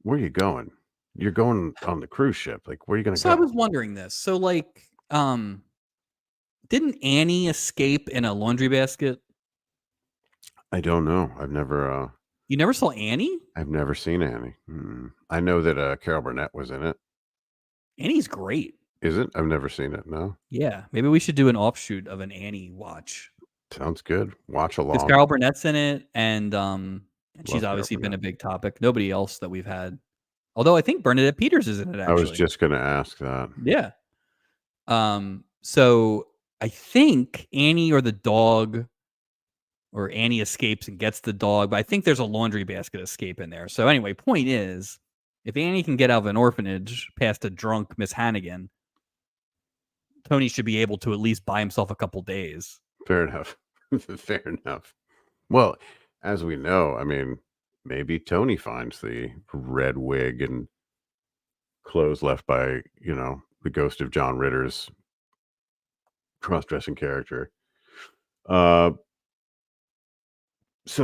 S1: Where are you going? You're going on the cruise ship. Like, where are you going to
S2: So
S1: go?
S2: I was wondering this. So like, didn't Annie escape in a laundry basket?
S1: I don't know. I've never
S2: You never saw Annie?
S1: seen Annie. I know that Carol Burnett was in it.
S2: Annie's great.
S1: Is it? I've never seen it. No.
S2: Yeah, maybe we should do an offshoot of an Annie watch.
S1: Sounds good. Watch
S2: Because
S1: along.
S2: Carol Burnett's in it, and And she's
S1: Love
S2: obviously
S1: Carol
S2: been a
S1: Burnett.
S2: big topic. Nobody else that we've had. Although I think Bernadette Peters is in it
S1: I was
S2: actually.
S1: just going to ask that.
S2: Yeah. So I think Annie or the dog, or Annie escapes and gets the dog, but I think there's a laundry basket escape in there. So anyway, point is, if Annie can get out of an orphanage past a drunk Miss Hannigan, Tony should be able to at least buy himself a couple days.
S1: Fair enough. Fair enough. Well, as we know, I mean, maybe Tony finds the red wig and clothes left by, the ghost of John Ritter's cross-dressing character. So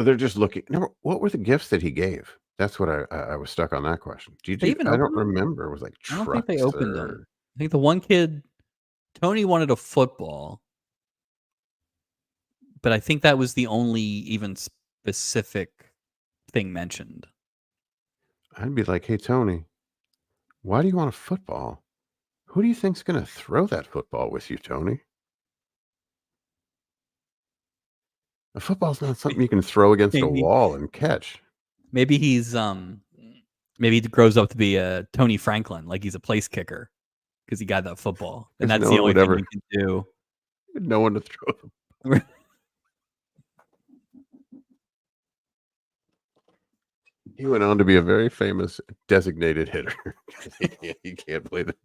S1: they're just looking. What were the gifts that he gave? That's what I was stuck on that question.
S2: They even
S1: I don't
S2: opened them?
S1: remember. It was like
S2: I don't think they
S1: trucks
S2: opened them.
S1: or
S2: I think the one kid, Tony wanted a football, but I think that was the only even specific thing mentioned.
S1: I'd be like, hey Tony, why do you want a football? Who do you think's gonna throw that football with you, Tony? A football's not something you can throw against a
S2: Maybe
S1: wall and catch.
S2: maybe maybe he grows up to be a Tony Franklin, like he's a place kicker because he got that football, and
S1: 'Cause
S2: that's
S1: no
S2: the
S1: one
S2: only
S1: would
S2: thing
S1: ever
S2: he can do.
S1: no one to throw them. He went on to be a very famous designated hitter. He can't play the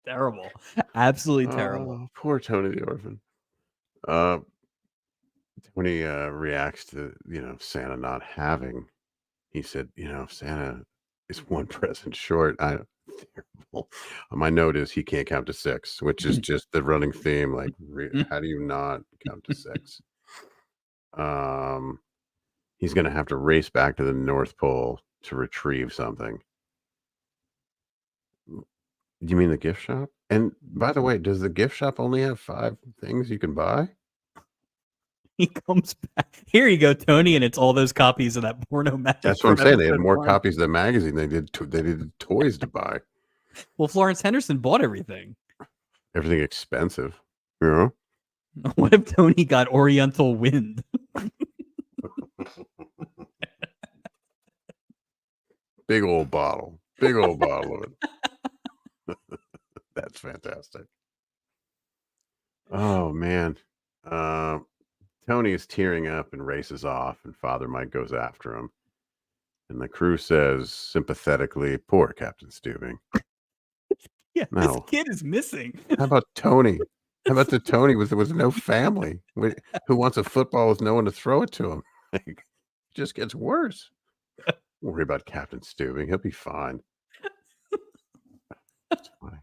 S2: Terrible, absolutely terrible.
S1: Oh, poor Tony the orphan. Uh, Tony reacts to Santa not having. He said, Santa is one present short. Terrible. My note is he can't count to 6, which is just the running theme. Like, how do you not count to 6? He's going to have to race back to the North Pole to retrieve something. You mean the gift shop? And by the way, does the gift shop only have 5 things you can buy?
S2: He comes back. Here you go, Tony, and it's all those copies of that porno magazine.
S1: That's what I'm saying. They had
S2: episode
S1: more
S2: 1.
S1: copies of the magazine. They did toys to buy.
S2: Well, Florence Henderson bought everything.
S1: Everything expensive. Yeah.
S2: What if Tony got Oriental Wind?
S1: Big old bottle. Big old bottle of it. That's fantastic. Oh man. Tony is tearing up and races off, and Father Mike goes after him. And the crew says sympathetically, poor Captain Stubing.
S2: Yeah,
S1: No.
S2: this kid is missing.
S1: How about Tony? How about the Tony with no family? Who wants a football with no one to throw it to him? Like, it just gets worse. Don't worry about Captain Stubing. He'll be fine. That's funny.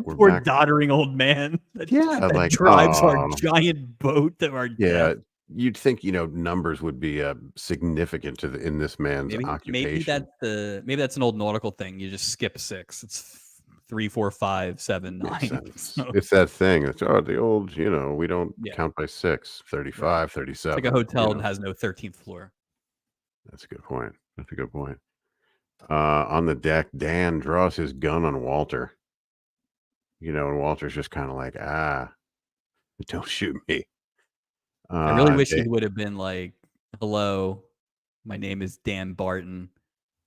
S1: We're
S2: Poor
S1: back.
S2: doddering old man that
S1: like
S2: drives our giant boat to our
S1: yeah.
S2: death.
S1: You'd think numbers would be significant in this man's
S2: Maybe
S1: occupation.
S2: maybe that's an old nautical thing. You just skip 6. It's 3, 4, 5, 7, 9. So,
S1: It's that thing. It's the old. We don't
S2: Yeah.
S1: count by 6, 35, 37.
S2: it's like a hotel that has no 13th floor.
S1: That's a good point. That's a good point. On the deck, Dan draws his gun on Walter. And Walter's just kind of like, don't shoot me.
S2: I really wish he would have been like, hello, my name is Dan Barton.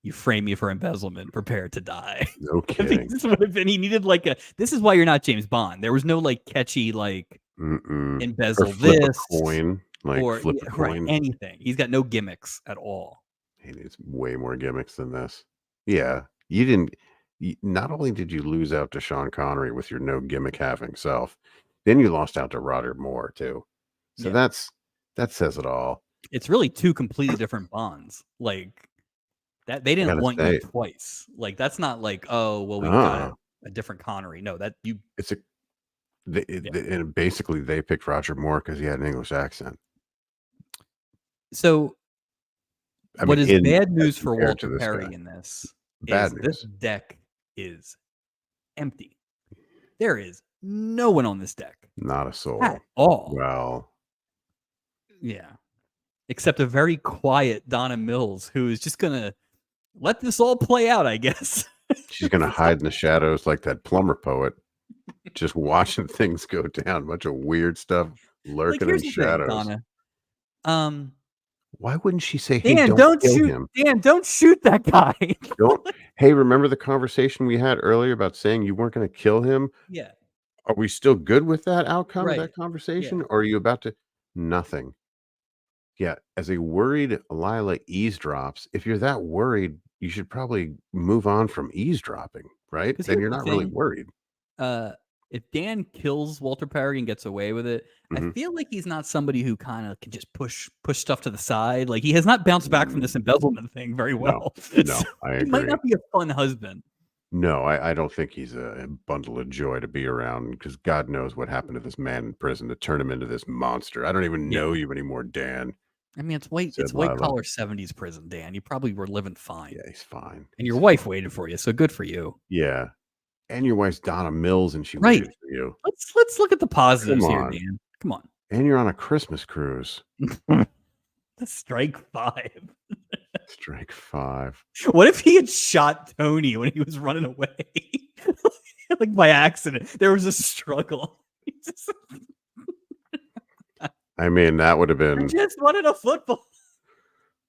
S2: You frame me for embezzlement. Prepare to die.
S1: No
S2: I
S1: kidding.
S2: think this would have been. He needed like a. This is why you're not James Bond. There was no like catchy like embezzle
S1: or flip
S2: this
S1: a coin, like
S2: or
S1: flip a coin.
S2: right, anything. He's got no gimmicks at all.
S1: He needs way more gimmicks than this. Yeah, you didn't. Not only did you lose out to Sean Connery with your no gimmick having self, then you lost out to Roger Moore too. So
S2: Yeah.
S1: that says it all.
S2: It's really 2 completely different Bonds. Like that they didn't
S1: gotta
S2: want
S1: say-
S2: you twice. Like that's not like, oh well, we got a different Connery. No, that you.
S1: It's and basically they picked Roger Moore because he had an English accent.
S2: So
S1: I
S2: what
S1: mean,
S2: is bad news
S1: as
S2: for
S1: compared to
S2: Walter
S1: this
S2: Perry
S1: guy.
S2: in this
S1: Bad
S2: is
S1: news.
S2: this deck is empty. There is no one on this deck
S1: Not a soul.
S2: at all.
S1: Well,
S2: Yeah. Except a very quiet Donna Mills who is just going to let this all play out, I guess.
S1: she's gonna hide in the shadows like that plumber poet, just watching things go down. A bunch of weird stuff
S2: Like,
S1: lurking
S2: here's
S1: in
S2: the thing,
S1: shadows.
S2: Donna. Um,
S1: Why wouldn't she say, "Hey, don't kill him"?
S2: Dan, don't shoot that guy.
S1: Don't "Hey, remember the conversation we had earlier about saying you weren't gonna kill him?
S2: Yeah,
S1: Are we still good with that outcome of
S2: right.
S1: that
S2: Yeah.
S1: conversation, or are you about to" Nothing. Yeah, as a worried Lila eavesdrops, if you're that worried, you should probably move on from eavesdropping, right?
S2: Because
S1: Then
S2: here's
S1: you're
S2: the
S1: not really
S2: thing,
S1: worried.
S2: uh, if Dan kills Walter Perry and gets away with it, I
S1: Mhm.
S2: feel like he's not somebody who kinda can just push stuff to the side, like, he has not bounced back from this
S1: Mm,
S2: embezzlement thing very
S1: no,
S2: well, so
S1: no, I
S2: he might
S1: agree.
S2: not be a fun husband.
S1: No, I don't think he's a bundle of joy to be around because God knows what happened to this man in prison to turn him into this monster. "I don't even
S2: Yeah.
S1: know you anymore, Dan,"
S2: I mean,
S1: said
S2: it's white
S1: Lila.
S2: collar '70s prison, Dan, you probably were living fine,
S1: Yeah, he's fine.
S2: and your
S1: He's
S2: wife
S1: fine.
S2: waited for you, so good for you.
S1: Yeah, and your wife's Donna Mills, and she
S2: Right.
S1: waited for you.
S2: Let's look at the
S1: Come
S2: positives here,
S1: on.
S2: Dan. Come on.
S1: And you're on a Christmas cruise.
S2: That's strike 5.
S1: Strike 5.
S2: What if he had shot Tony when he was running away? Like, by accident. There was a struggle. He just,
S1: I mean, that would have
S2: "I
S1: been
S2: just wanted a football."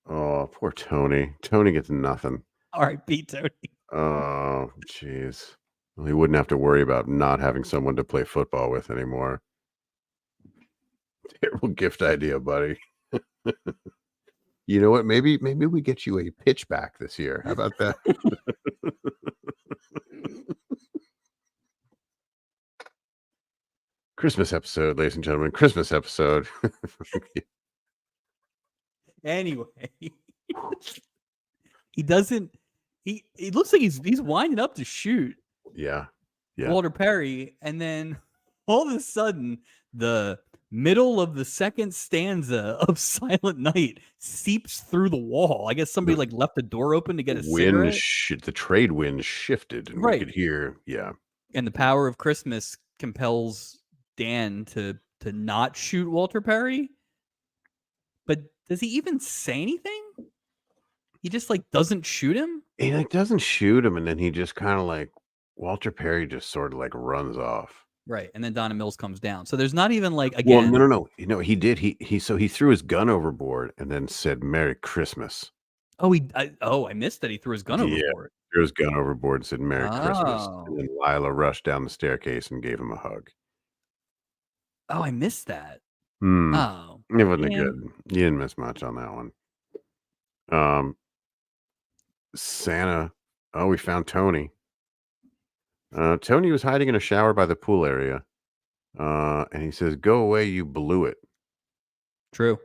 S1: oh, poor Tony. Tony gets nothing.
S2: R.I.P. Tony.
S1: Oh, jeez. Well, he wouldn't have to worry about not having someone to play football with anymore. Terrible gift idea, buddy. You know what? Maybe we get you a pitchback this year. How about that? Christmas episode, ladies and gentlemen. Christmas episode.
S2: Anyway, he doesn't he looks like he's winding up to shoot
S1: Yeah. Yeah.
S2: Walter Perry, and then all of a sudden, the middle of the second stanza of Silent Night seeps through the wall. I guess somebody,
S1: The
S2: like, left the door open to get a cigarette?
S1: the trade wind shifted and we
S2: Right,
S1: could hear, yeah.
S2: and the power of Christmas compels Dan to not shoot Walter Perry, but does he even say anything? He just, like, doesn't shoot him?
S1: He, like, doesn't shoot him, and then he just kinda, like Walter Perry just sort of, like, runs off.
S2: Right, and then Donna Mills comes down. So there's not even, like,
S1: Well, no,
S2: again.
S1: no, no. You know, he did. He threw his gun overboard and then said, "Merry Christmas."
S2: I missed that he threw his gun
S1: Yeah,
S2: overboard.
S1: threw his gun overboard and said, "Merry Christmas." And
S2: Oh.
S1: then Lila rushed down the staircase and gave him a hug.
S2: Oh, I missed that.
S1: Hmm.
S2: Oh,
S1: It wasn't a
S2: man.
S1: good you didn't miss much on that one. Um, Santa oh, we found Tony. Tony was hiding in a shower by the pool area, and he says, "Go away, you blew it."
S2: True.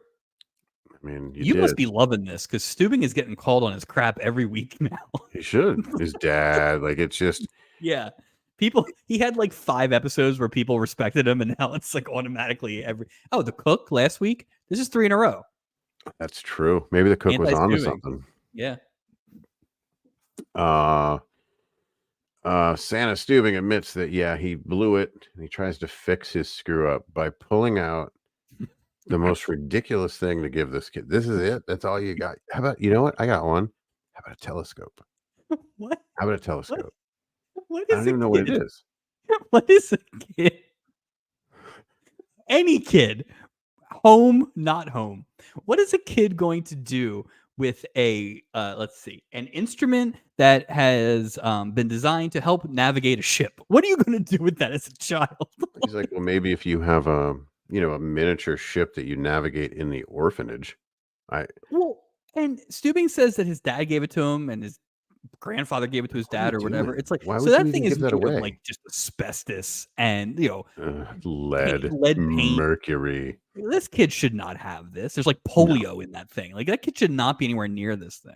S1: I mean, you
S2: You must
S1: did.
S2: be loving this because Steubing is getting called on his crap every week now.
S1: He should. His dad, like, it's just
S2: Yeah. He had, like, 5 episodes where people respected him, and now it's, like, automatically The Cook last week? This is 3 in a row.
S1: that's true. Maybe the cook was onto
S2: Anti-Steubing.
S1: something.
S2: Yeah.
S1: Uh, Santa Steubing admits that, yeah, he blew it, and he tries to fix his screw up by pulling out the most ridiculous thing to give this kid. This is it? That's all you got? How about you know what? I got one. How about a telescope?
S2: What?
S1: How about a
S2: What?
S1: telescope?
S2: What
S1: I
S2: is
S1: don't
S2: a
S1: even know what it
S2: kid?
S1: is.
S2: What is a kid? Any kid, home, not home. What is a kid going to do with let's see, an instrument that has been designed to help navigate a ship? What are you going to do with that as a child?
S1: He's like, "Well, maybe if you have a, a miniature ship that you navigate in the orphanage." I
S2: Well, and Steubing says that his dad gave it to him and his grandfather gave it to his
S1: what are you
S2: dad or whatever.
S1: doing?
S2: It's like,
S1: Why
S2: so
S1: would you
S2: that
S1: even
S2: thing is
S1: give that
S2: made of, like,
S1: away?
S2: just asbestos and,
S1: Lead,
S2: lead paint.
S1: mercury.
S2: This kid should not have this. There's, like,
S1: No.
S2: polio in that thing. Like, that kid should not be anywhere near this thing.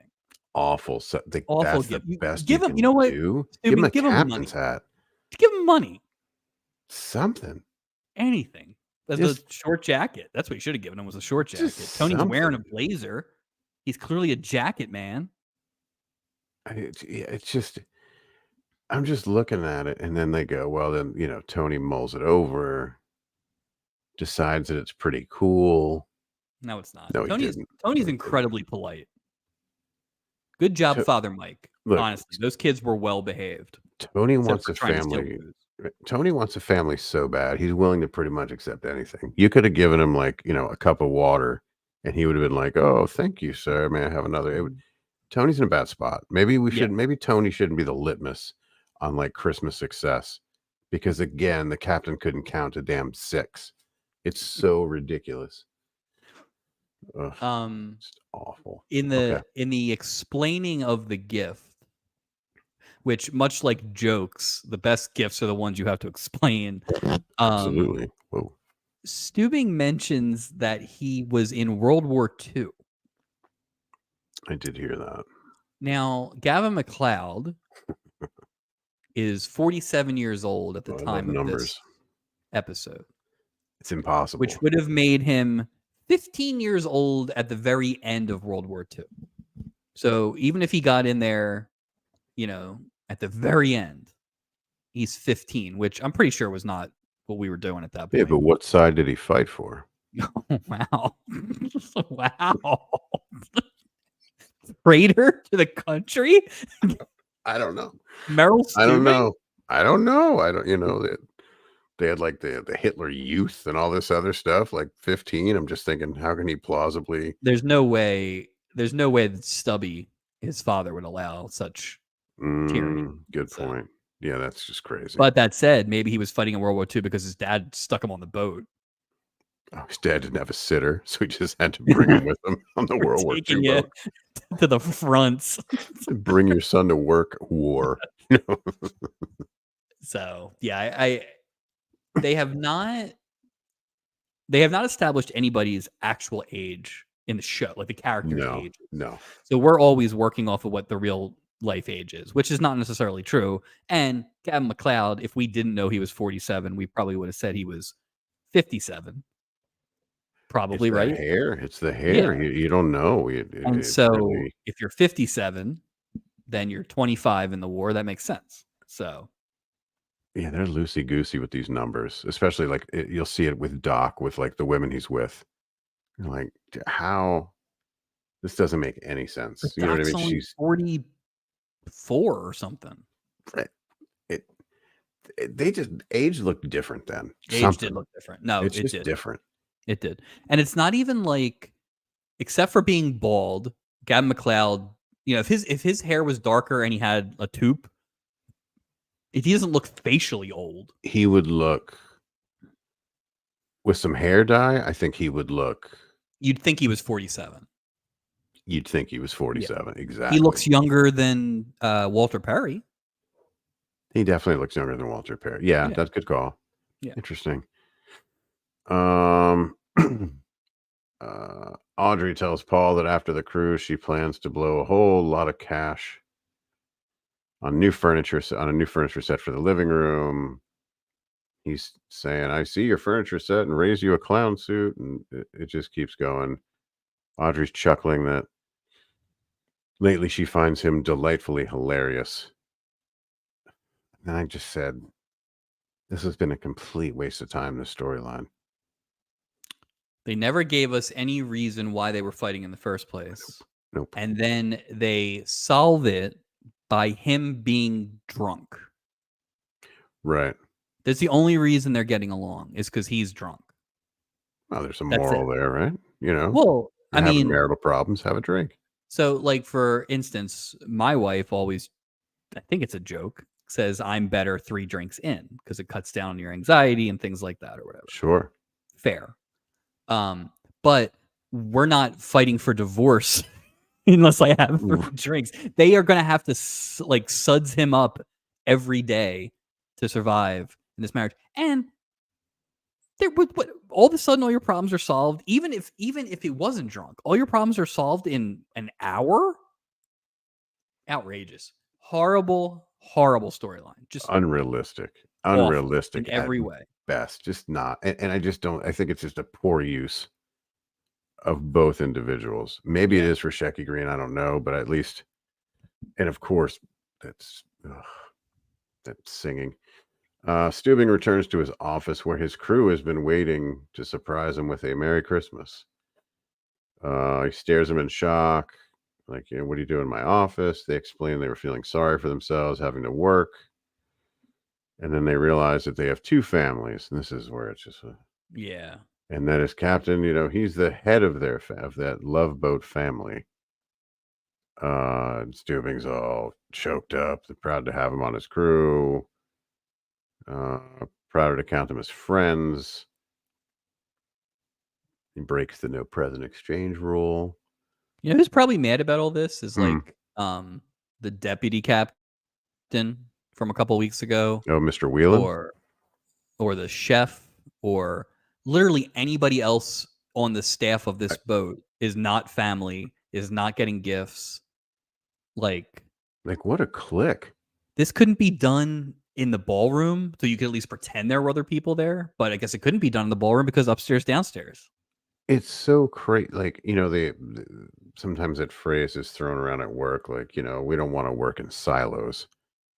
S1: Awful, so
S2: Awful
S1: that's the
S2: gift. You
S1: best you
S2: give him, you
S1: can
S2: know what?
S1: do? Give him
S2: Steubing,
S1: a
S2: give him
S1: captain's
S2: money.
S1: hat.
S2: Give him money.
S1: Something.
S2: Anything. The
S1: Just
S2: short jacket. That's what you should have given him, was a short
S1: just
S2: jacket. Tony's wearing a
S1: something.
S2: blazer. He's clearly a jacket man.
S1: It's just I'm just looking at it, and then they go, "Well, then, Tony mulls it over, decides that it's pretty cool."
S2: No, it's not.
S1: No, he
S2: Tony's
S1: didn't.
S2: Tony's
S1: No, he didn't.
S2: incredibly polite. Good job,
S1: To
S2: Father Mike.
S1: look,
S2: Honestly, those kids were well behaved,
S1: Tony
S2: except
S1: wants
S2: for
S1: a
S2: trying to steal
S1: family.
S2: booze.
S1: Tony wants a family so bad, he's willing to pretty much accept anything. You could have given him, like, a cup of water, and he would have been like, "Oh, thank you, sir. May I have another?" Tony's in a bad spot.
S2: Yeah.
S1: Maybe Tony shouldn't be the litmus on like Christmas success, because again, the captain couldn't count a damn 6. It's so ridiculous. Ugh,
S2: Um,
S1: it's awful.
S2: in
S1: Okay.
S2: the explaining of the gift, which much like jokes, the best gifts are the ones you have to explain.
S1: Absolutely. Whoa.
S2: Stubing mentions that he was in World War II.
S1: I did hear that.
S2: Now, Gavin MacLeod is 47 years old at the
S1: Oh, I love
S2: time of this
S1: numbers.
S2: episode,
S1: It's impossible.
S2: which would have made him 15 years old at the very end of World War II. So even if he got in there, at the very end, he's 15, which I'm pretty sure was not what we were doing at that
S1: Yeah, but
S2: point.
S1: what side did he fight for?
S2: Wow. Wow. Traitor to the country?
S1: I don't know.
S2: Meryl
S1: I don't
S2: Streep?
S1: know. I don't know. I don't, they had like the Hitler Youth and all this other stuff, like 15. I'm just thinking, how can he plausibly?
S2: There's no way that Stubby, his father, would allow such tyranny.
S1: Good
S2: So,
S1: point. Yeah, that's just crazy.
S2: but that said, maybe he was fighting in World War II because his dad stuck him on the boat.
S1: Oh, his dad didn't have a sitter, so he just had to bring him with him on the World War II
S2: Taking you
S1: boat.
S2: to the fronts.
S1: Bring your son to work, war.
S2: So yeah, they have not established anybody's actual age in the show, like the character's age.
S1: No.
S2: So we're always working off of what the real life age is, which is not necessarily true. And Gavin MacLeod, if we didn't know he was 47, we probably would have said he was 57. Probably,
S1: It's
S2: right?
S1: the hair. It's the hair.
S2: Yeah.
S1: You don't know.
S2: And
S1: It's
S2: so
S1: really,
S2: if you're 57, then you're 25 in the war. That makes sense. So
S1: yeah, they're loosey goosey with these numbers, especially like you'll see it with Doc, with like the women he's with. You're like, how? This doesn't make any sense.
S2: but
S1: You know what I
S2: Doc's
S1: mean?
S2: only
S1: She's
S2: 44 or something.
S1: it, they just age looked different then.
S2: Age did
S1: Something.
S2: look different. No,
S1: It's
S2: it
S1: just
S2: did.
S1: different.
S2: It did. And it's not even like, except for being bald, Gavin MacLeod, if his hair was darker and he had a toupee, if he doesn't look facially old.
S1: He would look with some hair dye. I think he would look.
S2: You'd think he was 47.
S1: You'd think he was 47. Exactly.
S2: He looks younger than Walter Perry.
S1: He definitely looks younger than Walter Perry. Yeah, that's a good call.
S2: Yeah.
S1: Interesting. Audrey tells Paul that after the cruise, she plans to blow a whole lot of cash on a new furniture set for the living room. He's saying, "I see your furniture set and raise you a clown suit," and it just keeps going. Audrey's chuckling that lately she finds him delightfully hilarious. And I just said, this has been a complete waste of time, this storyline.
S2: They never gave us any reason why they were fighting in the first place.
S1: Nope.
S2: And then they solve it by him being drunk.
S1: Right.
S2: That's the only reason they're getting along, is because he's drunk.
S1: Well, there's some
S2: That's
S1: moral there, right?
S2: Well,
S1: you're having marital problems, have a drink.
S2: So, like, for instance, my wife always, I think it's a joke, says I'm better 3 drinks in because it cuts down on your anxiety and things like that or whatever.
S1: Sure.
S2: Fair. But we're not fighting for divorce unless I have 3 drinks. They are going to have to suds him up every day to survive in this marriage. And all of a sudden all your problems are solved. Even if it wasn't drunk, all your problems are solved in an hour. Outrageous. Horrible storyline. Just
S1: unrealistic
S2: in every way.
S1: Best. Just not. And I just don't. I think it's just a poor use of both individuals. Maybe it is for Shecky Green. I don't know, but at least, and of course, that's singing. Stubing returns to his office where his crew has been waiting to surprise him with a Merry Christmas. He stares him in shock. Like, what are you doing in my office? They explain they were feeling sorry for themselves, having to work. And then they realize that they have 2 families. And this is where it's just... And that is Captain, he's the head of of that Love Boat family. Stubing's all choked up. They're proud to have him on his crew. Prouder to count them as friends. He breaks the no present exchange rule.
S2: You know who's probably mad about all this is
S1: Hmm.
S2: like the deputy captain from a couple weeks ago,
S1: Oh, Mr. Whelan?
S2: or the chef, or literally anybody else on the staff of
S1: I
S2: this boat is not family, is not getting gifts. Like,
S1: Like, what a click.
S2: this couldn't be done in the ballroom, so you could at least pretend there were other people there. But I guess it couldn't be done in the ballroom because upstairs, downstairs.
S1: It's so crazy. Like, sometimes that phrase is thrown around at work, like, we don't want to work in silos.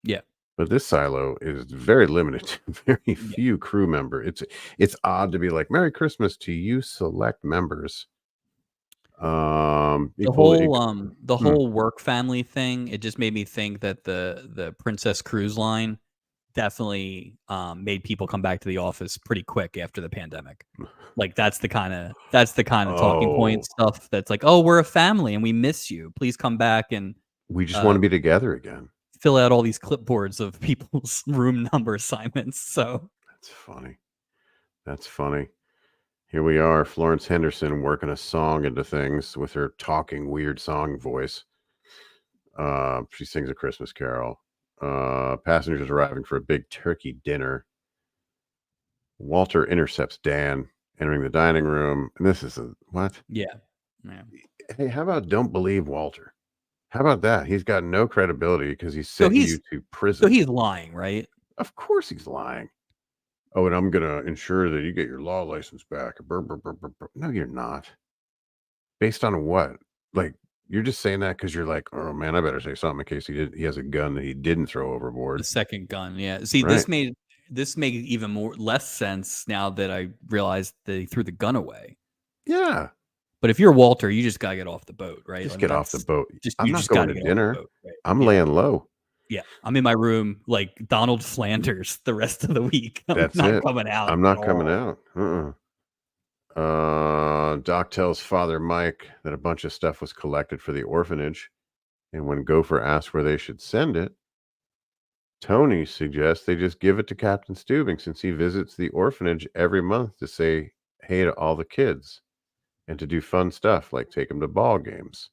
S2: Yeah,
S1: But this silo is very limited to very
S2: yeah.
S1: few crew member. It's odd to be like, Merry Christmas to you select members.
S2: The
S1: Equal, hmm.
S2: whole work family thing, it just made me think that the Princess Cruise Line definitely made people come back to the office pretty quick after the pandemic. Like that's the kind of talking point
S1: Oh,
S2: stuff that's like, oh, we're a family and we miss you. Please come back and
S1: we just want
S2: uh,
S1: to be together again.
S2: fill out all these clipboards of people's room number assignments. So
S1: That's funny. That's funny. Here we are, Florence Henderson working a song into things with her talking weird song voice. She sings a Christmas carol. Passengers arriving for a big turkey dinner. Walter intercepts Dan entering the dining room. And this is what?
S2: yeah, yeah.
S1: Hey, how about don't believe Walter? How about that? He's got no credibility because he
S2: So
S1: sent you
S2: he's
S1: to
S2: so
S1: prison.
S2: he's lying, right?
S1: Of course he's lying. Oh, and I'm going to ensure that you get your law license back. Brr, brr, brr, brr, brr. No, you're not. Based on what? Like, you're just saying that because you're like, oh man, I better say something in case he has a gun that he didn't throw
S2: The
S1: overboard.
S2: second gun, yeah. See,
S1: Right.
S2: this made even more less sense now that I realized they threw the gun away.
S1: Yeah.
S2: But if you're Walter, you just gotta get off the boat, right?
S1: Just
S2: I mean,
S1: get off the
S2: that's
S1: boat.
S2: just
S1: I'm
S2: you
S1: not
S2: just
S1: going
S2: gotta
S1: to
S2: get off the
S1: dinner.
S2: boat, right?
S1: I'm
S2: Yeah,
S1: laying low.
S2: yeah. I'm in my room like Donald Flanders the rest of the week. I'm
S1: That's
S2: not
S1: it.
S2: coming out
S1: I'm
S2: at
S1: not coming
S2: all.
S1: out. Doc tells Father Mike that a bunch of stuff was collected for the orphanage. And when Gopher asks where they should send it, Tony suggests they just give it to Captain Stubing since he visits the orphanage every month to say hey to all the kids and to do fun stuff like take them to ball games.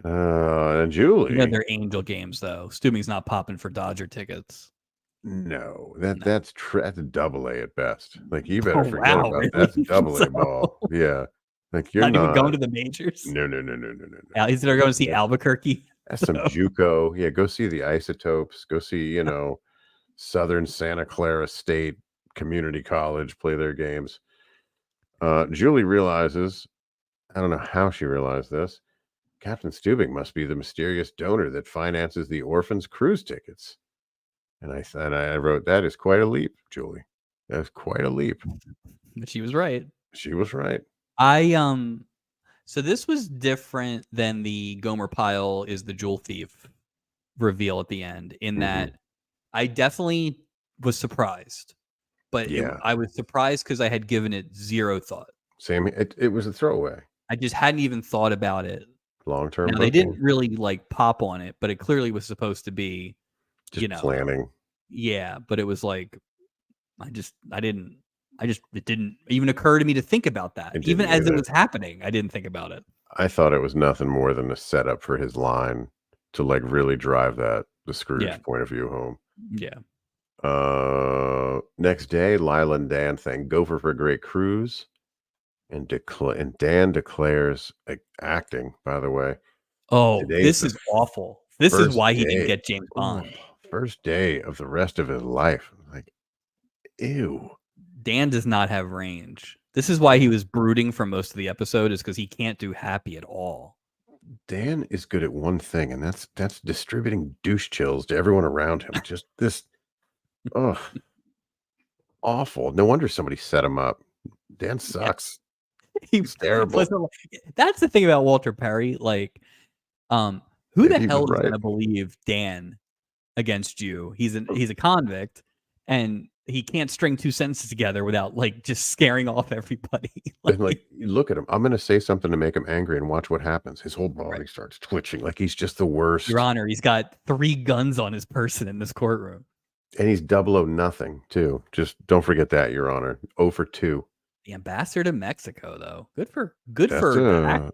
S1: And
S2: You know
S1: Julie,
S2: they're angel games though. Stubing's not popping for Dodger tickets.
S1: no,
S2: No.
S1: that's a double A at best. Like you better
S2: Oh
S1: forget
S2: wow,
S1: about that's
S2: really?
S1: double
S2: So
S1: A ball. Yeah, like you're
S2: not even
S1: not.
S2: going to the majors?
S1: No, no, no, no, no, no,
S2: He's gonna go and see
S1: no.
S2: Albuquerque.
S1: That's some
S2: So
S1: JUCO. Yeah, go see the Isotopes. Go see, Southern Santa Clara State Community College play their games. Julie realizes, I don't know how she realized this, Captain Stubing must be the mysterious donor that finances the orphans' cruise tickets. And I wrote, that is quite a leap, Julie. That is quite a leap.
S2: but she was right.
S1: She was right.
S2: I So this was different than the Gomer Pyle is the jewel thief reveal at the end, in
S1: Hmm.
S2: that I definitely was surprised, but
S1: Yeah.
S2: I was surprised because I had given it zero thought.
S1: Same. It was a throwaway.
S2: I just hadn't even thought about it.
S1: Long term
S2: Now they
S1: booking.
S2: didn't really like pop on it, but it clearly was supposed to be, you
S1: Just
S2: know,
S1: planning.
S2: yeah. But it was like it didn't even occur to me to think about that.
S1: It
S2: Even
S1: didn't
S2: as it
S1: either.
S2: was happening, I didn't think about it.
S1: I thought it was nothing more than a setup for his line to like really drive the
S2: Yeah,
S1: Scrooge point of view home.
S2: yeah.
S1: Next day, Lila and Dan thank Gopher for a great cruise, and Dan declares acting. By the way,
S2: Oh,
S1: today's
S2: this
S1: the
S2: is awful. This is
S1: first
S2: why he didn't
S1: day.
S2: get James
S1: Oh,
S2: Bond.
S1: first day of the rest of his life. Like, ew.
S2: Dan does not have range. This is why he was brooding for most of the episode, is because he can't do happy at all.
S1: Dan is good at one thing, and that's distributing douche chills to everyone around him. Just this, ugh, awful. No wonder somebody set him up. Dan
S2: Yeah.
S1: sucks.
S2: He
S1: He's terrible.
S2: That's the thing about Walter Perry, like, who the
S1: Maybe he was
S2: hell is
S1: right.
S2: gonna believe Dan against you? He's a convict, and he can't string two sentences together without like just scaring off everybody.
S1: And like, you look at him. I'm gonna say something to make him angry, and watch what happens. His whole
S2: Right.
S1: body starts twitching, like he's just the
S2: Your
S1: worst.
S2: Honor, he's got 3 guns on his person in this courtroom.
S1: And he's 0 nothing too. Just don't forget that, Your Honor. 0 for 2.
S2: The ambassador to Mexico, though. Good for
S1: That's
S2: the actor.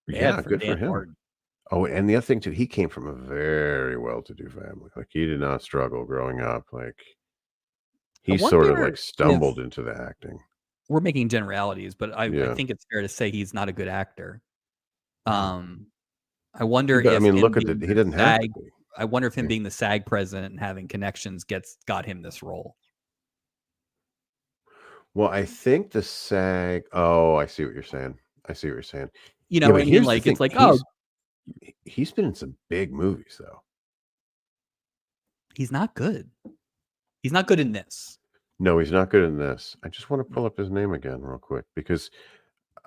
S1: yeah,
S2: Bad for
S1: good for
S2: Dan
S1: him.
S2: Martin.
S1: Oh, and the other thing too, he came from a very well-to-do family. Like, he did not struggle growing up. Like, he sort of
S2: wonder
S1: like stumbled
S2: if
S1: into the acting.
S2: we're making generalities, but I
S1: Yeah.
S2: think it's fair to say he's not a good actor.
S1: No.
S2: I wonder
S1: But I
S2: if
S1: mean,
S2: him
S1: look at
S2: being
S1: he
S2: the
S1: doesn't have to
S2: SAG
S1: be.
S2: I wonder if him
S1: Yeah.
S2: being the SAG president and having connections got him this role.
S1: Well, I think the SAG oh, I see what you're saying. I see what you're saying.
S2: You
S1: Yeah,
S2: know
S1: but
S2: what I mean?
S1: here's the
S2: Like,
S1: thing.
S2: it's like, oh,
S1: He's been in some big movies, though.
S2: he's not good. He's not good in this.
S1: No, he's not good in this. I just wanna pull up his name again real quick because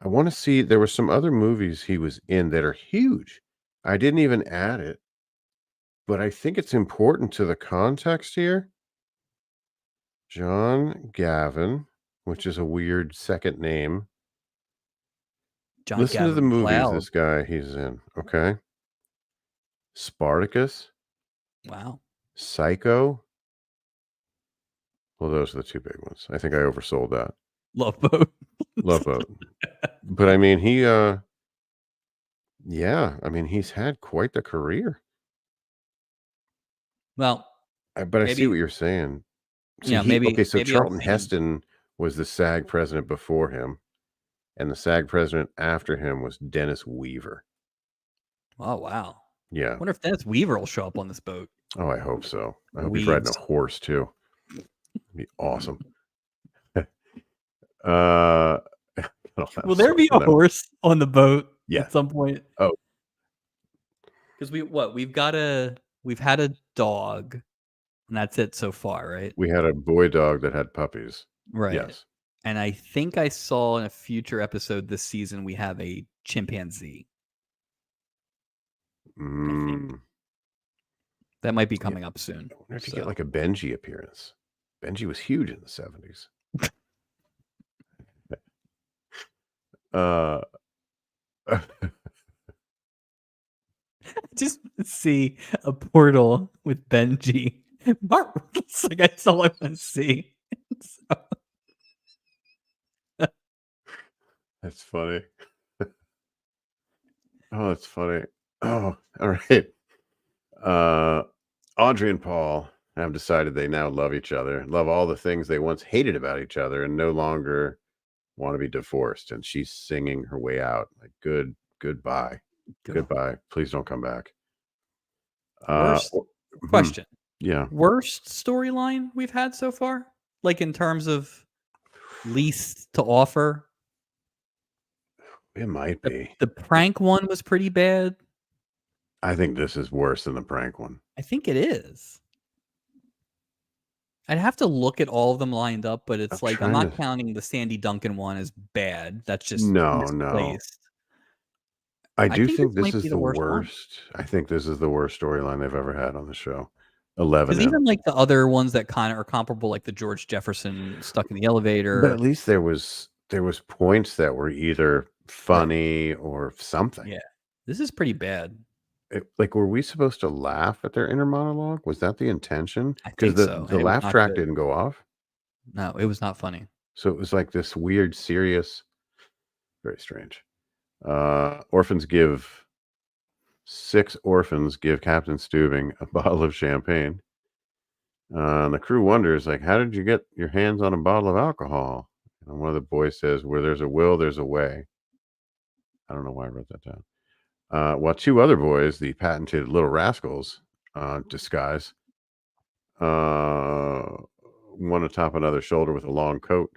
S1: I wanna see there were some other movies he was in that are huge. I didn't even add it, but I think it's important to the context here. John Gavin, which is a weird second name.
S2: John
S1: Listen to the
S2: Gavin
S1: movies
S2: McLeod.
S1: this guy he's in, okay? Spartacus,
S2: Wow.
S1: Psycho. Well, those are the 2 big ones. I think I oversold that.
S2: Love Boat.
S1: Love Boat. But I mean, he, yeah, I mean, he's had quite the career.
S2: Well,
S1: But I see
S2: maybe
S1: what you're saying. See,
S2: yeah, maybe
S1: okay, so
S2: maybe I was
S1: Charlton
S2: thinking
S1: Heston was the SAG president before him, and the SAG president after him was Dennis Weaver.
S2: oh, wow.
S1: Yeah.
S2: Wonder if Dennis Weaver will show up on this boat.
S1: Oh, I hope so. I hope he's riding a
S2: Weaves.
S1: horse too. It'd be awesome. Oh,
S2: Will there be a horse on the boat
S1: Yeah.
S2: at some point?
S1: Oh.
S2: Because we've had a dog, and that's it so far, right?
S1: We had a boy dog that had puppies.
S2: Right.
S1: Yes.
S2: And I think I saw in a future episode this season we have a chimpanzee.
S1: Mm.
S2: That might be coming up soon.
S1: I wonder if you get like a Benji appearance. Benji was huge in the 70s.
S2: Just see a portal with Benji. It's like that's all I want to see.
S1: That's funny. Oh, that's funny. Oh, all right. Audrey and Paul have decided they now love each other, love all the things they once hated about each other, and no longer want to be divorced. And she's singing her way out, like, goodbye. Goodbye. Please don't come back.
S2: Worst question.
S1: Yeah.
S2: Worst storyline we've had so far? Like in terms of least to offer?
S1: It might be.
S2: The prank one was pretty bad.
S1: I think this is worse than the prank one.
S2: I think it is. I'd have to look at all of them lined up, but it's like I'm not counting the Sandy Duncan one as bad. That's just misplaced.
S1: I do think this is the worst. I think this is the worst storyline they've ever had on the show. 11.
S2: Because even like the other ones that kind of are comparable, like the George Jefferson stuck in the elevator.
S1: But at least there was points that were either funny or something.
S2: Yeah, this is pretty bad.
S1: Like, were we supposed to laugh at their inner monologue? Was that the intention?
S2: Because
S1: the laugh track didn't go off.
S2: No, it was not funny.
S1: So it was like this weird, serious, very strange. 6 orphans give Captain Stubing a bottle of champagne. The crew wonders, like, how did you get your hands on a bottle of alcohol? And one of the boys says, where there's a will, there's a way. I don't know why I wrote that down. While 2 other boys, the patented Little Rascals disguise, one atop another shoulder with a long coat,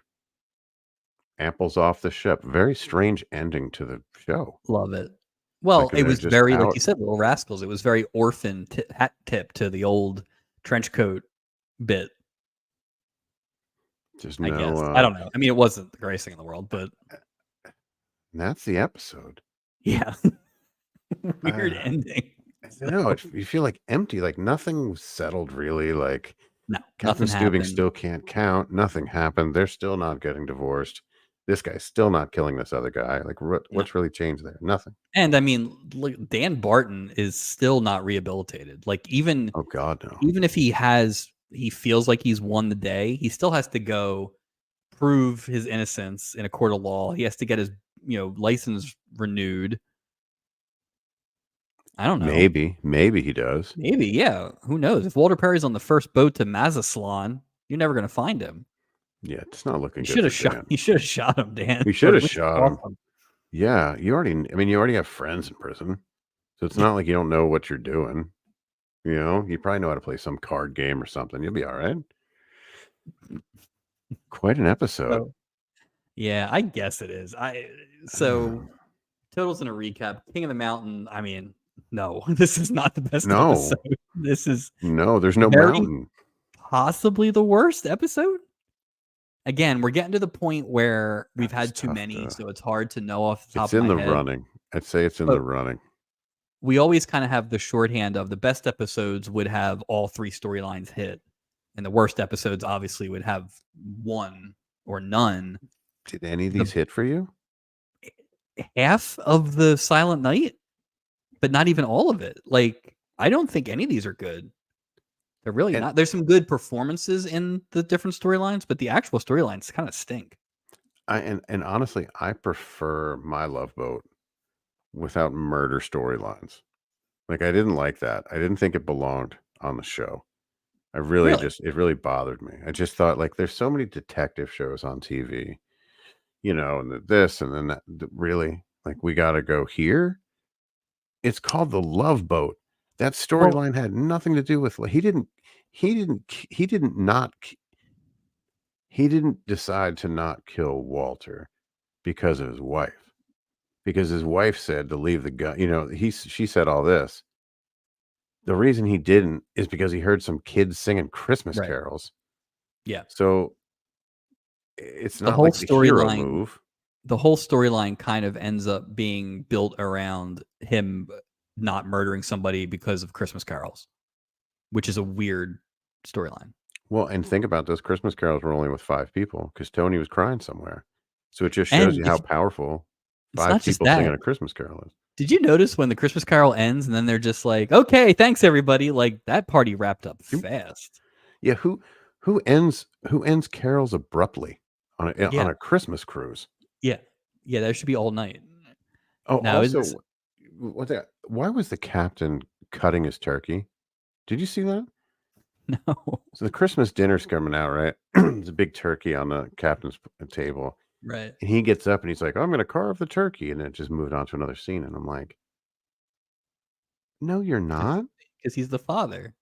S1: amples off the ship. Very strange ending to the show.
S2: Love it. Well,
S1: Like,
S2: it was
S1: just
S2: very,
S1: out.
S2: like you said, Little Rascals. It was very orphan hat tip to the old trench coat bit.
S1: Just
S2: I guess. I don't know. I mean, it wasn't the greatest thing in the world, but
S1: that's the episode.
S2: Yeah. Weird ending.
S1: No, you feel like empty, like nothing was settled really. Like
S2: No,
S1: Captain
S2: nothing
S1: Steubing
S2: happened.
S1: still can't count. Nothing happened. They're still not getting divorced. This guy's still not killing this other guy. Like,
S2: No.
S1: what's really changed there? Nothing.
S2: And I mean, like, Dan Barton is still not rehabilitated. Like
S1: Oh God, no.
S2: even if he feels like he's won the day, he still has to go prove his innocence in a court of law. He has to get his, license renewed. I don't know.
S1: Maybe he does.
S2: Maybe, yeah. Who knows? If Walter Perry's on the first boat to Mazatlan, you're never going to find him.
S1: Yeah, it's not looking
S2: You
S1: good
S2: should
S1: for
S2: have shot.
S1: Dan.
S2: You should have shot him, Dan.
S1: We should
S2: Or
S1: have
S2: at least
S1: shot
S2: off
S1: him. Yeah, you already have friends in prison, so it's
S2: Yeah.
S1: not like you don't know what you're doing. You probably know how to play some card game or something. You'll be all right. Quite an episode.
S2: So, yeah, I guess it is. So totals in a recap. King of the Mountain. I mean, no, this is not the best
S1: No,
S2: episode. This is
S1: no, there's no
S2: very
S1: mountain.
S2: possibly the worst episode. Again, we're getting to the point where we've
S1: That's
S2: had too
S1: tough
S2: many,
S1: to-
S2: so it's hard to know off the top
S1: It's
S2: of
S1: in
S2: my
S1: the
S2: head.
S1: running. I'd say it's in
S2: But-
S1: the running.
S2: We always kind of have the shorthand of the best episodes would have all three storylines hit, and the worst episodes obviously would have one or none.
S1: Did any of these hit for you?
S2: Half of the Silent Night, but not even all of it. Like, I don't think any of these are good. They're really not. There's some good performances in the different storylines, but the actual storylines kind of stink.
S1: And honestly, I prefer My Love Boat without murder storylines. Like, I didn't like that. I didn't think it belonged on the show. I really it really bothered me. I just thought, like, there's so many detective shows on TV, and this and then that. Really, like, we got to go here. It's called The Love Boat. That storyline had nothing to do with. He didn't decide to not kill Walter because of his wife. Because his wife said to leave the gun. She said all this. The reason he didn't is because he heard some kids singing Christmas carols.
S2: Yeah.
S1: So it's
S2: The
S1: not
S2: whole
S1: like the hero
S2: storyline
S1: move.
S2: The whole storyline kind of ends up being built around him not murdering somebody because of Christmas carols, which is a weird storyline.
S1: Well, and think about those Christmas carols were only with 5 people because Tony was crying somewhere. So it just shows you how powerful 5 people singing a Christmas carol is.
S2: Did you notice when the Christmas carol ends and then they're just like, okay, thanks everybody? Like, that party wrapped up fast.
S1: Yeah, who ends carols abruptly on a Christmas cruise?
S2: Yeah. Yeah, that should be all night.
S1: Oh, also, why was the captain cutting his turkey? Did you see that?
S2: No.
S1: So the Christmas dinner's coming out, right? There's a big turkey on the captain's table.
S2: Right.
S1: And he gets up and he's like, oh, I'm going to carve the turkey. And it just moved on to another scene. And I'm like, no, you're not.
S2: Because he's the father.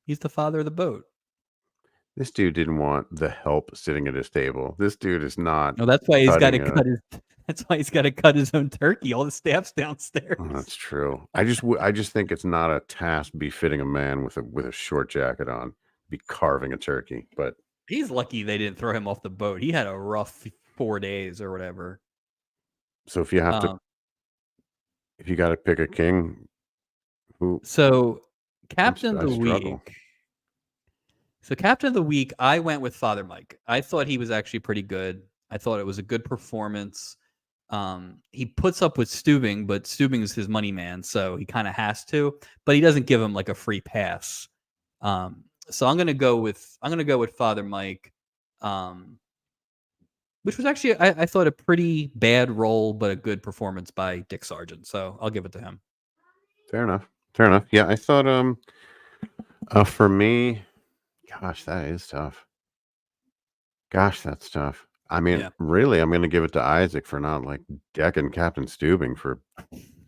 S2: He's the father of the boat.
S1: This dude didn't want the help sitting at his table. This dude is not.
S2: No, that's why he's got to cut his. That's why he's got to cut his own turkey. All the staff's downstairs.
S1: Oh, that's true. I just think it's not a task befitting a man with a short jacket on, be carving a turkey. But
S2: he's lucky they didn't throw him off the boat. He had a rough 4 days or whatever.
S1: So if you have to, if you got to pick a king, who?
S2: So Captain of the Week. So Captain of the Week, I went with Father Mike. I thought he was actually pretty good. I thought it was a good performance. He puts up with Steubing, but Steubing is his money man, so he kind of has to. But he doesn't give him like a free pass. So I'm gonna go with Father Mike, which was actually I thought a pretty bad role, but a good performance by Dick Sargent. So I'll give it to him.
S1: Fair enough. Yeah, I thought for me, gosh, that is tough. Gosh, that's tough. I mean, really, I'm going to give it to Isaac for not like decking Captain Steubing for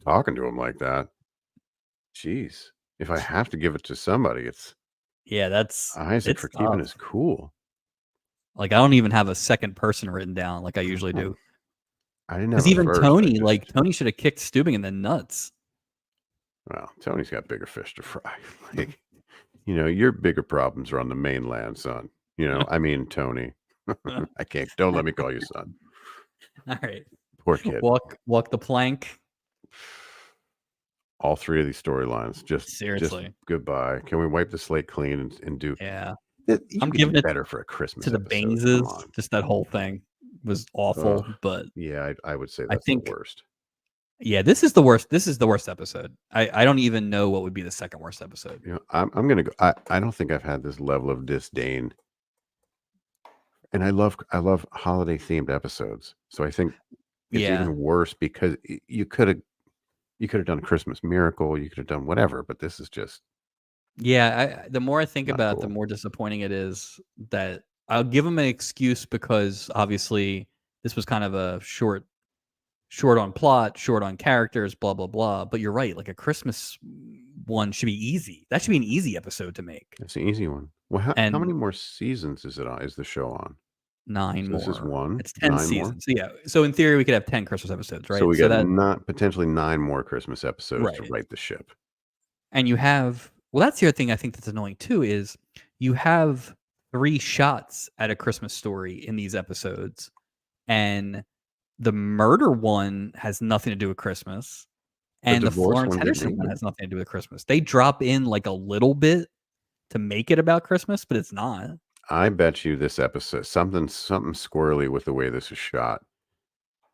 S1: talking to him like that. Jeez, if I have to give it to somebody,
S2: that's
S1: Isaac for keeping his cool.
S2: Like, I don't even have a second person written down like I usually do.
S1: I didn't have
S2: because even Tony, like Tony should have kicked Steubing in the nuts.
S1: Well, Tony's got bigger fish to fry. Like, your bigger problems are on the mainland, son. I mean, Tony. I can't. Don't let me call you son.
S2: All right.
S1: Poor kid.
S2: Walk the plank.
S1: All 3 of these storylines. Just
S2: seriously.
S1: Just goodbye. Can we wipe the slate clean and do?
S2: Yeah.
S1: You
S2: I'm
S1: could
S2: giving
S1: do
S2: it
S1: better for a
S2: to
S1: Christmas
S2: the
S1: episode. Come
S2: Baineses.
S1: on.
S2: Just that whole thing was
S1: Ugh.
S2: awful, but
S1: Yeah, I would say
S2: I
S1: that's the
S2: think
S1: worst.
S2: yeah, this is the worst. This is the worst episode. I don't even know what would be the second worst episode.
S1: You know, I'm gonna go. I don't think I've had this level of disdain, and I love holiday themed episodes. So I think it's
S2: Yeah.
S1: even worse because you could have done Christmas Miracle, you could have done whatever, but this is just
S2: Yeah, the more I think
S1: not
S2: about it, the
S1: cool.
S2: more disappointing it is that I'll give them an excuse because obviously this was kind of a short on plot, short on characters, blah blah blah. But you're right, like a Christmas one should be easy. That should be an easy episode to make.
S1: It's an easy one. Well, how many
S2: And
S1: more seasons is it on? Is the show on?
S2: 9
S1: So this is
S2: more.
S1: one,
S2: It's 10
S1: 9 more.
S2: seasons. So yeah. So in theory we could have 10 Christmas episodes,
S1: So
S2: right?
S1: we
S2: So
S1: got
S2: that
S1: not potentially 9 more Christmas episodes to
S2: right.
S1: right the ship.
S2: And you have well, that's the other thing I think that's annoying too is you have 3 shots at a Christmas story in these episodes, and the murder one has nothing to do with Christmas,
S1: The
S2: and the
S1: divorce
S2: Florence
S1: one didn't
S2: Henderson one
S1: either.
S2: has nothing to do with Christmas. They drop in like a little bit to make it about Christmas, but it's not.
S1: I bet you this episode something squirrely with the way this is shot.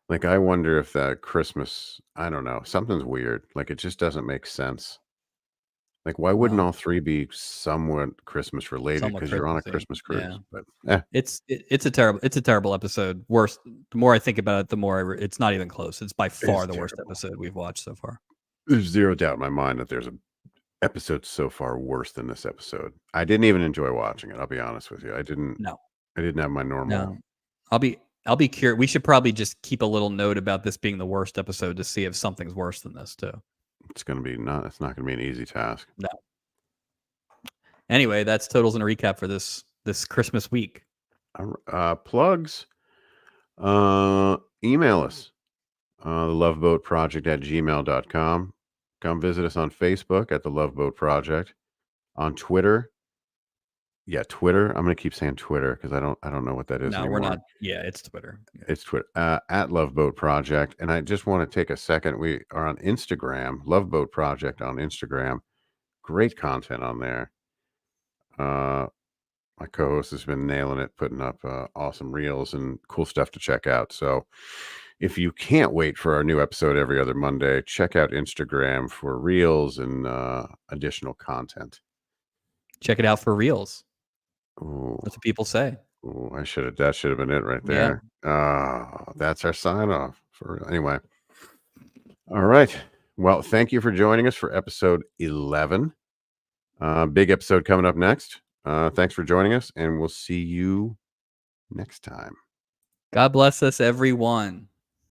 S1: Like I wonder if that Christmas, I don't know, something's weird. Like it just doesn't make sense. Like why wouldn't
S2: Well,
S1: all 3 be somewhat Christmas related?
S2: somewhat
S1: Because you're on a
S2: Christmassy.
S1: Christmas
S2: Yeah.
S1: cruise. But
S2: It's a terrible episode. Worst the more I think about it, the more it's not even close. It's by far
S1: it's
S2: the worst
S1: terrible.
S2: episode we've watched so far.
S1: There's zero doubt in my mind that there's a episode so far worse than this episode. I didn't even enjoy watching it. I'll be honest with you.
S2: No.
S1: I didn't have my normal.
S2: No. I'll be curious. We should probably just keep a little note about this being the worst episode to see if something's worse than this too.
S1: It's not gonna be an easy task.
S2: No. Anyway, that's totals and a recap for this Christmas week.
S1: Plugs. Email us. Loveboatproject@gmail.com. Come visit us on Facebook at the Loveboat Project. On Twitter. Yeah, Twitter. I'm gonna keep saying Twitter because I don't know what that is
S2: No,
S1: anymore.
S2: we're not. Yeah, it's Twitter. Yeah.
S1: It's Twitter at Loveboat Project. And I just want to take a second. We are on Instagram, Loveboat Project on Instagram. Great content on there. My co-host has been nailing it, putting up awesome reels and cool stuff to check out. So if you can't wait for our new episode every other Monday, check out Instagram for reels and additional content.
S2: Check it out for reels.
S1: Ooh,
S2: That's what people say.
S1: ooh, that should have been it right
S2: Yeah.
S1: there. That's our sign off. Anyway. All right. Well, thank you for joining us for episode 11. Big episode coming up next. Thanks for joining us, and we'll see you next time.
S2: God bless us, everyone.